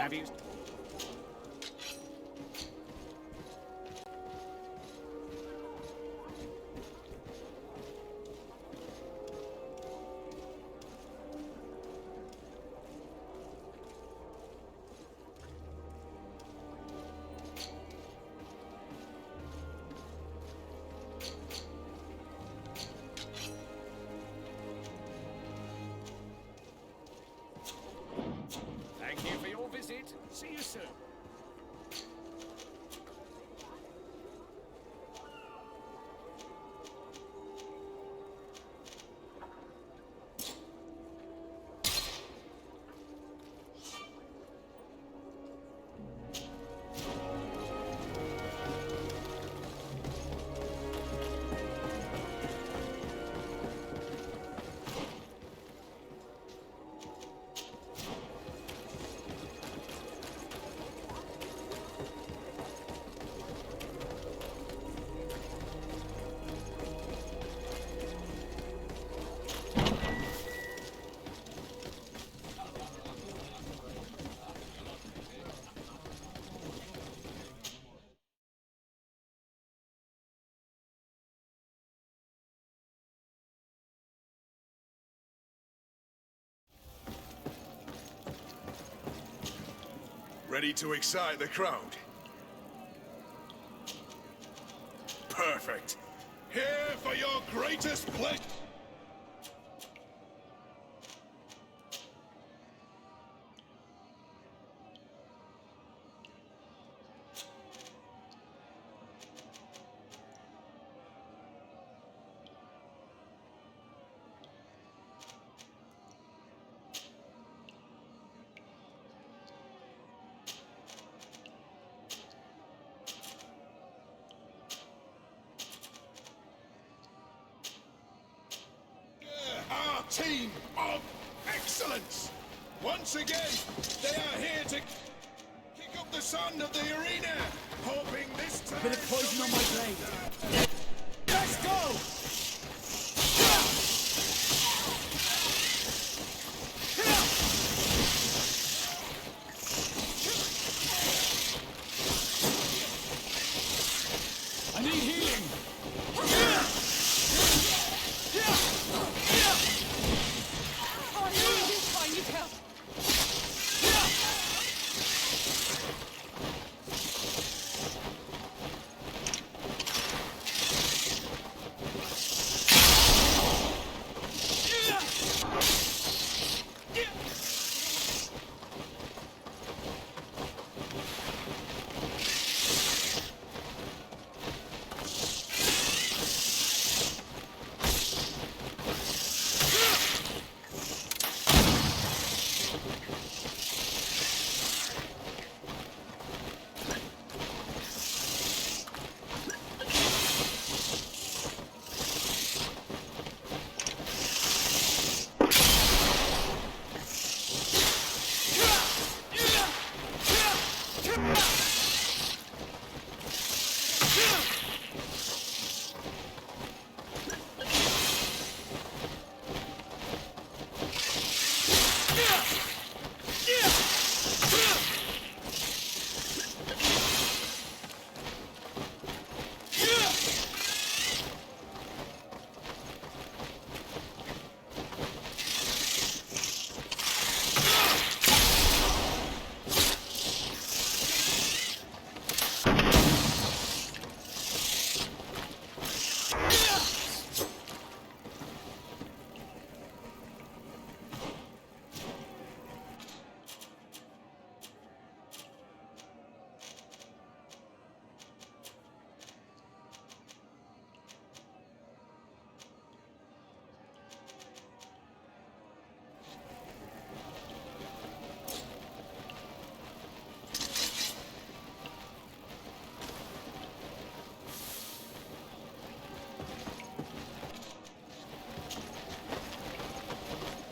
Have you... Thank you for your visit. See you soon. Ready to excite the crowd? Perfect. Here for your greatest pleasure. Team of excellence! Once again, they are here to kick up the sun of the arena, hoping this time... Bit of poison on my blade. Let's go! I need healing.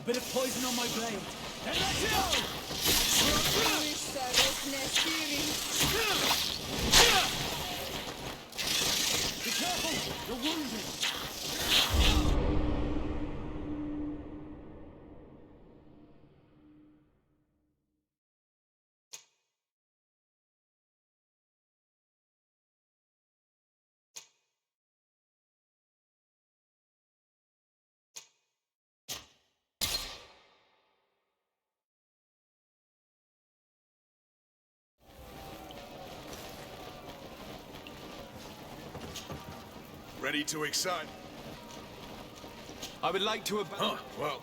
bit of poison on my blade. And let's Be careful! You're wounded! Ready to excite? I would like to well.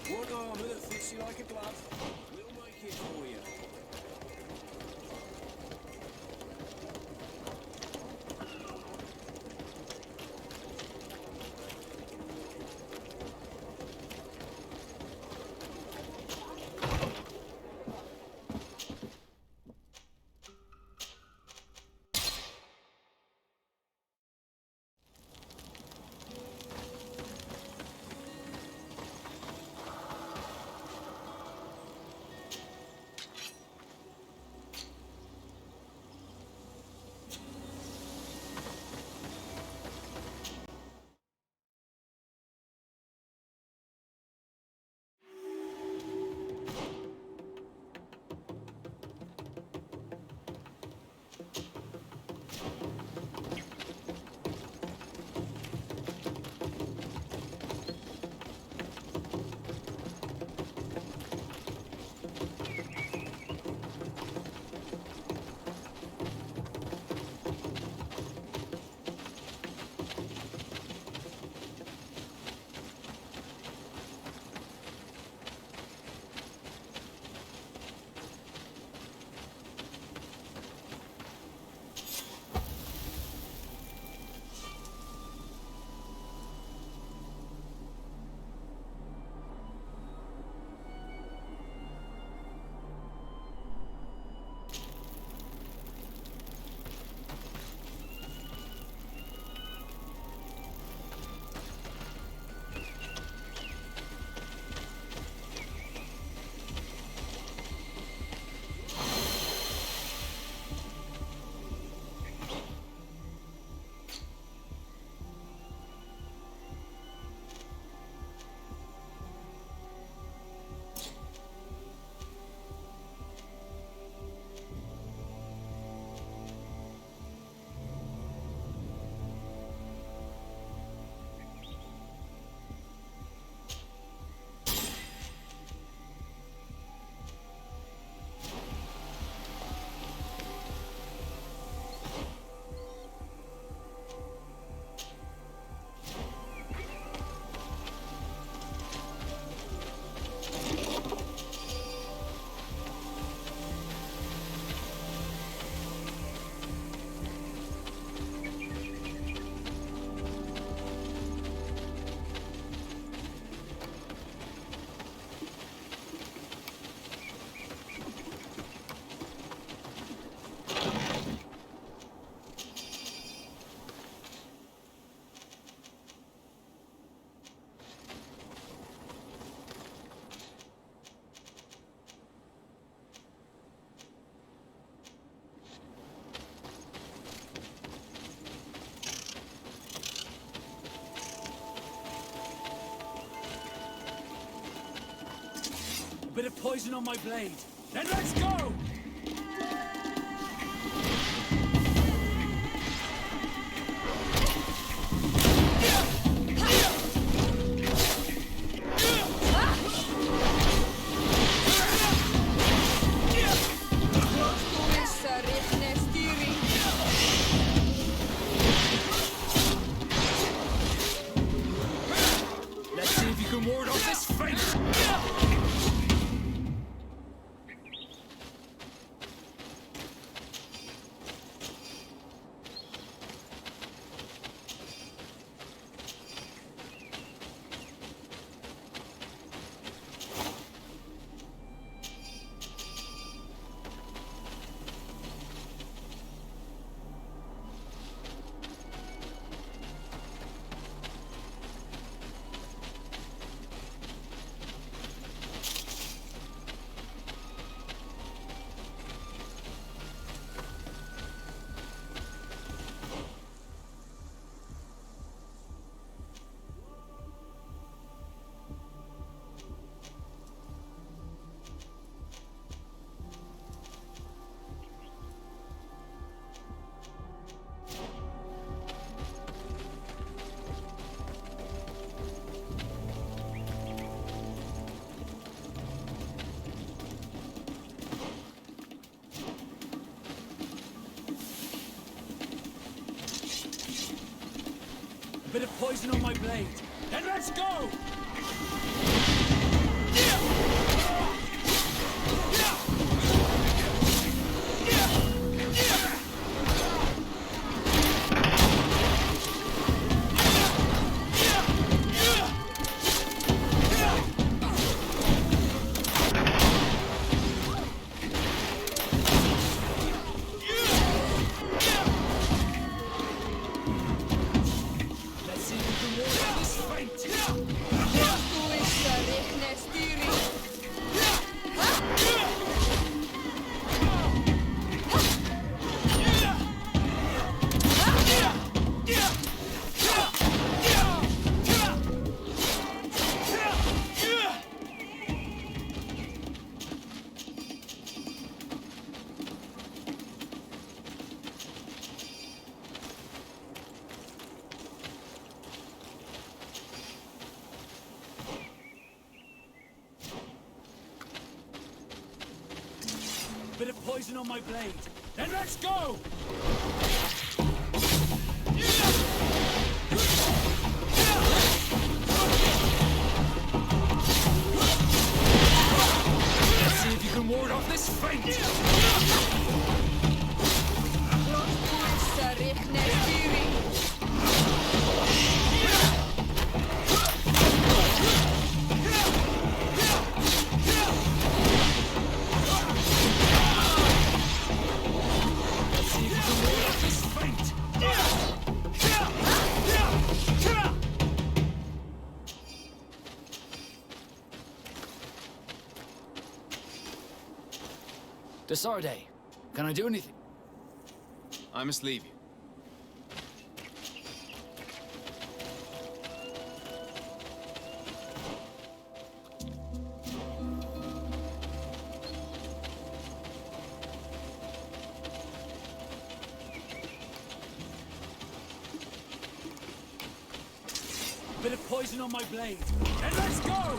One armor that fits you like a glove. We'll make it for you. Bit of poison on my blade. Then let's go! Let's see if you can ward off this fate! Bit of poison on my blade. Then let's go! Bit of poison on my blade. Then let's go! Let's see if you can ward off this fate! Desarde, can I do anything? I must leave you. Bit of poison on my blade. Then let's go!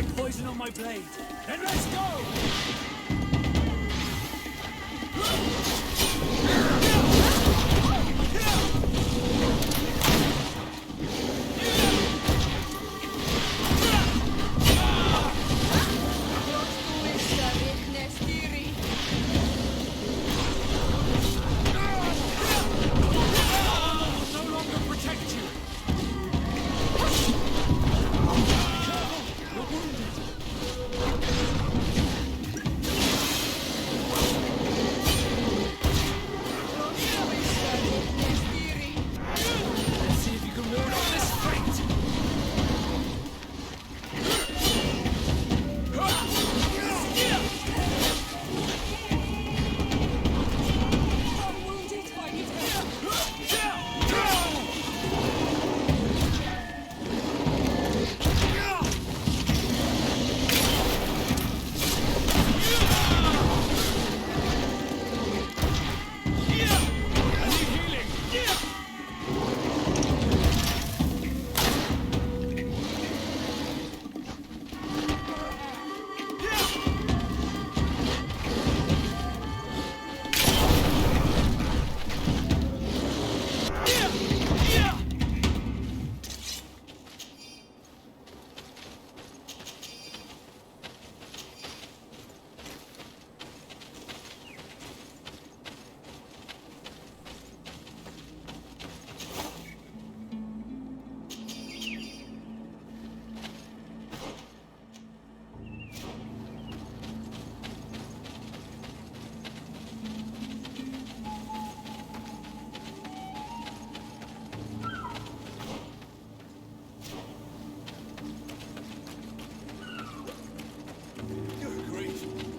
Take poison on my blade. Then let's go!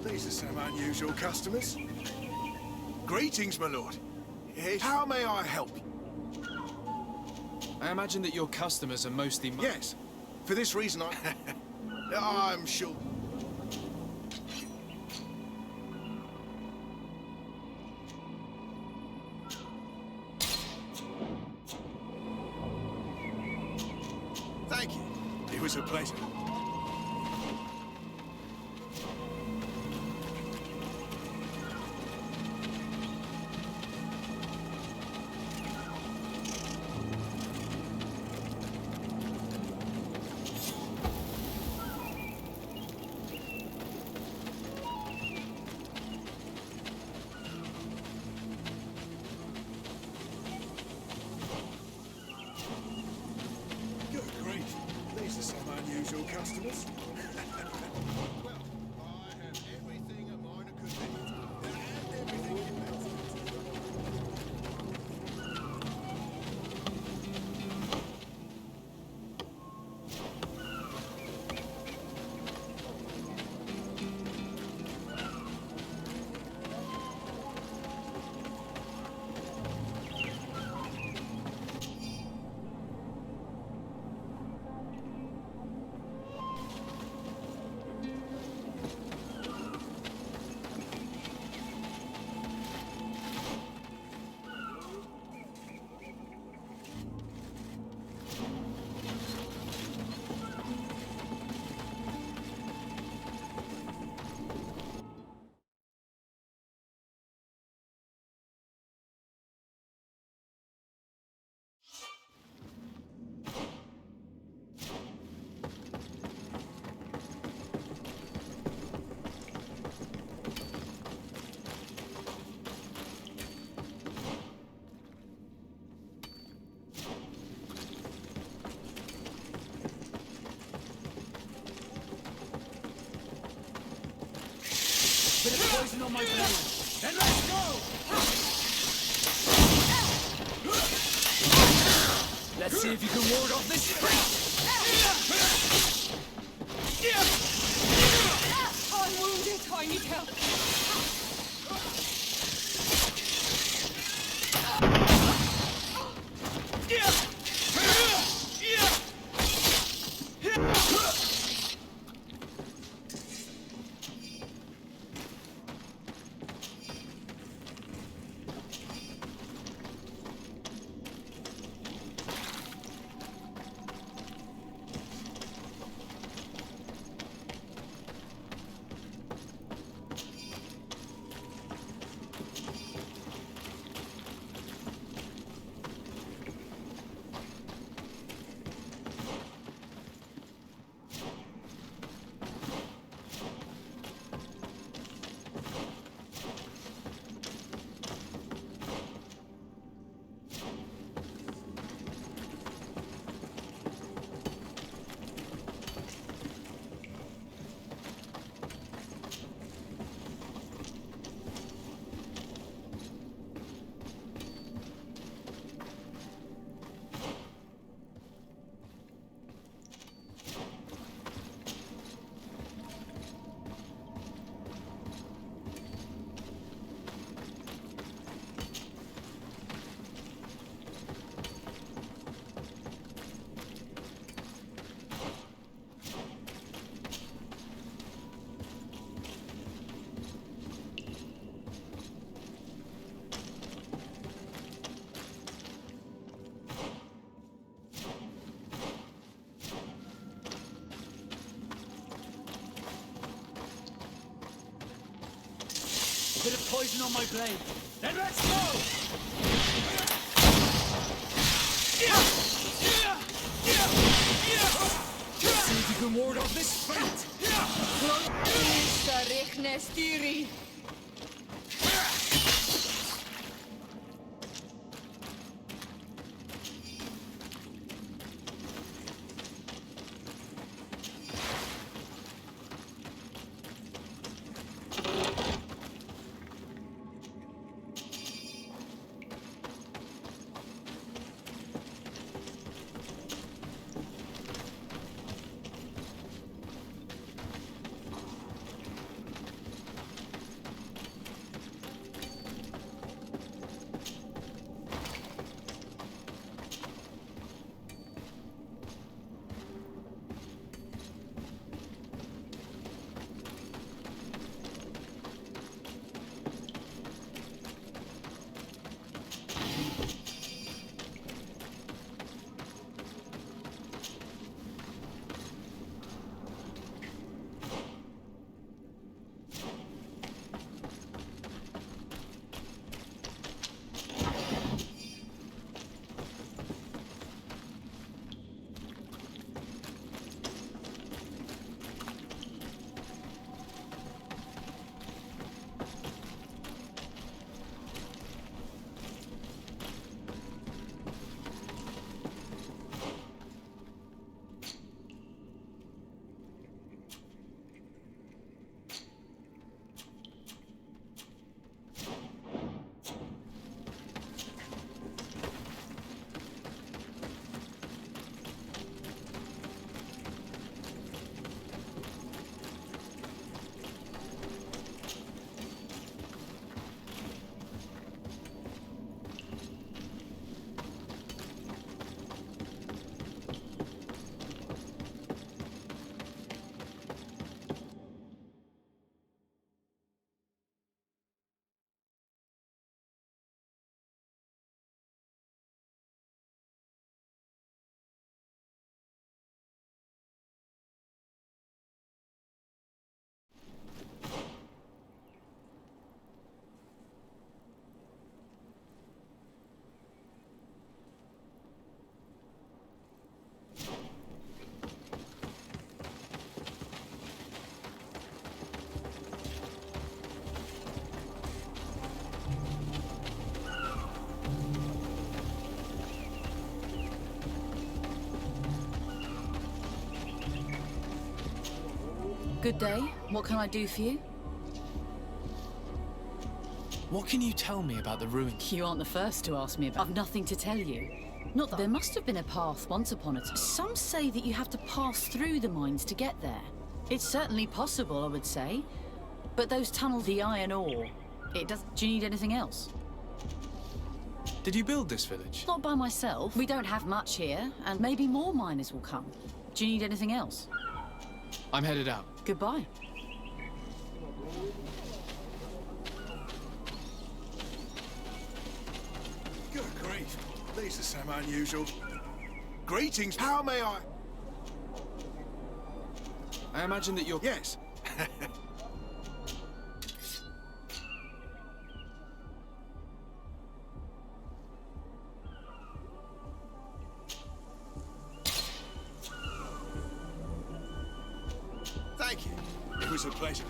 These are some unusual customers. Greetings, my lord. Yes. How may I help? I imagine that your customers are mostly... Yes. For this reason, I'm sure... Thank you. It was a pleasure. These are some unusual customers. Well, I have everything a miner could need, and everything in Belgium. Bit of poison on my blade. Then let's go! Let's see if you can ward off this sprint! I'm wounded. I need help. Bit of poison on my blade. Then let's go! See if you can ward off this fate! Good day. What can I do for you? What can you tell me about the ruins? You aren't the first to ask me about. I've nothing to tell you. Not that there must have been a path once upon a time. Some say that you have to pass through the mines to get there. It's certainly possible, I would say. But those tunnels, the iron ore, it does. Do you need anything else? Did you build this village? Not by myself. We don't have much here, and maybe more miners will come. Do you need anything else? I'm headed out. Goodbye. Good grief. These are some unusual... Greetings. How may I... I imagine that you're... Yes. Thank you. It was a pleasure.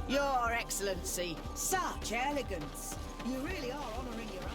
Your Excellency, such elegance. You really are honouring your own.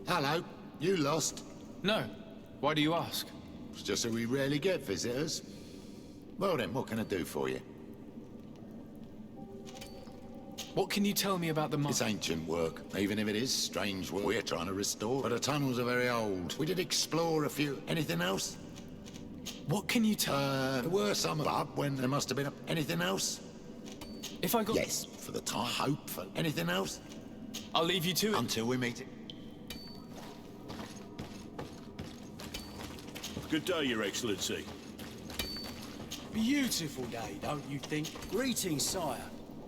Hello. You lost? No. Why do you ask? It's just that we rarely get visitors. Well then, what can I do for you? What can you tell me about the mine? It's ancient work, even if it is strange work we're trying to restore. But the tunnels are very old. We did explore a few. Anything else? What can you tell? There were some up when there must have been anything else? If I got... Yes, for the time. Hopeful. Anything else? I'll leave you to it. Until we meet. Good day, Your Excellency. Beautiful day, don't you think? Greetings, sire.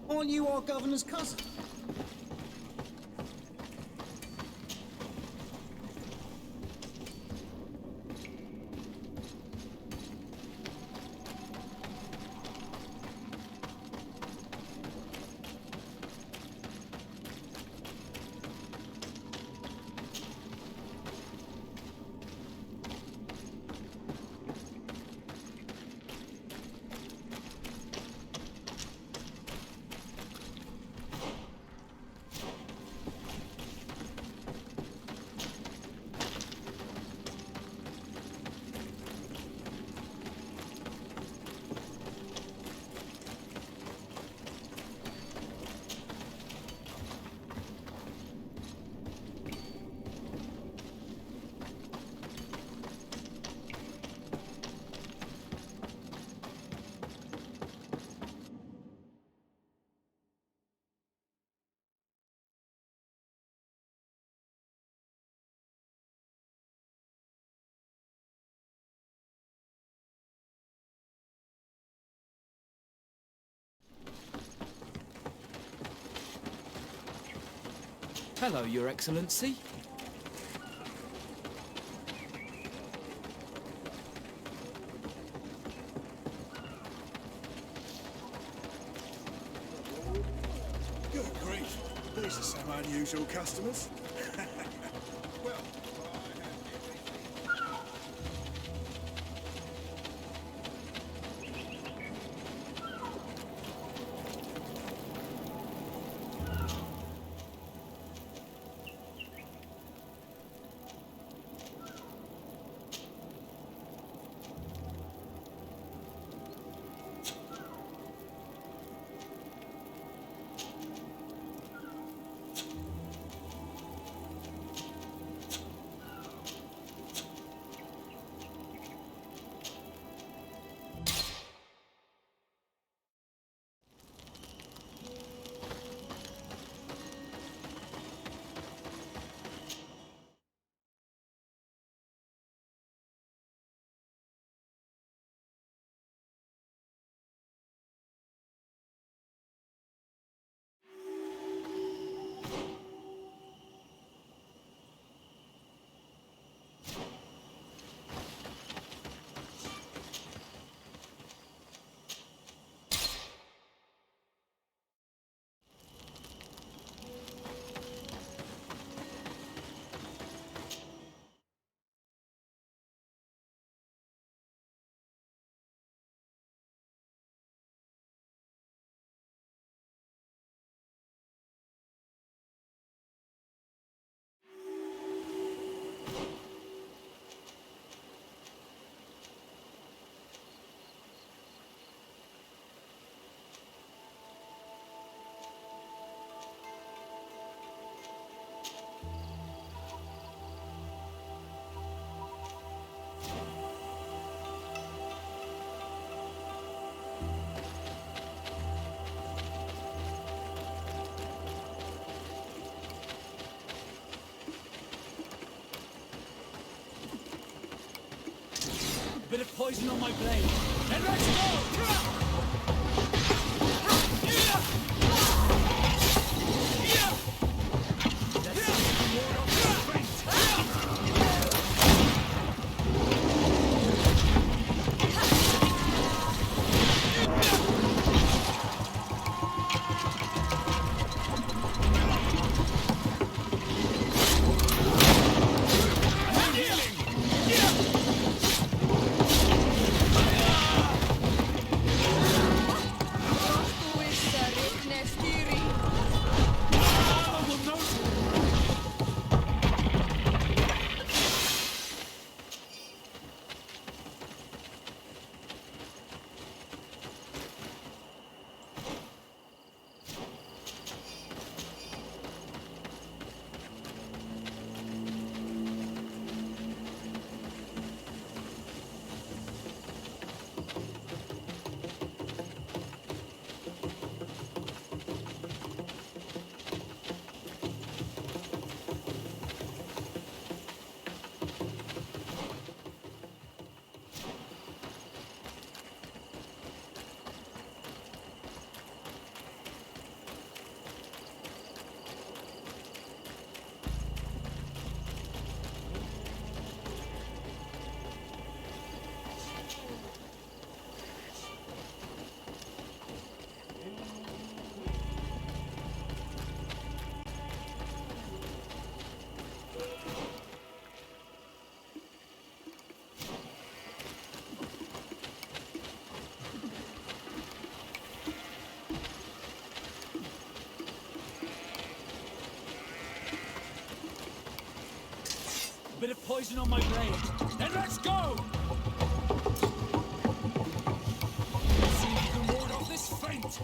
Aren't you our governor's cousin? Hello, Your Excellency. Good grief. These are some unusual customers. Well, Bit of poison on my blade. And let's go! Yeah! A bit of poison on my blade. Then let's go! Let's see if you can ward off this feint.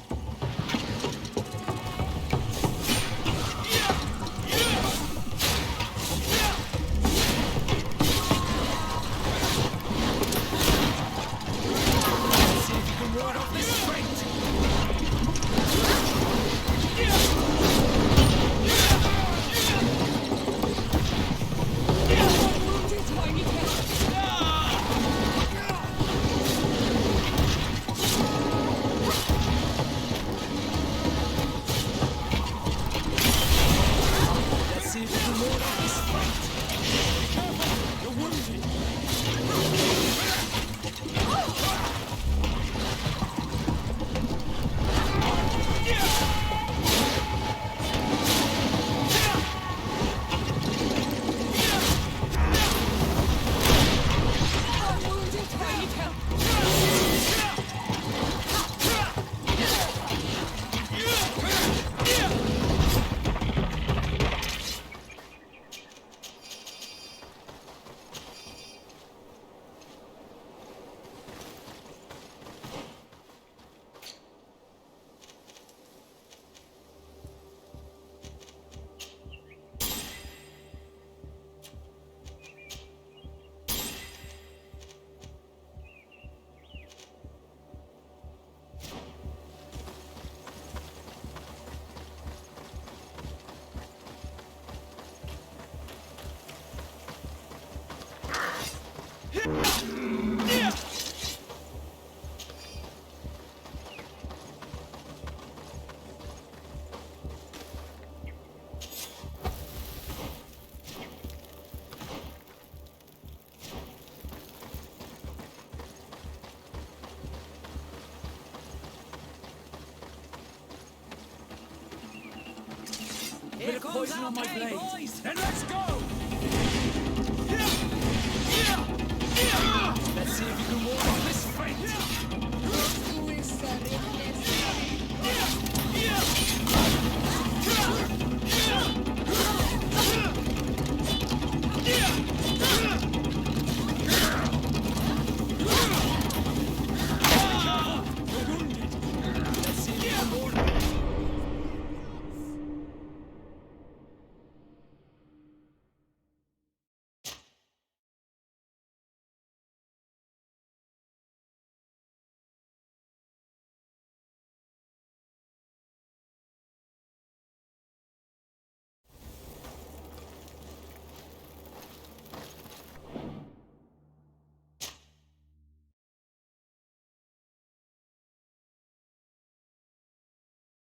Bit of poison on my blade. Then let's go!